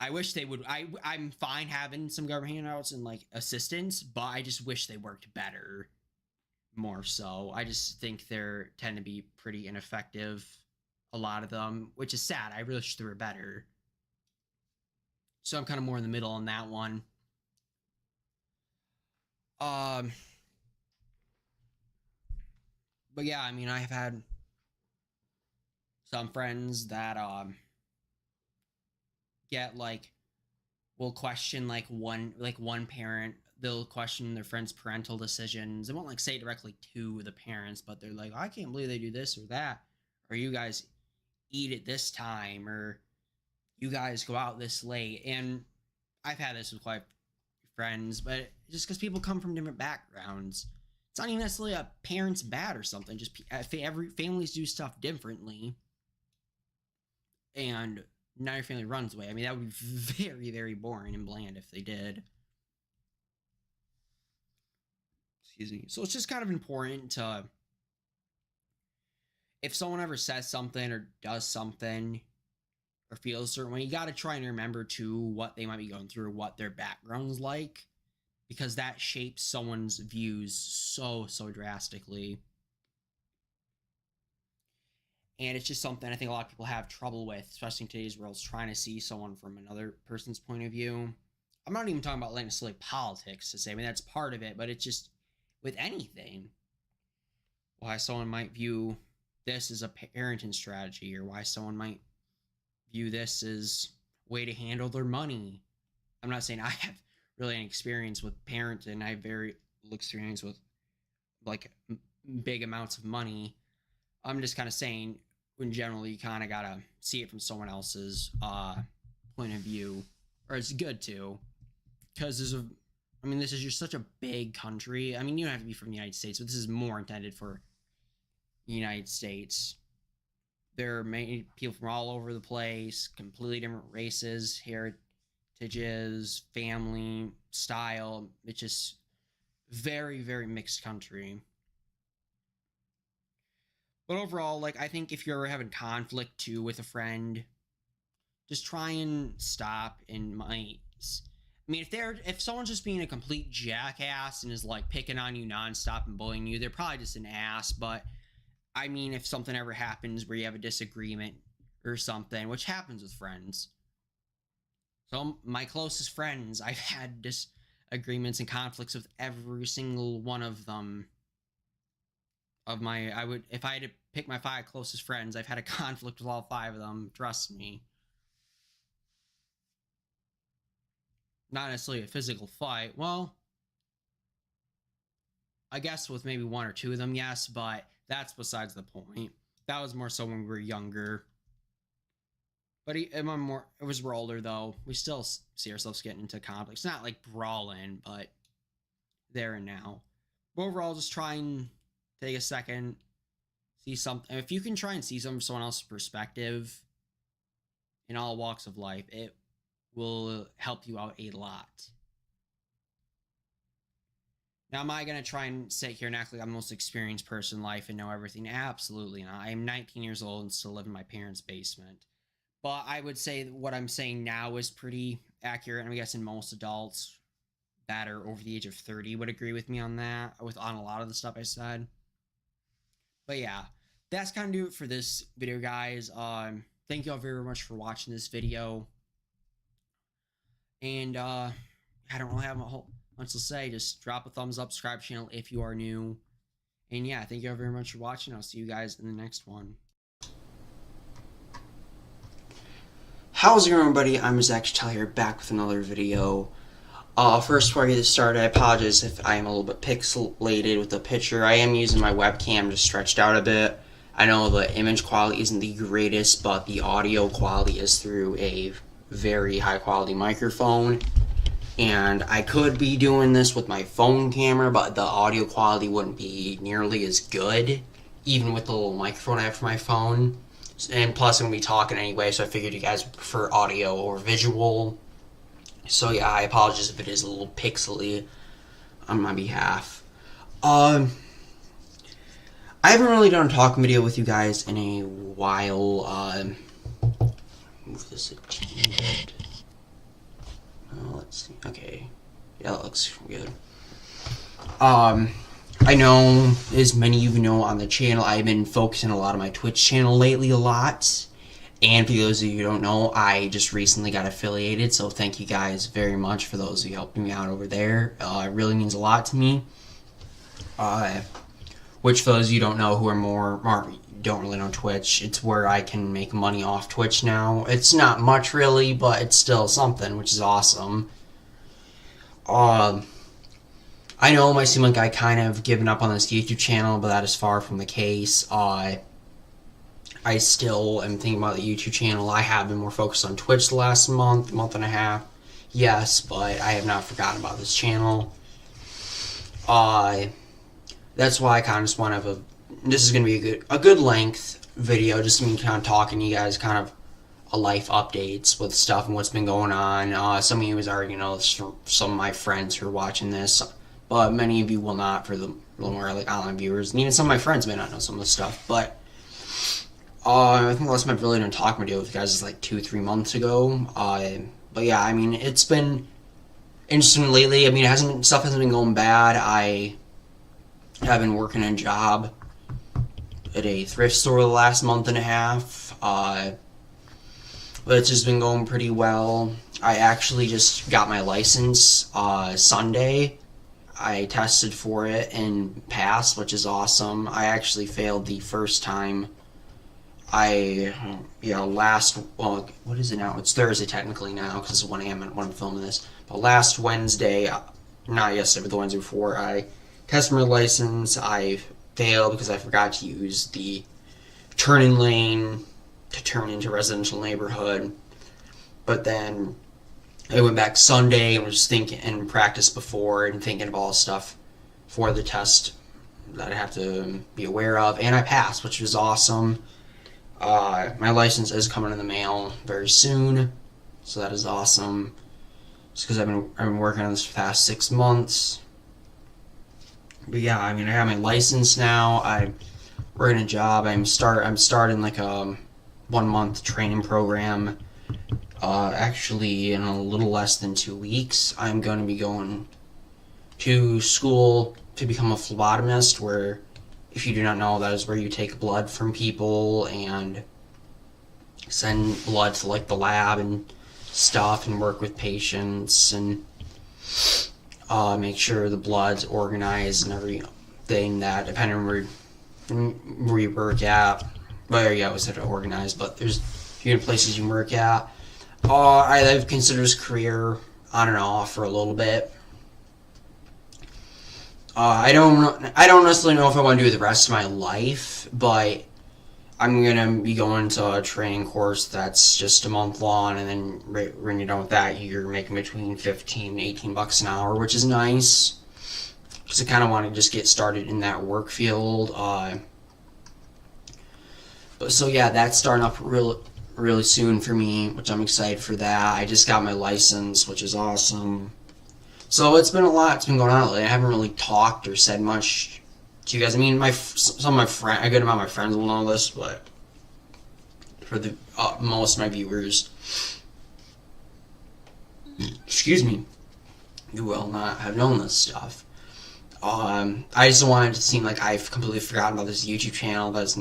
I wish they would. I'm fine having some government handouts and like assistance, but I just wish they worked better. More so, I just think they tend to be pretty ineffective, a lot of them, which is sad. I really wish they were better. So I'm kind of more in the middle on that one. But yeah, I mean, I've had some friends that get like, will question like one parent, they'll question their friend's parental decisions. They won't like say it directly to the parents, but they're like, I can't believe they do this or that, or you guys eat at this time, or you guys go out this late. And I've had this with quite friends, but just because people come from different backgrounds, it's not even necessarily a parent's bad or something. Just every families do stuff differently, and not your family runs away. I mean, that would be very, very boring and bland if they did. Excuse me. So it's just kind of important to, if someone ever says something or does something or feels a certain way, you got to try and remember too what they might be going through or what their background's like, because that shapes someone's views so drastically. And it's just something I think a lot of people have trouble with, especially in today's world, trying to see someone from another person's point of view. I'm not even talking about necessarily politics to say, I mean, that's part of it, but it's just with anything. Why someone might view this as a parenting strategy, or why someone might view this as a way to handle their money. I'm not saying I have really any experience with parenting. I have very little experience with like big amounts of money. I'm just kind of saying, in general, you kind of got to see it from someone else's point of view, or it's good to, because there's I mean, this is just such a big country. I mean, you don't have to be from the United States, but this is more intended for the United States. There are many people from all over the place, completely different races, heritages, family, style. It's just very, very mixed country. But overall, like, I think if you're ever having conflict too with a friend, just try and stop and might. I mean, if someone's just being a complete jackass and is like picking on you nonstop and bullying you, they're probably just an ass. But I mean, if something ever happens where you have a disagreement or something, which happens with friends. So my closest friends, I've had disagreements and conflicts with every single one of them. If I had to pick my 5 closest friends, I've had a conflict with all 5 of them. Trust me. Not necessarily a physical fight. Well, I guess with maybe 1 or 2 of them, yes, but that's besides the point. That was more so when we were younger. But it was we're older, though. We still see ourselves getting into conflicts. Not like brawling, but there and now. But overall, just try and take a second, see something. If you can try and see something from someone else's perspective in all walks of life, it will help you out a lot. Now, am I going to try and sit here and act like I'm the most experienced person in life and know everything? Absolutely not. I am 19 years old and still live in my parents' basement. But I would say that what I'm saying now is pretty accurate. And I'm guessing most adults that are over the age of 30 would agree with me on that, on a lot of the stuff I said. But yeah, that's kind of do it for this video, guys. Thank you all very much for watching this video. And I don't really have a whole much to say. Just drop a thumbs up, subscribe to the channel if you are new. And yeah, thank you all very much for watching. I'll see you guys in the next one. How's it going, everybody? I'm Zach Chattel here, back with another video. First, before I get started, I apologize if I am a little bit pixelated with the picture. I am using my webcam just stretched out a bit. I know the image quality isn't the greatest, but the audio quality is through a very high quality microphone. And I could be doing this with my phone camera, but the audio quality wouldn't be nearly as good, even with the little microphone I have for my phone. And plus, I'm going to be talking anyway, so I figured you guys would prefer audio or visual. So yeah, I apologize if it is a little pixely on my behalf. I haven't really done a talking video with you guys in a while. Move this a teeny bit. Let's see. Okay. Yeah, that looks good. I know, as many of you know on the channel, I've been focusing a lot on my Twitch channel lately a lot. And for those of you who don't know, I just recently got affiliated, so thank you guys very much for those of you helping me out over there. It really means a lot to me. Which, for those of you who don't know, who are don't really know Twitch, it's where I can make money off Twitch now. It's not much really, but it's still something, which is awesome. I know it might seem like I kind of given up on this YouTube channel, but that is far from the case. I still am thinking about the YouTube channel. I have been more focused on Twitch the last month and a half. Yes, but I have not forgotten about this channel. That's why I kind of just want to have this is going to be a good length video, just me kind of talking to you guys, kind of a life updates with stuff and what's been going on. Some of you already know this from some of my friends who are watching this, but many of you will not, for the little more like online viewers, and even some of my friends may not know some of this stuff. But I think the last time I've really done a talking video with you guys is like 2-3 months ago. But yeah, I mean, it's been interesting lately. I mean, stuff hasn't been going bad. I have been working a job at a thrift store the last month and a half. But it's just been going pretty well. I actually just got my license Sunday. I tested for it and passed, which is awesome. I actually failed the first time. What is it now? It's Thursday technically now, because it's 1 a.m. when I'm filming this. But last Wednesday, not yesterday, but the Wednesday before, I tested my license. I failed because I forgot to use the turning lane to turn into a residential neighborhood. But then I went back Sunday and was thinking and practiced before and thinking of all the stuff for the test that I have to be aware of, and I passed, which was awesome. My license is coming in the mail very soon, so that is awesome. Just because I've been working on this for the past 6 months. But yeah, I mean, I have my license now. I'm working a job. I'm starting like a 1-month training program. Actually, in a little less than 2 weeks, I'm going to be going to school to become a phlebotomist, where, if you do not know, that is where you take blood from people and send blood to like the lab and stuff and work with patients and make sure the blood's organized and everything, that depending on where you work at. Well, yeah, I was said organized, but there's a few places you work at. I've considered this career on and off for a little bit. I don't necessarily know if I want to do it the rest of my life, but I'm gonna be going to a training course that's just a month long, and then when you're done with that, you're making between $15 and $18 an hour, which is nice. Because I kind of want to just get started in that work field. But so yeah, that's starting up really soon for me, which I'm excited for that. I just got my license, which is awesome. So it's been a lot. It's been going on lately. I haven't really talked or said much to you guys. I mean, some of my friends, a good amount of my friends will know this, but for the most of my viewers, excuse me, you will not have known this stuff. I just don't want it to seem like I've completely forgotten about this YouTube channel. That's